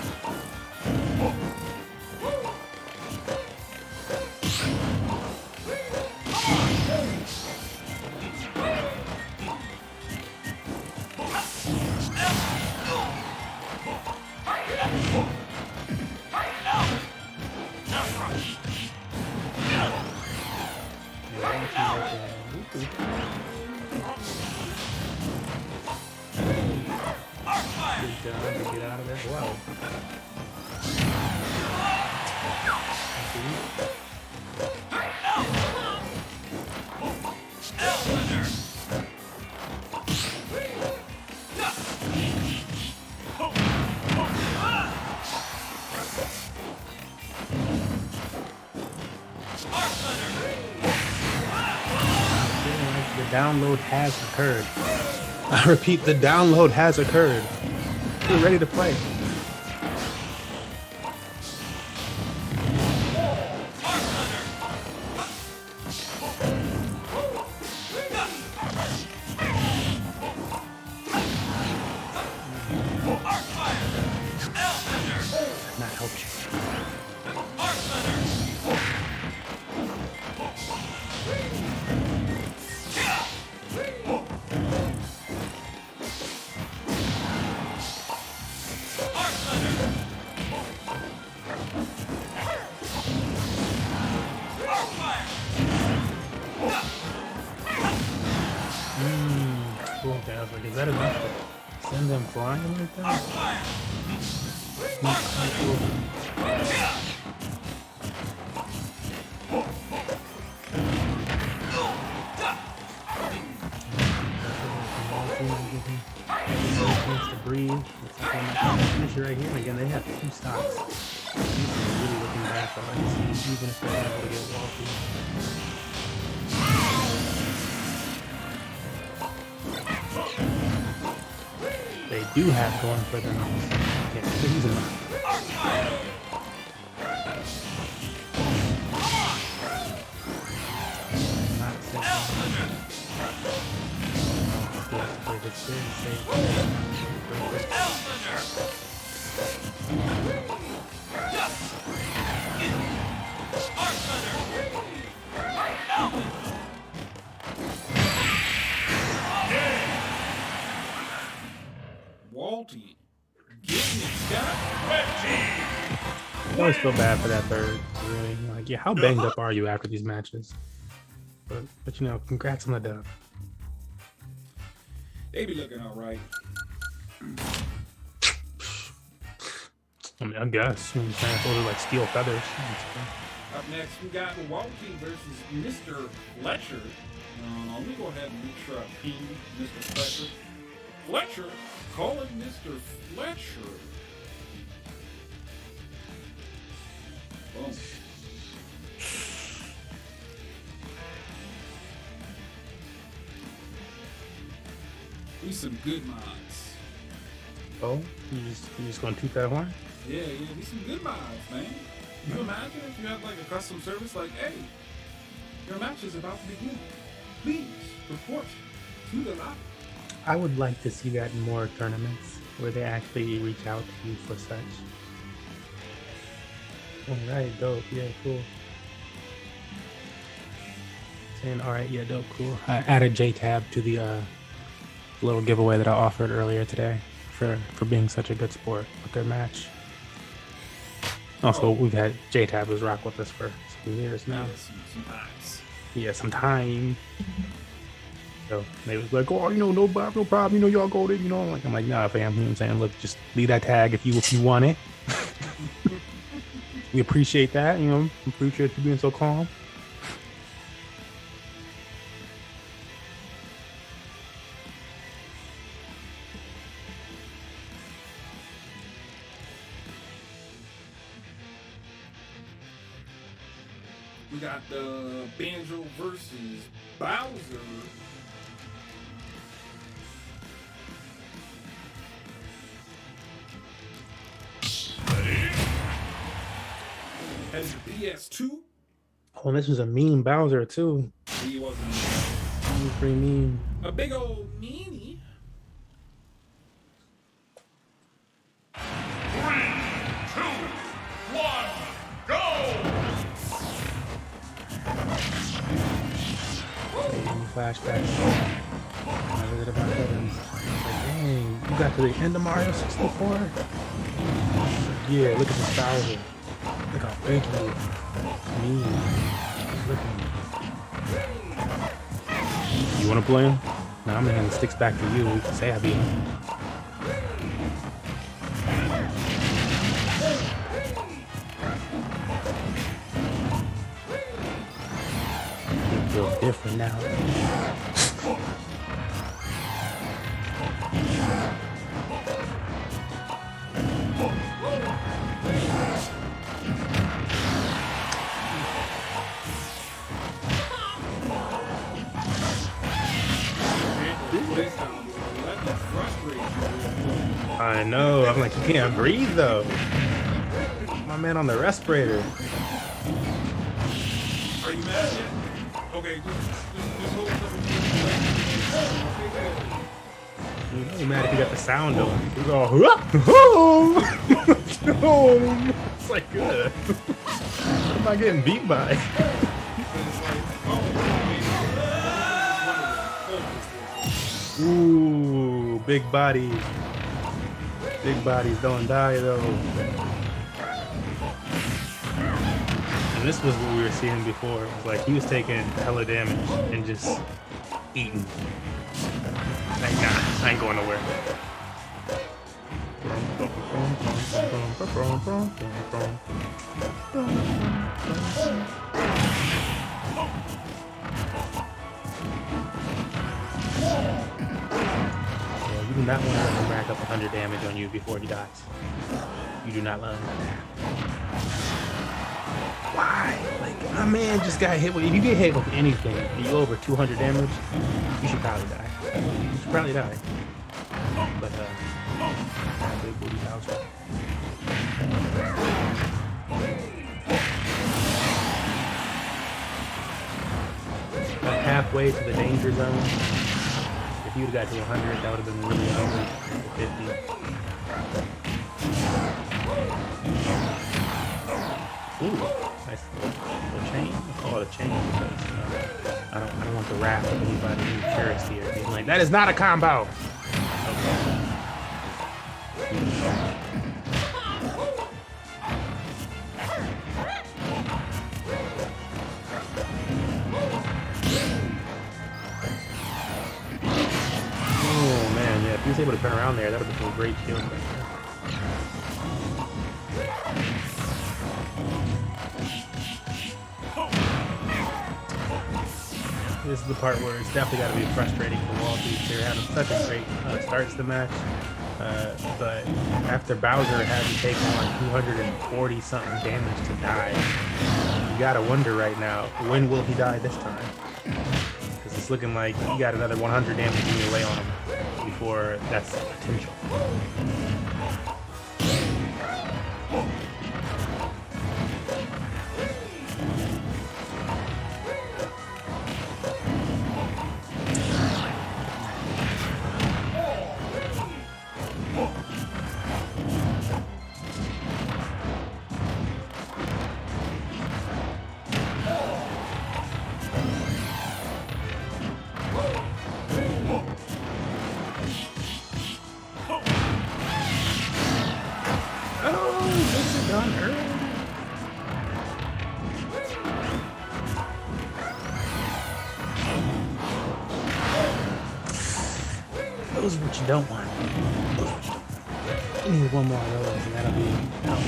Get out of there. Wow. The download has occurred. I repeat, the download has occurred. We're ready to play. Not helped you. Cool. Okay, I was like, is that enough to send them flying like that? Not quite cool. To breathe. Finish it right here. And again, they have 2 stocks. These are really looking bad for us, even if they're able to get wealthy. They do have going for them. Yeah, please enough. Not safe. Walty, getting it done. I always feel bad for that third. Really, like, yeah, how banged up are you after these matches? But you know, congrats on the dub. They be looking all right. I mean, I guess. I'm saying those are like steel feathers. Up next, we got Walty versus Mr. Fletcher. Let me go ahead and make sure I ping Mr. Fletcher. Fletcher calling Mr. Fletcher. you some good mods. Oh, you just gonna toot that horn? Yeah, these some good mods, man. You imagine if you had like a custom service like, hey, your match is about to begin. Please report to the lobby. I would like to see that in more tournaments where they actually reach out to you for such. Alright, dope. Yeah, cool. Saying alright, yeah, dope, cool. I added JTab to the little giveaway that I offered earlier today for being such a good sport with their match. Also, we've had JTab who's rock with us for some years now. Yeah, some time. So they was like, oh, no problem, y'all go there, I'm like, nah, fam, you know what I'm saying? Look, just leave that tag if you want it. We appreciate that, appreciate you being so calm. We got the Banjo versus Bowser. Has your PS2. Oh, this was a mean Bowser too. He wasn't. He was pretty mean. A big old meanie. 3, 2, 1, go! Flashback. I read about that and like, dang, you got to the end of Mario 64? Yeah, look at this Bowser. Look how big he is. Mean. Look at him. You wanna play him? Nah, I'm gonna hand the sticks back to you. We can say I beat him. It feels different now. I know. I'm like, you can't breathe though. My man on the respirator. Are you mad yet? Okay, just hold You know, you're mad if you got the sound on. You go, oh, it's like good. What am I getting beat by? Ooh, big body. Big bodies don't die though. And this was what we were seeing before. It was like he was taking hella damage and just eating. Like, nah, I ain't going nowhere. You do not want to let him rack up 100 damage on you before he dies. You do not let him do that. Why? Like, my man just got hit with, if you get hit with anything, and you over 200 damage, you should probably die. You should probably die. But, big booty Bowser. About halfway to the danger zone. If you'd have got to 100, that would have been really over 50. Ooh, nice little chain. I call it a chain because I don't want the wrath of anybody who's curious here being like, that is not a combo. Okay. If he was able to turn around there, that would have been a great shield right there. This is the part where it's definitely got to be frustrating for Wall Beats. They're having such a great start to the match. But after Bowser had to take on 240 something damage to die, you gotta wonder right now, when will he die this time? Because it's looking like he got another 100 damage you need to lay on him. before that's potential. Those are what you don't want. You need one more of those, and that'll be out.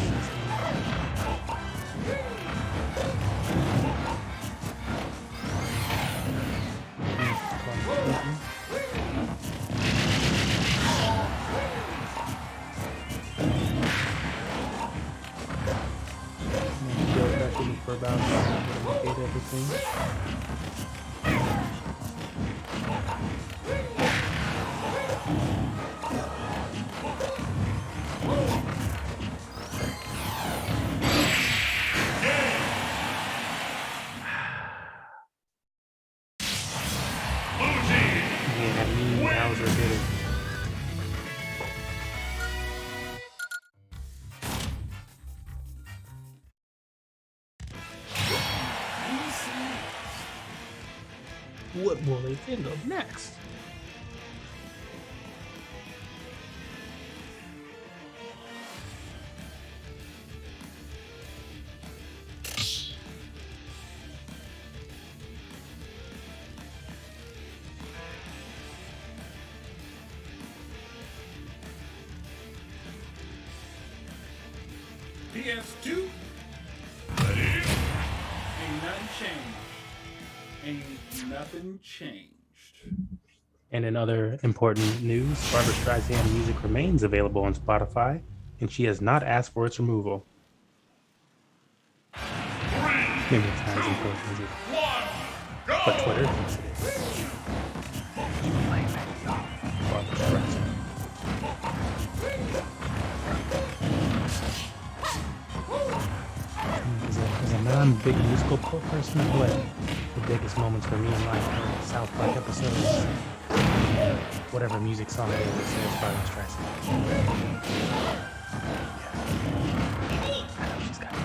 For about everything. What will they think of next? PS2. Ready? Ain't nothing changed. Ain't nothing changed. And in other important news, Barbra Streisand music remains available on Spotify, and she has not asked for its removal. Maybe it's not as important as it. But Twitter thinks it is. Barbra Streisand. As a non-big musical person, what the biggest moments for me in life are South Park episodes. Whatever music song it is, it's Barbra Streisand. I know she's got it.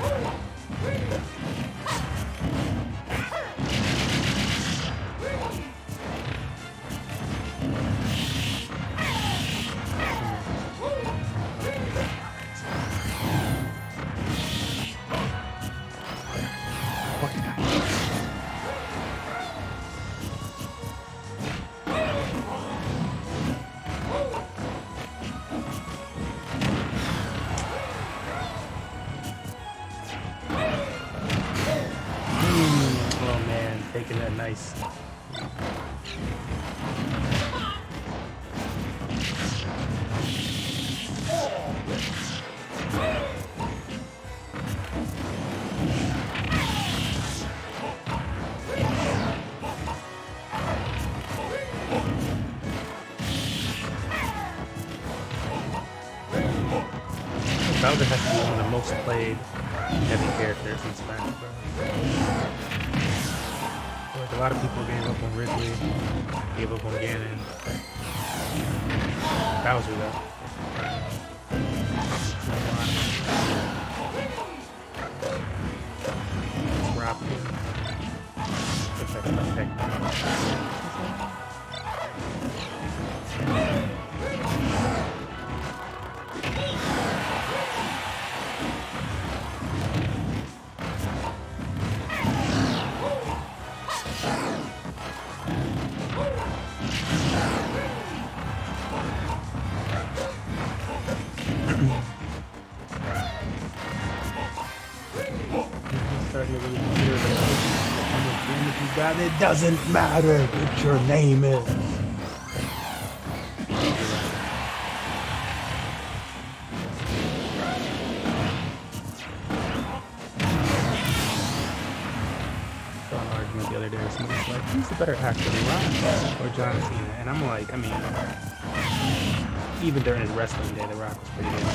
Taking that nice. Bowser has to be one of the most played heavy characters in Smash Bros. Like a lot of people gave up on Ridley, gave up on Ganon. Bowser though. Rob looks like a technique. It doesn't matter what your name is. Saw an argument the other day where somebody was like, who's the better actor, Rock or John Cena? And I'm like, I mean, even during his wrestling day, The Rock was pretty good.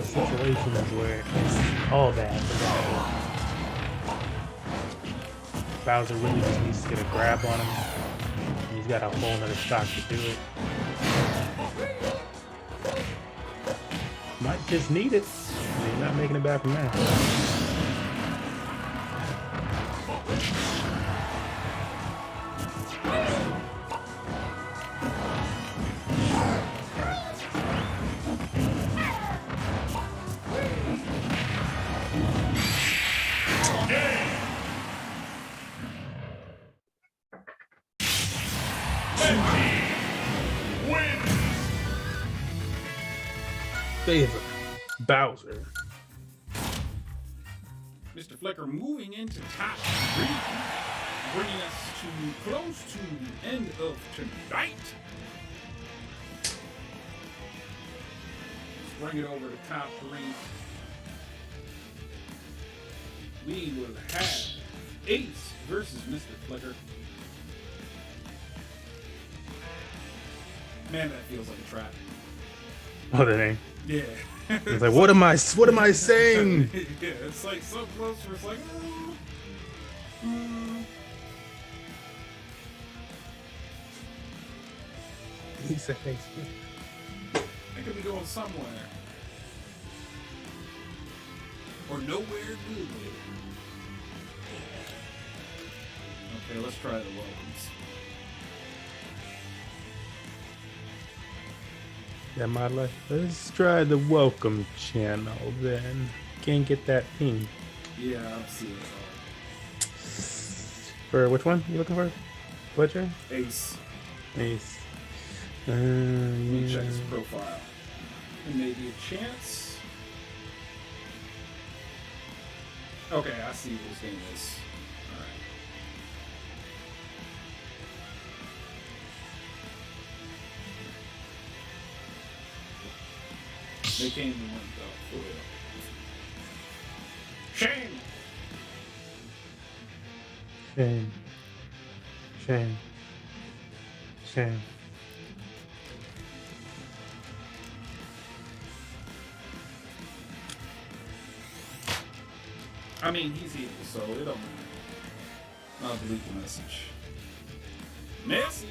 Situations where it's all bad for Bowser. Bowser really just needs to get a grab on him, and he's got a whole nother shot to do it. Might just need it. He's not making it back from there. Favor Bowser. Mr. Flicker moving into top 3, bringing us to close to the end of tonight. Let's bring it over to top 3. We will have Ace versus Mr. Flicker. Man, that feels like a trap. Oh, that ain't. Yeah. It's like, what am I saying? Yeah, it's like so close where it's like, He said, I could be going somewhere. Or nowhere good. Okay, let's try the welcomes. Yeah, my life. Let's try the welcome channel then. Can't get that ping. Yeah, I'm seeing it all. For which one you looking for? Fletcher? Ace. Ace. Let me check his profile. And maybe a chance. Okay, I see what his name is. Alright. They came and went though, for real. Shame! Shame. Shame. Shame. I mean, he's evil, so it don't matter. I'll delete the message. Message?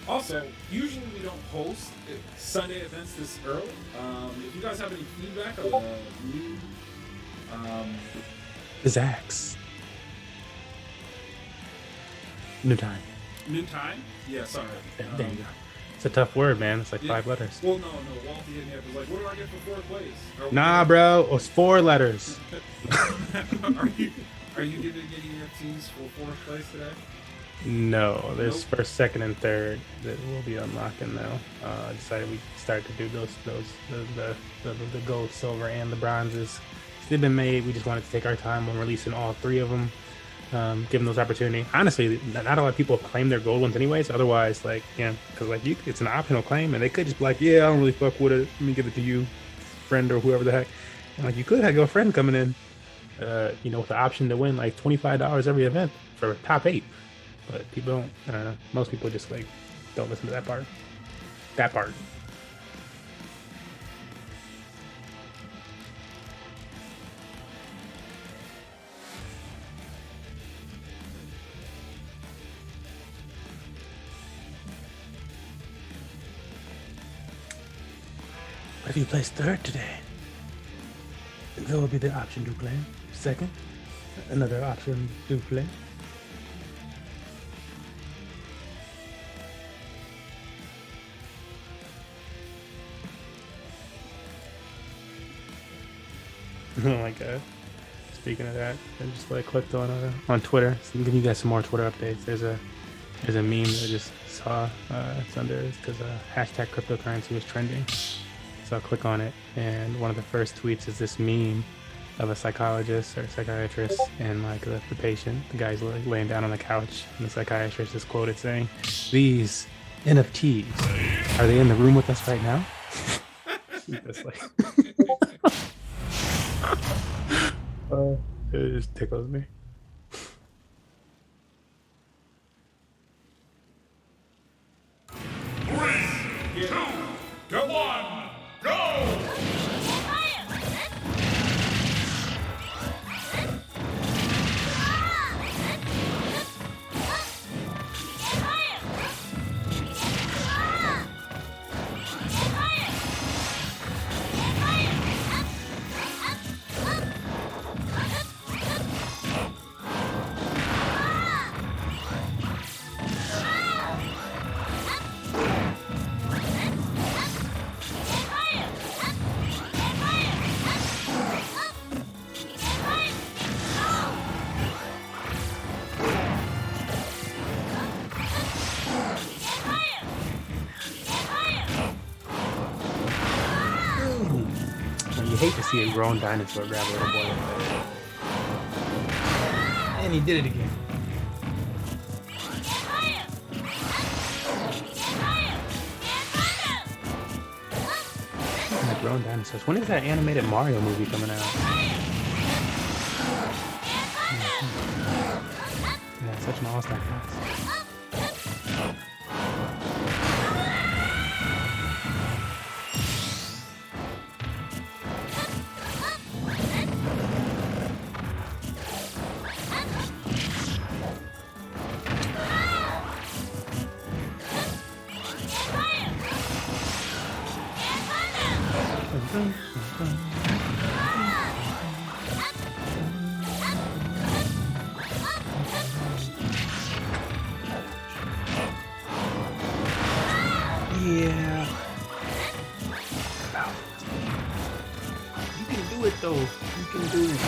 Also, usually we don't host Sunday events this early. If you guys have any feedback on the new Zax. New time. new time? Yeah, sorry. There you go. It's a tough word, man. It's like 5 letters. Well, no. Walt hit me up. He was like, what do I get for 4th place? Nah, bro. It's 4 letters. Are you giving any NFTs for 4th place today? No, there's Nope. first, second, and third that we'll be unlocking now. I decided we start to do the gold, silver, and the bronzes. They've been made. We just wanted to take our time on releasing all 3 of them, give them those opportunity. Honestly, not a lot of people claim their gold ones anyways. Otherwise, like, yeah, because like it's an optional claim, and they could just be like, yeah, I don't really fuck with it. Let me give it to you, friend or whoever the heck. And like, you could have your friend coming in. you know, with the option to win like $25 every event for top 8. But people don't, I don't know, most people just like don't listen to that part. That part. What if you place third today? There will be the option to play. Second, another option to play. Oh my god. Speaking of that, I just like clicked on Twitter. So I'm giving you guys some more Twitter updates. There's a meme that I just saw. It's under because hashtag cryptocurrency was trending. So I'll click on it, and one of the first tweets is this meme of a psychologist or psychiatrist and like the patient. The guy's laying down on the couch, and the psychiatrist is quoted saying, "These NFTs, are they in the room with us right now?" It's like, it just tickles me. You hate to see a grown dinosaur grab a little boy like that. And he did it again. The grown dinosaurs. When is that animated Mario movie coming out? Yeah, such an all-star cast. Yeah. You can do it though. You can do it.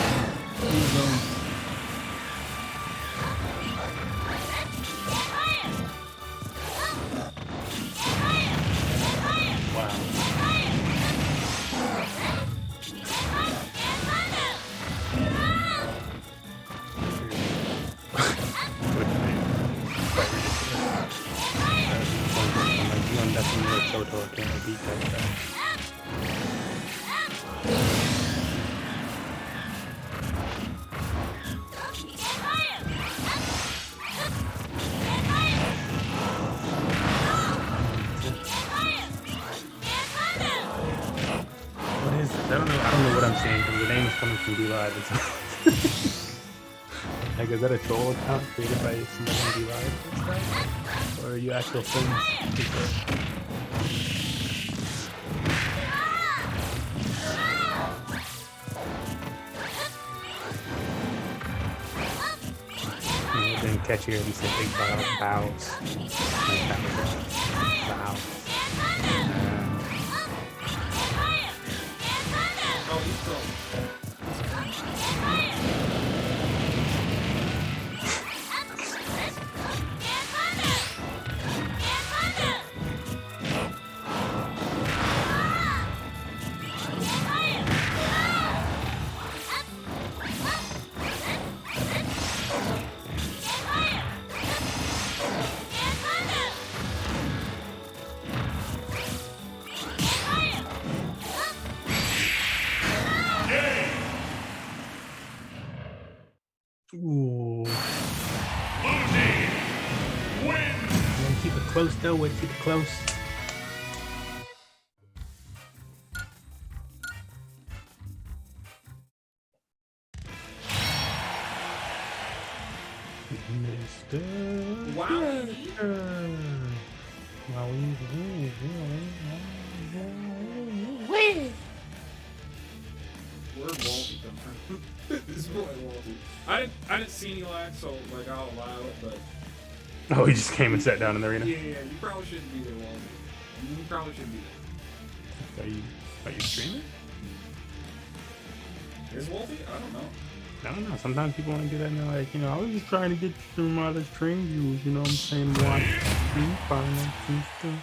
I don't know what I'm saying because the name is coming from DLive. Like, is that a troll account created by somebody in DLive? Or are you actual friends? I didn't catch you and say big bows. Like that was bows. Keep it close though. Way to keep it close. Mr. Wow. Director. Where'd Walty come from? This boy Walty. I didn't see any lag, so like I'll allow it, but Oh, he just came and sat down in the arena. yeah, you probably shouldn't be there, Walty. You probably shouldn't be there. Are you streaming? Is Walty? I don't know. I don't know. Sometimes people want to do that and they're like, I was just trying to get some other stream views, you know what I'm saying? Watch stream, find out some stuff.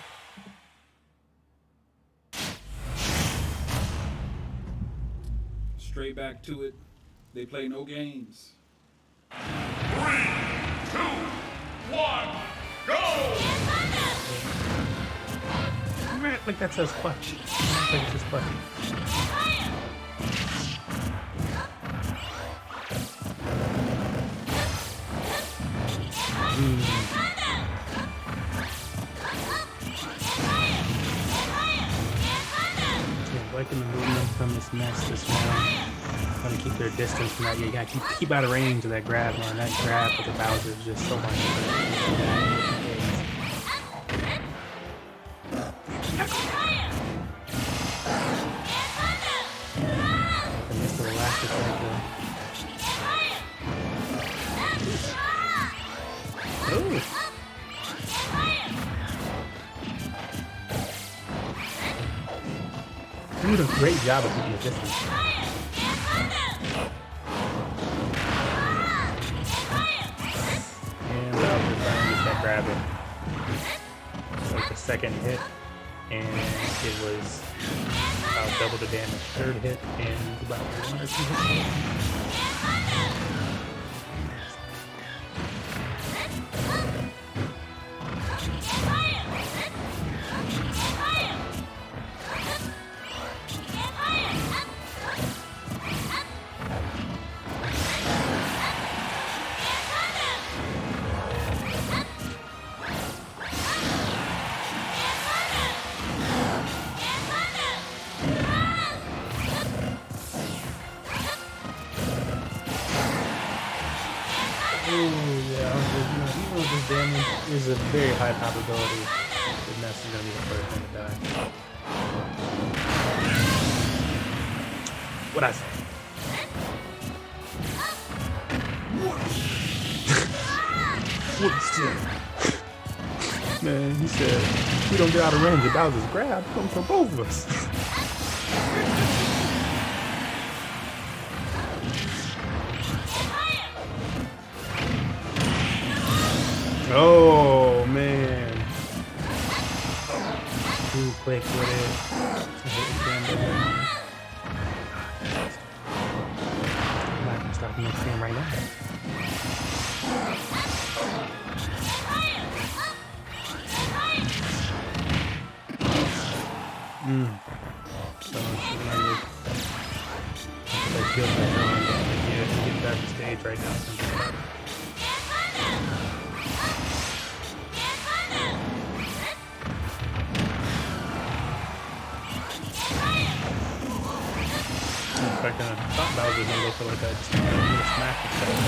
Straight back to it. They play no games. 3, 2, 1, go! Like that says clutch. Like it says clutch. Liking the movement from this mess this round. Trying to keep their distance from that. You gotta keep out of range of that grab, man. That grab with the Bowser is just so much. I missed the elastic right there. Ooh. You did a great job of keeping the distance. And Bowser trying to get that grab in. It's like the second hit, and it was about double the damage. Third hit, and about 1 or 2 hits. There's a very high probability that Ness is going to be the first one to die. What'd I say? What's that? Man, he said, if we don't get out of range of Bowser's grab, it comes from both of us. Oh man! Too quick with it. I'm not gonna start the next game right now. So I feel like I get back to stage right now. I thought Bowser was gonna go for like a smack attack.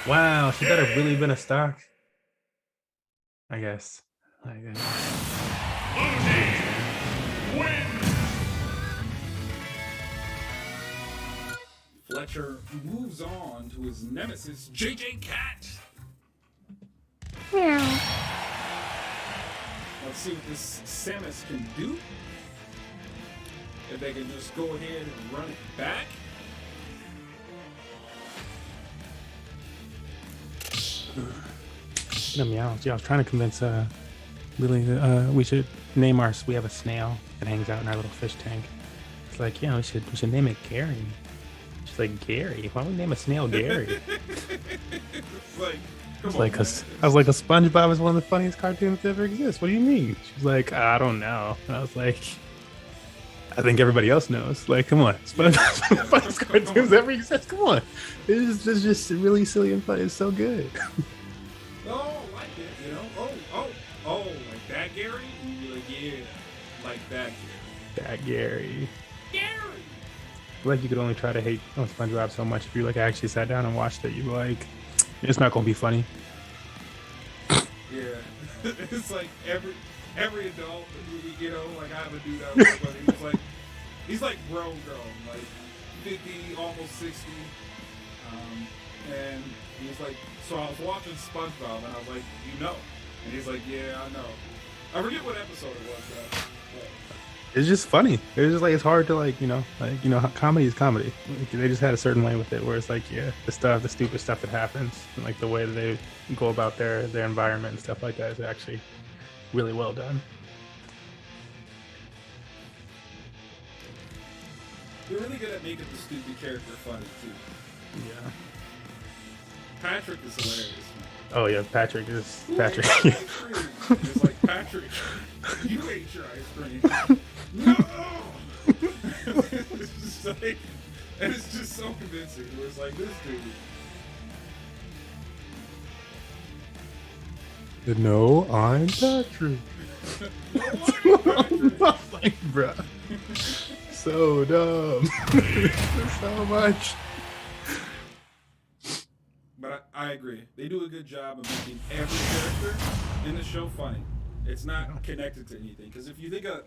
Wow, should that have really been a stock? I guess. Fletcher moves on to his nemesis, JJ Cat. Let's see what this Samus can do. If they can just go ahead and run it back. I was trying to convince Lily we should name we have a snail that hangs out in our little fish tank. It's like, we should name it Gary. She's like, Gary? Why don't we name a snail Gary? It's like, I was like, a SpongeBob is one of the funniest cartoons that ever exists. What do you mean? She's like, I don't know. And I was like, I think everybody else knows. Like, come on, SpongeBob's cartoons every exists. Come on, it's just really silly and funny. It's so good. Oh, I like it. You know. Oh, like that, Gary. And you're like, yeah, like that, Gary. That Gary. Gary. I feel like you could only try to hate on SpongeBob so much if you like actually sat down and watched it. You'd be like, it's not gonna be funny. Yeah, it's like every adult, you know, like I have a dude out there, but he's like grown, like 50, almost 60, and he's like, so I was watching SpongeBob, and I was like, you know, and he's like, yeah, I know. I forget what episode it was, though. It's just funny. It's just like, it's hard to like, comedy is comedy. Like, they just had a certain way with it where it's like, yeah, the stupid stuff that happens, and like the way that they go about their environment and stuff like that is actually really well done. They're really good at making the stupid character funny too. Yeah. Patrick is hilarious. Oh yeah, Patrick is Who Patrick. ate your ice cream? It's like, Patrick, you ate your ice cream. No. It's just like, and it's just so convincing. It was like this dude. No, I'm Patrick. Like, bruh. So dumb. So much. But I agree. They do a good job of making every character in the show funny. It's not connected to anything. Because if you think of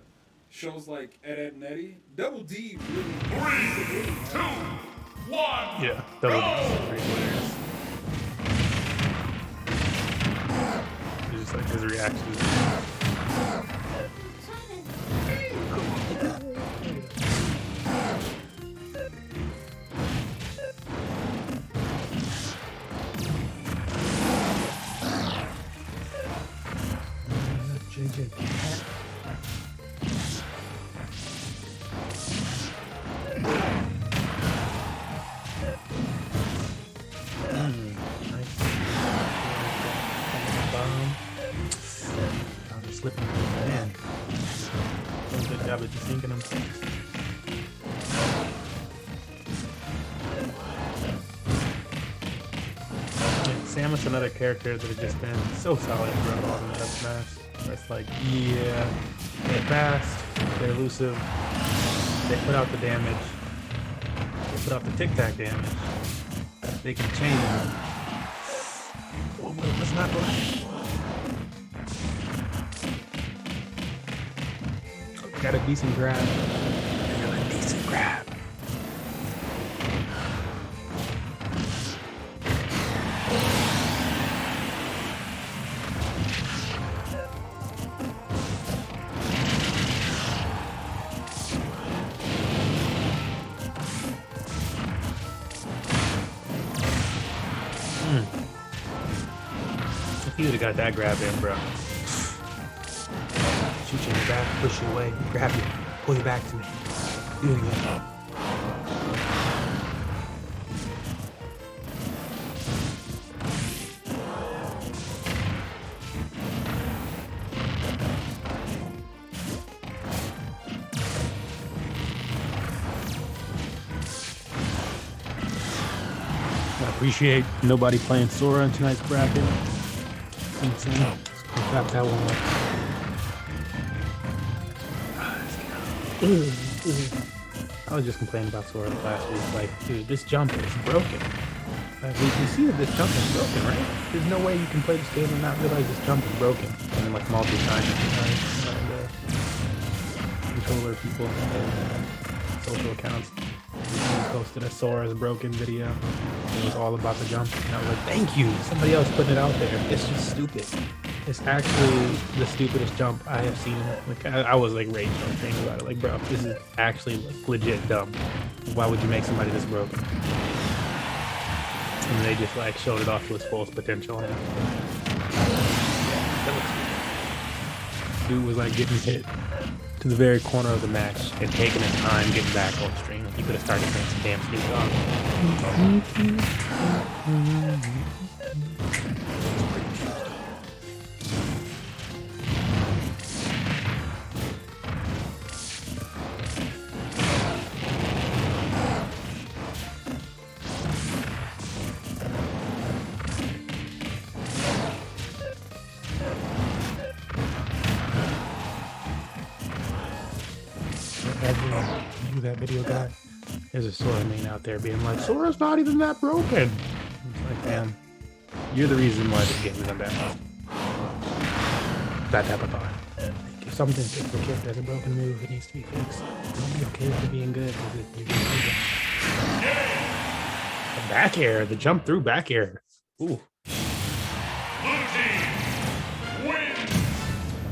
shows like Ed and Eddie, Double D really... 3, 2, 1, yeah, Double D is pretty hilarious. It's just like his reactions. Slipping man. Doing a good job at just thinking them. Samus's another character that has just been so solid throughout all the Meta Smash. It's like, yeah, they're fast, they're elusive, they put out the damage, they put out the tic-tac damage, they can change. Oh, let's not go. Got a decent grab. Got a decent grab. If you would have got that grab in, bro. Shoot you in the back, push you away, grab you, pull you back to me. Do it again. I appreciate nobody playing Sora in tonight's bracket. Insane. In fact, that one. I was just complaining about Sora last week. Like, dude, this jump is broken. Like, we see that this jump is broken, right? There's no way you can play this game and not realize this jump is broken. And then, like, multi-time controller people, social accounts. Posted a Sora's broken video. It was all about the jump. And I was like, thank you. Somebody else putting it out there. It's just stupid. It's actually the stupidest jump I have seen. Like I was like rage thinking about it. Like, bro, this is actually like legit dumb. Why would you make somebody this broken? And they just like showed it off to its fullest potential. And that looks good. Dude was like getting hit to the very corner of the match and taking his time getting back on stream. He could have started playing some damn Snoop Dogg. who that video got. There's a Sora main out there being like, Sora's not even that broken. It's like, damn, you're the reason why this game is unbalanced. That type of thought. Like, if something's fixed for kid has a broken move, it needs to be fixed. Don't be okay with it being good because you're being good. The back air, the jump through back air. Ooh.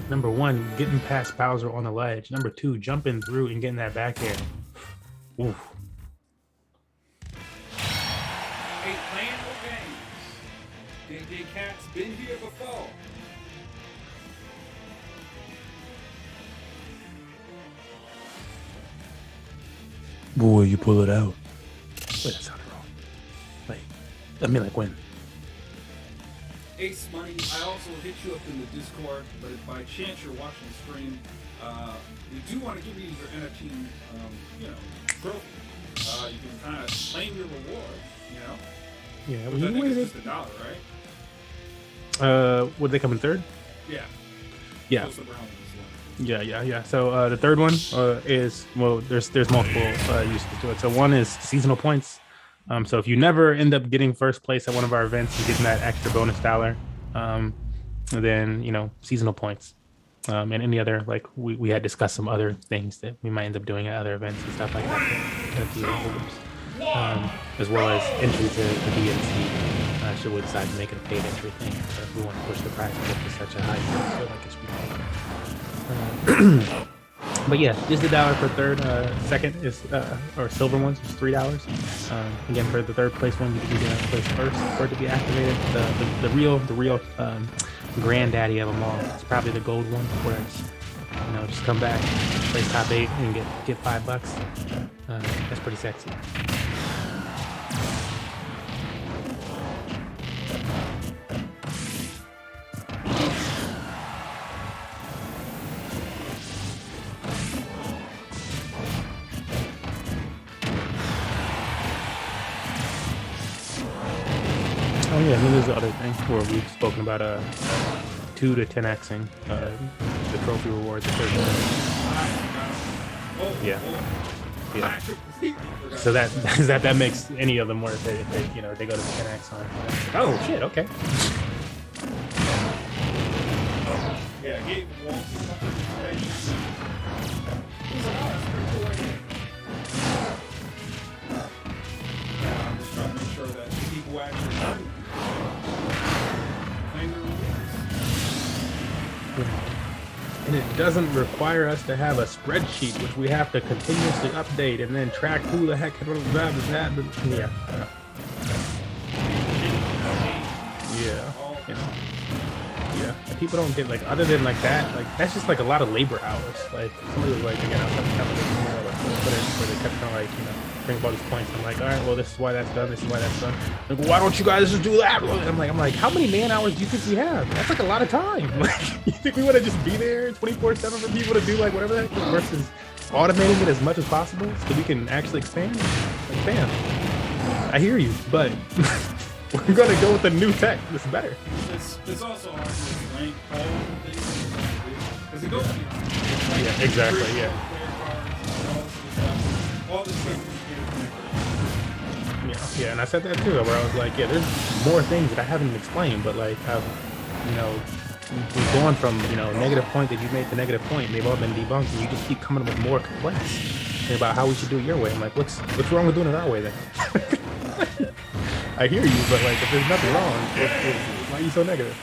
Number one, getting past Bowser on the ledge. Number two, jumping through and getting that back air. Oof. Hey, playing no games. JJ Cat's been here before. Boy, you pull it out. Wait, that sounded wrong. Wait, I mean, like when? Ace Money, I also hit you up in the Discord, but if by chance you're watching the stream, we do want to give you your NFT, trophy. You can kind of claim your reward, Yeah, Which I think is just $1, right? Would they come in third? Yeah. Yeah. Those are the brown ones, Yeah. So the third one is, well, there's multiple uses to it. So one is seasonal points. So if you never end up getting first place at one of our events and getting that extra bonus $1, then seasonal points. And any other, like we had discussed some other things that we might end up doing at other events and stuff like that. As well as entry to the DNC. Should we decide to make it a paid entry thing, so if we want to push the price up to such a high, I feel like it should be paid. But yeah, just $1 for third. Second is or silver ones is $3. Again, for the third place one, you can get place first for it to be activated. The real granddaddy of them all is probably the gold one, where it's just come back, place top 8, and get $5. That's pretty sexy. Oh yeah, and then there's the other thing where we've spoken about 2 to 10xing the trophy rewards. Yeah. So that makes any of them worth it if they go to the 10x on it. Oh shit! Okay. Yeah, Gabe wants to I'm just trying to make sure that people actually claim their rewards. And it doesn't require us to have a spreadsheet, which we have to continuously update and then track who the heck was that. Yeah. Yeah. And people don't get other than that, that's just a lot of labor hours. Like somebody was again, I was where they kept bring up all these points. I'm like, all right, well, this is why that's done. This is why that's done. Like, well, why don't you guys just do that? And I'm like, how many man hours do you think we have? That's a lot of time. You think we want to just be there 24/7 for people to do whatever that is, versus automating it as much as possible so we can actually expand? Bam. I hear you, but we're gonna go with the new tech. It's better. It's also hard to rank all the things because it goes beyond. Yeah, exactly. Yeah. All this stuff. Yeah, and I said that too, where I was like, yeah, there's more things that I haven't explained, but we've gone from negative point that you made to negative point, and they've all been debunked, and you just keep coming up with more complex about how we should do it your way. I'm like, what's wrong with doing it our way then? I hear you, but if there's nothing wrong, why are you so negative?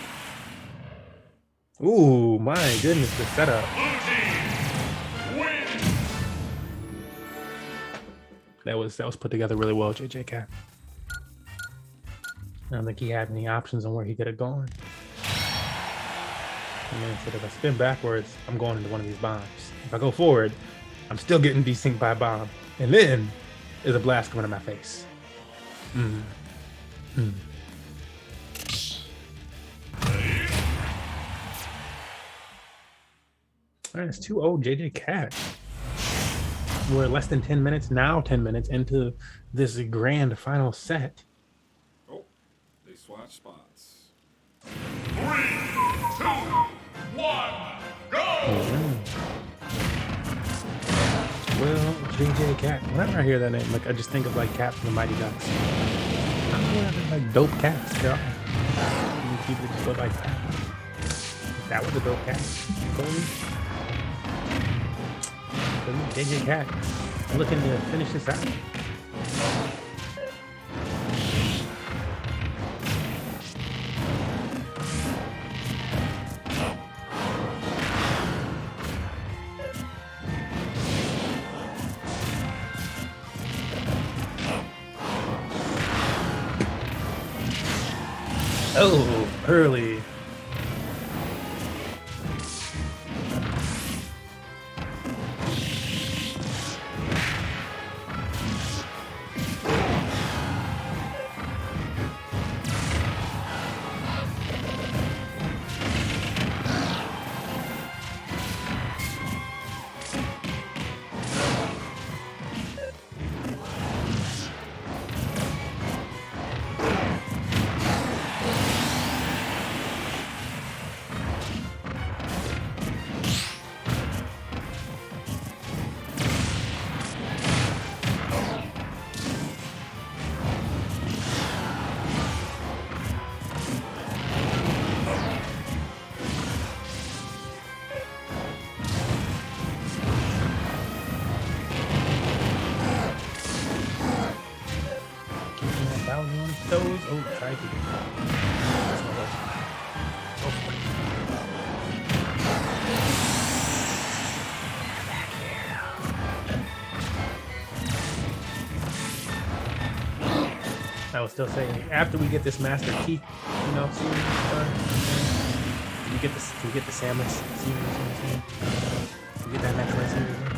Ooh, my goodness, the setup. That was put together really well, JJ Cat. I don't think he had any options on where he could have gone. And then instead if I spin backwards, I'm going into one of these bombs. If I go forward, I'm still getting desynced by a bomb. And then there's a blast coming in my face. All right, it's 2-0 JJ Cat. We're less than 10 minutes, now 10 minutes into this grand final set. Oh, they swatch spots. 3, 2, 1, go! Well, JJ Cat. Whenever I hear that name, like I just think of like Cat from the Mighty Ducks. I don't know, they're like dope cats. They're all people just go like that. That was a dope cat. Cody. JJ Cat. I'm looking to finish this out. Oh, early. Those, oh, try to. I was still saying, after we get this Master Key, you know, series done, we get the Samus series, you know what I'm saying? We get that Metroid series done.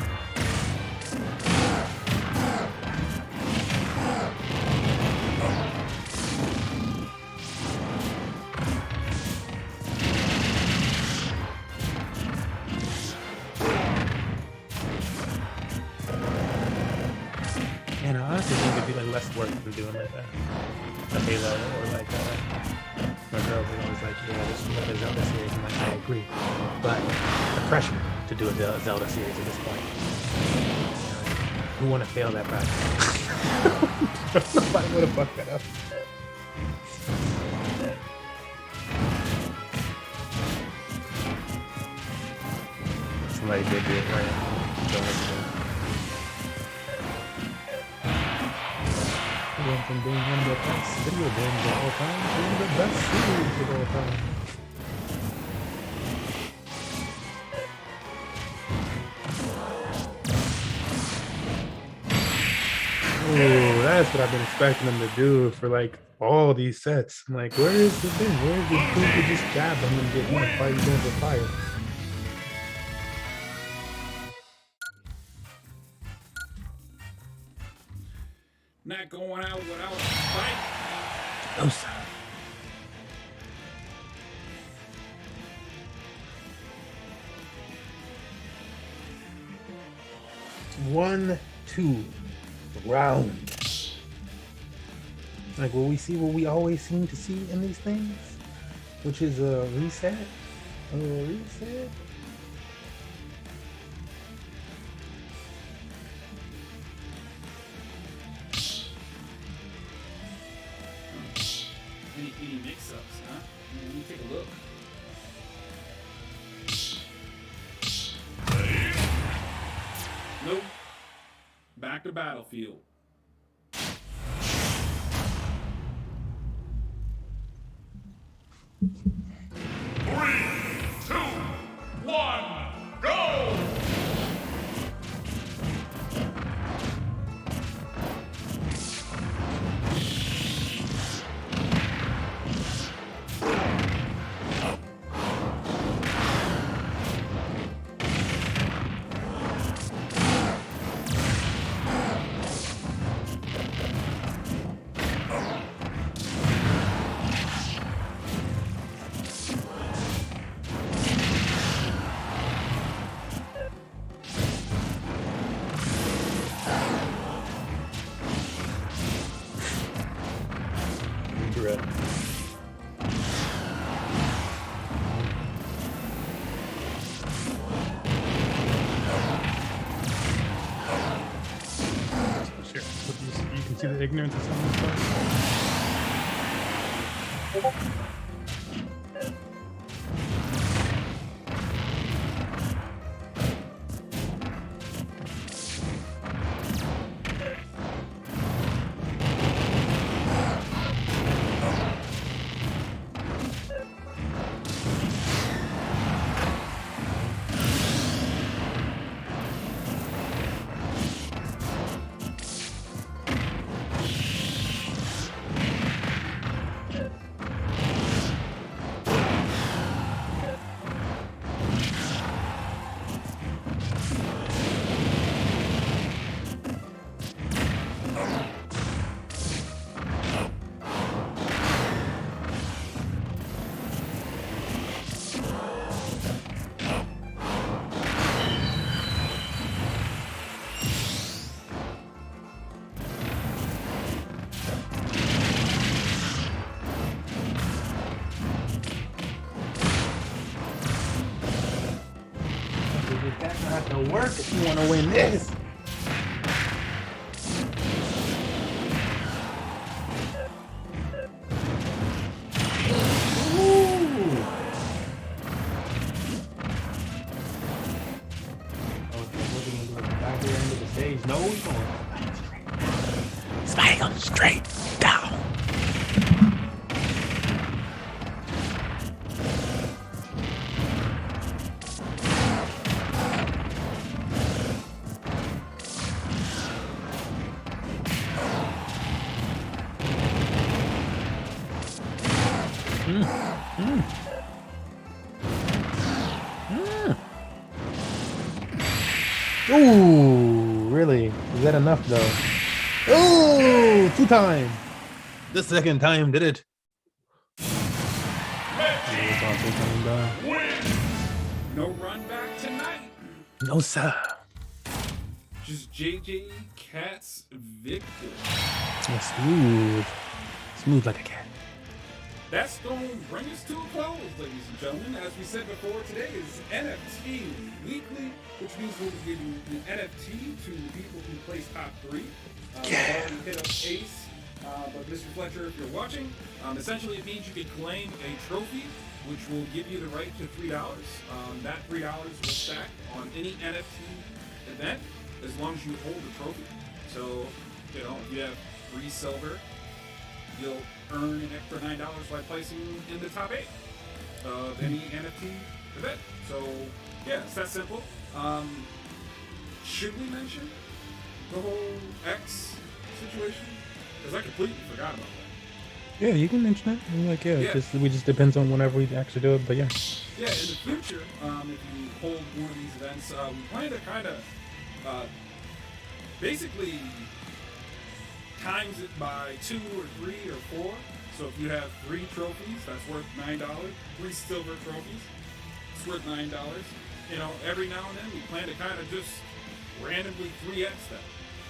And I honestly think it'd be like less work than doing like that. A Halo or like my girls are always like, yeah, this is a Zelda series. I'm like, I agree. But the pressure to do a Zelda series at this point. Who wanna fail that project? Nobody wanna fuck that up. Somebody did do it right. Don't let me went from being one of the best video games of all time to one of the best series of all time. Oh, that's what I've been expecting them to do for like all these sets. I'm like, where is the thing? Where is the dude to just jab them and get one fire going for fire? Not going out without a fight. No, sir. One, two, round. Like, will we see what we always seem to see in these things? Which is a reset? A reset? Any mix-ups, huh? Let me take a look. Nope. Back to battlefield. You see the ignorance of some of this stuff? That's gonna have to work if you want to win this. No, he's going straight down. Ooh, really? Is that enough though? Ooh, 2 times. The second time did it. No run back tonight. No, sir. Just JJ Cat's victory. Smooth. Smooth like a cat. That's going to bring us to a close, ladies and gentlemen. As we said before, today is NFT Weekly, which means we'll be giving the NFT to the people who place top 3. Yeah. We hit up Ace, but Mr. Fletcher, if you're watching, essentially it means you can claim a trophy, which will give you the right to $3. That $3 will stack on any NFT event as long as you hold the trophy. So, you know, if you have 3 silver, you'll earn an extra $9 by placing in the top 8 of any NFT event. So, yeah, it's that simple. Should we mention the whole X situation? Because I completely forgot about that. Yeah, you can mention it. I'm like, yeah, Yeah. we just depends on whenever we actually do it, but yeah. Yeah, in the future, if you hold one of these events, we plan to kind of basically times it by 2 or 3 or 4. So if you have 3 trophies, that's worth $9. 3 silver trophies, it's worth $9. You know, every now and then we plan to kind of just randomly 3x that.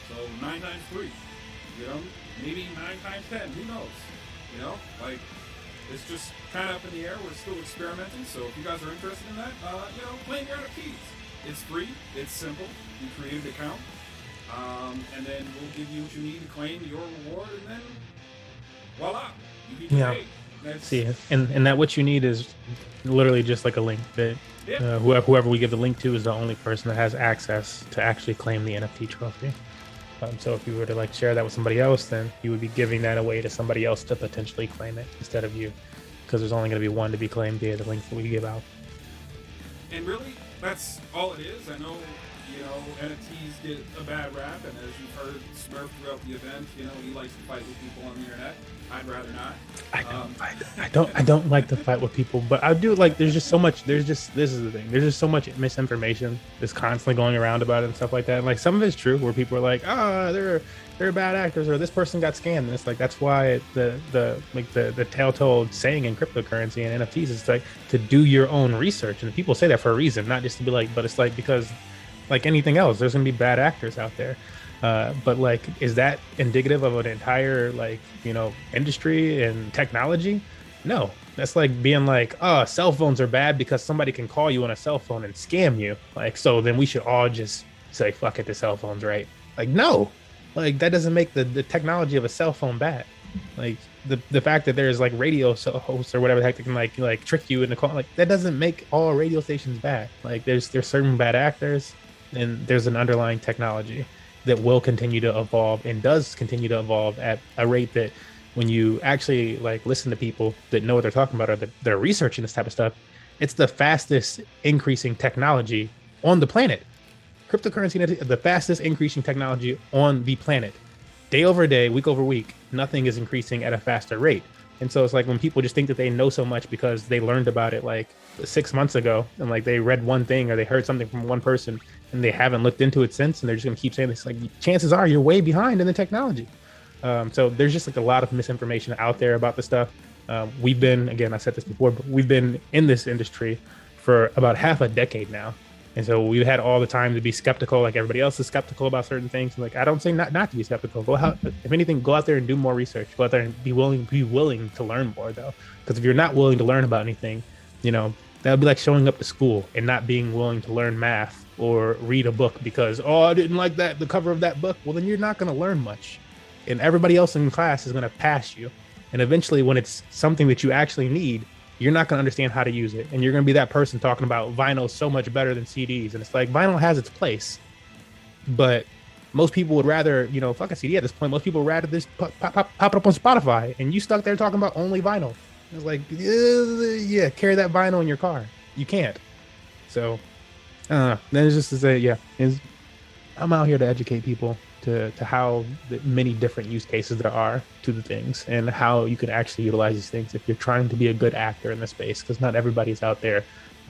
So 9 times 3. You know, maybe 9 times 10. Who knows? You know, like it's just kind of up in the air. We're still experimenting. So if you guys are interested in that, you know, claim your NFTs. It's free. It's simple. You create an account. And then we'll give you what you need to claim your reward, and then voila, you get Yeah. paid. That's, See, and that what you need is literally just like a link that whoever we give the link to is the only person that has access to actually claim the NFT trophy. So if you were to like share that with somebody else, then you would be giving that away to somebody else to potentially claim it instead of you, because there's only going to be one to be claimed via the links that we give out. And really, that's all it is. I know, you know, NFTs get a bad rap, and as you've heard Smurf throughout the event, you know, he likes to fight with people on the internet. I'd rather not. I don't like to fight with people, but I do like. There's just so much. This is the thing. There's just so much misinformation that's constantly going around about it and stuff like that. And like some of it's true, where people are like, they're bad actors, or this person got scammed. And it's like that's why the telltale saying in cryptocurrency and NFTs is like to do your own research. And people say that for a reason, not just to be like, but it's like because like anything else, there's gonna be bad actors out there. But like, is that indicative of an entire like, you know, industry and technology? No, that's like being like, oh, cell phones are bad because somebody can call you on a cell phone and scam you. Like, so then we should all just say, fuck it, the cell phone's right. Like, no, Like that doesn't make the technology of a cell phone bad. Like the fact that there's like radio hosts or whatever the heck that can like trick you into call, like that doesn't make all radio stations bad. Like there's certain bad actors, and there's an underlying technology that will continue to evolve and does continue to evolve at a rate that when you actually like listen to people that know what they're talking about or that they're researching this type of stuff, it's the fastest increasing technology on the planet. Cryptocurrency, the fastest increasing technology on the planet. Day over day, week over week, nothing is increasing at a faster rate. And so it's like when people just think that they know so much because they learned about it like 6 months ago, and like they read one thing or they heard something from one person and they haven't looked into it since, and they're just going to keep saying this. Like chances are you're way behind in the technology. So there's just like a lot of misinformation out there about the stuff. We've been, again, I said this before, but we've been in this industry for about half a decade now. And so we've had all the time to be skeptical, like everybody else is skeptical about certain things. Like I don't say not to be skeptical. Go out, if anything, go out there and do more research. Go out there and be willing to learn more, though. Because if you're not willing to learn about anything, you know, that would be like showing up to school and not being willing to learn math or read a book because, oh, I didn't like the cover of that book. Well, then you're not going to learn much, and everybody else in class is going to pass you. And eventually, when it's something that you actually need, you're not going to understand how to use it. And you're going to be that person talking about vinyl so much better than CDs. And it's like, vinyl has its place, but most people would rather, you know, fuck a CD at this point. Most people would rather this pop it up on Spotify, and you stuck there talking about only vinyl. It's like, yeah, carry that vinyl in your car. You can't. So then it's just to say, yeah, I'm out here to educate people to how many different use cases there are to the things and how you can actually utilize these things if you're trying to be a good actor in the space, because not everybody's out there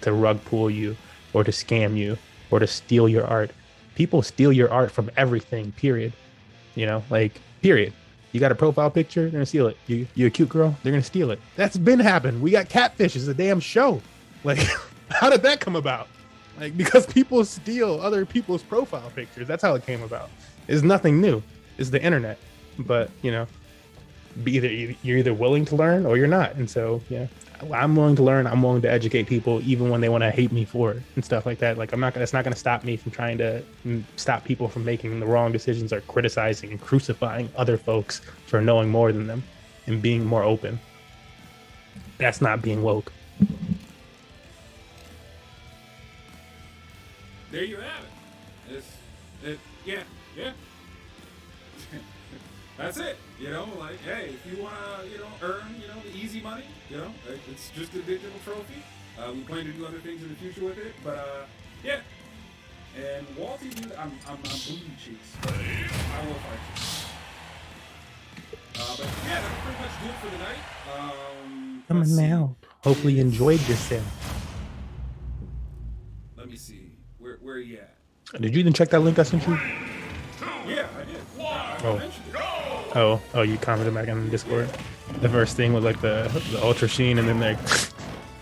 to rug pull you or to scam you or to steal your art. People steal your art from everything, period. You know, like, period. You got a profile picture, they're gonna steal it. You a cute girl, they're gonna steal it. That's been happening. We got Catfish, it's a damn show. Like, how did that come about? Like, because people steal other people's profile pictures. That's how it came about. It's nothing new. It's the internet. But, you know, you're either willing to learn or you're not. And so, yeah, I'm willing to learn. I'm willing to educate people, even when they want to hate me for it and stuff like that. Like, it's not going to stop me from trying to stop people from making the wrong decisions or criticizing and crucifying other folks for knowing more than them and being more open. That's not being woke. There you have it. Yeah. That's it. You know, like, hey, if you want to, you know, earn, you know, the easy money, you know, it's just a digital trophy. We plan to do other things in the future with it, but yeah. And Walty, dude, I'm booty cheeks. But I will fight you. But yeah, that's pretty much do it for the night. Come on now. Hopefully you enjoyed yourself. Let me see. Where are you at? Did you even check that link I sent you? Yeah, I did. I mentioned it. Oh, you commented back on Discord. The first thing was like the Ultra Sheen, and then like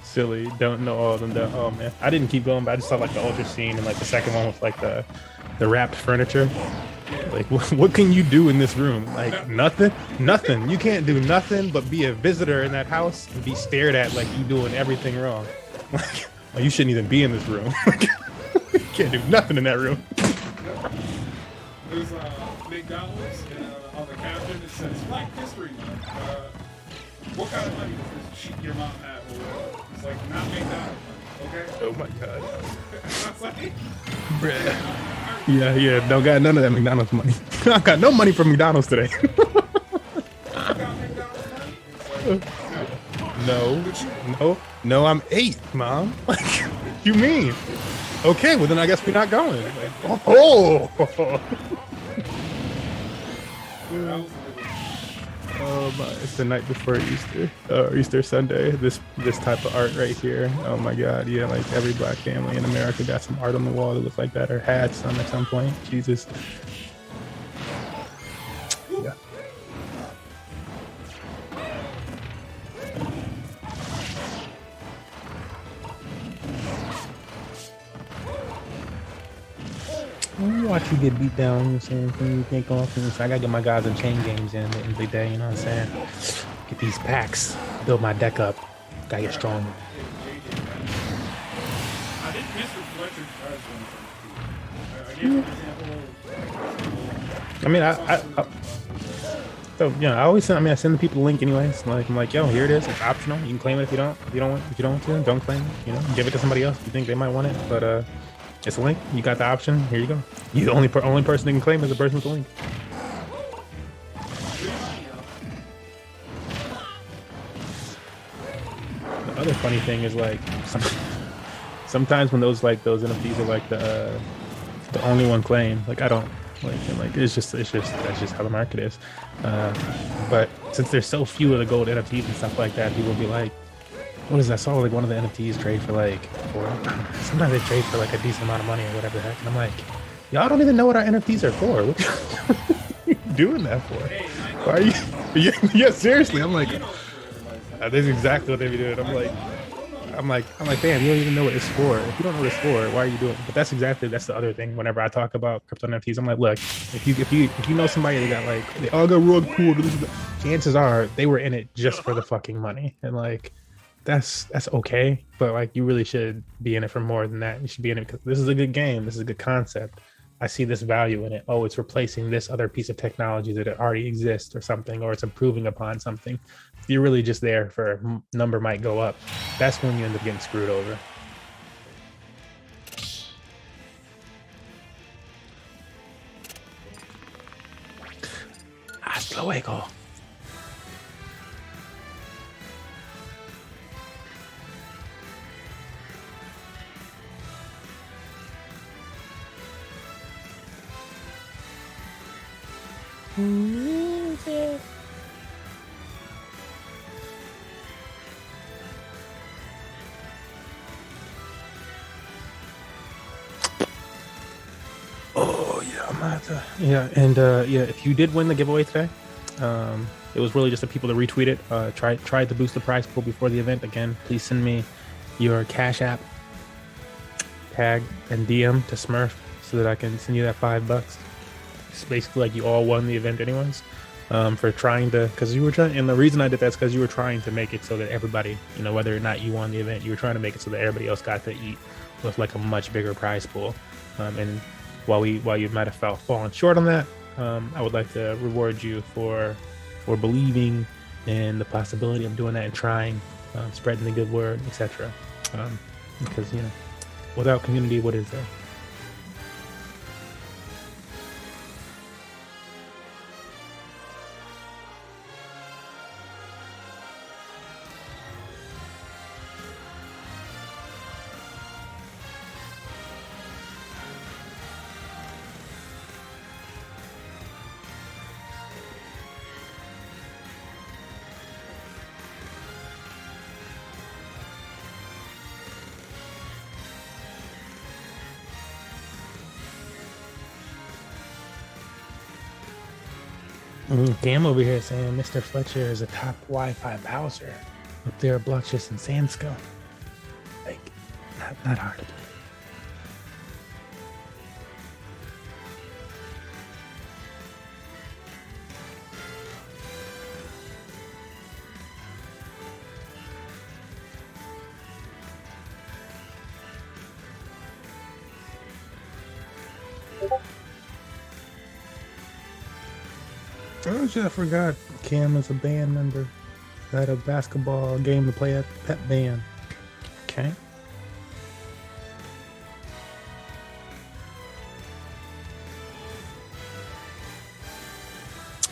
silly, don't know all of them. Oh man, I didn't keep going, but I just saw like the Ultra Sheen, and like the second one was like the wrapped furniture. Like, what can you do in this room? Like, nothing. You can't do nothing but be a visitor in that house and be stared at like you doing everything wrong. Like, well, you shouldn't even be in this room. You can't do nothing in that room. There's McDonald's, and on the caption it says Black History Month. What kind of money does this shit your mom have? Or it's like, not McDonald's money, okay? Oh my god. It's like, bruh. Yeah, don't got none of that McDonald's money. I got no money from McDonald's today. No, I'm 8, Mom. Like, you mean? Okay, well then I guess we're not going. Like, Oh my! It's the night before Easter, Easter Sunday. This type of art right here. Oh my God! Yeah, like every black family in America got some art on the wall that looks like that, or had some at some point. Jesus. Yeah. Watch you get beat down, you know what I'm saying? You can't go off. I gotta get my guys in chain games in every day, you know what I'm saying? Get these packs, build my deck up, gotta get stronger. I didn't miss the electric I gave an example I mean, so yeah, I always send. I mean, I send the people the link anyways. Like I'm like, yo, here it is. It's optional. You can claim it if you don't. If you don't want to, don't claim it. You know, give it to somebody else if you think they might want it. But it's a link. You got the option. Here you go. You the only person that can claim is the person with the link. The other funny thing is like sometimes when those NFTs are like the only one claim, like I don't like it's just that's just how the market is. But since there's so few of the gold NFTs and stuff like that, people will be like, what is that? I saw like one of the NFTs trade for like, or sometimes they trade for like a decent amount of money or whatever the heck. And I'm like, y'all don't even know what our NFTs are for. What are you doing that for? Why are you? Yeah, seriously. I'm like, that's exactly what they be doing. I'm like, damn, you don't even know what it's for. If you don't know what it's for, why are you doing it? But that's the other thing. Whenever I talk about crypto NFTs, I'm like, look, if you know somebody that got like, they all got rug pulled, chances are they were in it just for the fucking money. And like, that's okay. But like, you really should be in it for more than that. You should be in it because this is a good game. This is a good concept. I see this value in it. Oh, it's replacing this other piece of technology that already exists or something, or it's improving upon something. You're really just there for number might go up. That's when you end up getting screwed over. Hasta luego. Oh yeah, I'm gonna have to. Yeah, and yeah, if you did win the giveaway today, it was really just the people that retweet it. Tried to boost the prize pool before the event. Again, please send me your Cash App tag and DM to Smurf so that I can send you that $5. It's basically like you all won the event anyways. For trying to, because you were trying, and the reason I did that is because you were trying to make it so that everybody, you know, whether or not you won the event, you were trying to make it so that everybody else got to eat with like a much bigger prize pool. And while you might have fallen short on that, I would like to reward you for believing in the possibility of doing that and trying, spreading the good word, etc. Because, you know, without community, what is there? Cam over here saying Mr. Fletcher is a top Wi-Fi browser up there at Blockchus and Sandsco. Like, not hard to Oh shit, I forgot. Cam is a band member. At a basketball game to play at Pep Band. Okay.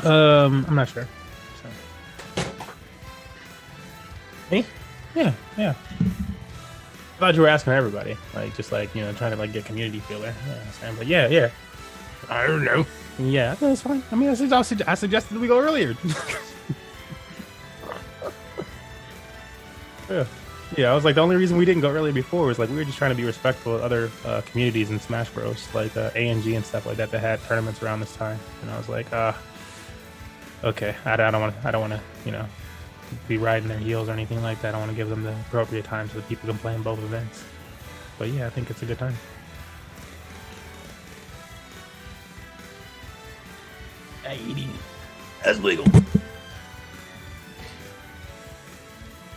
I'm not sure. So. Me? Yeah. I thought you were asking everybody. Like, just like, you know, trying to like get community feel there. Yeah, but yeah. I don't know. Yeah, that's fine. I mean, I suggested we go earlier. Yeah. I was like, the only reason we didn't go earlier before was like we were just trying to be respectful of other communities in Smash Bros, like ANG and stuff like that had tournaments around this time. And I was like, okay, I don't want to, you know, be riding their heels or anything like that. I don't want to give them the appropriate time so that people can play in both events. But yeah, I think it's a good time. That's legal.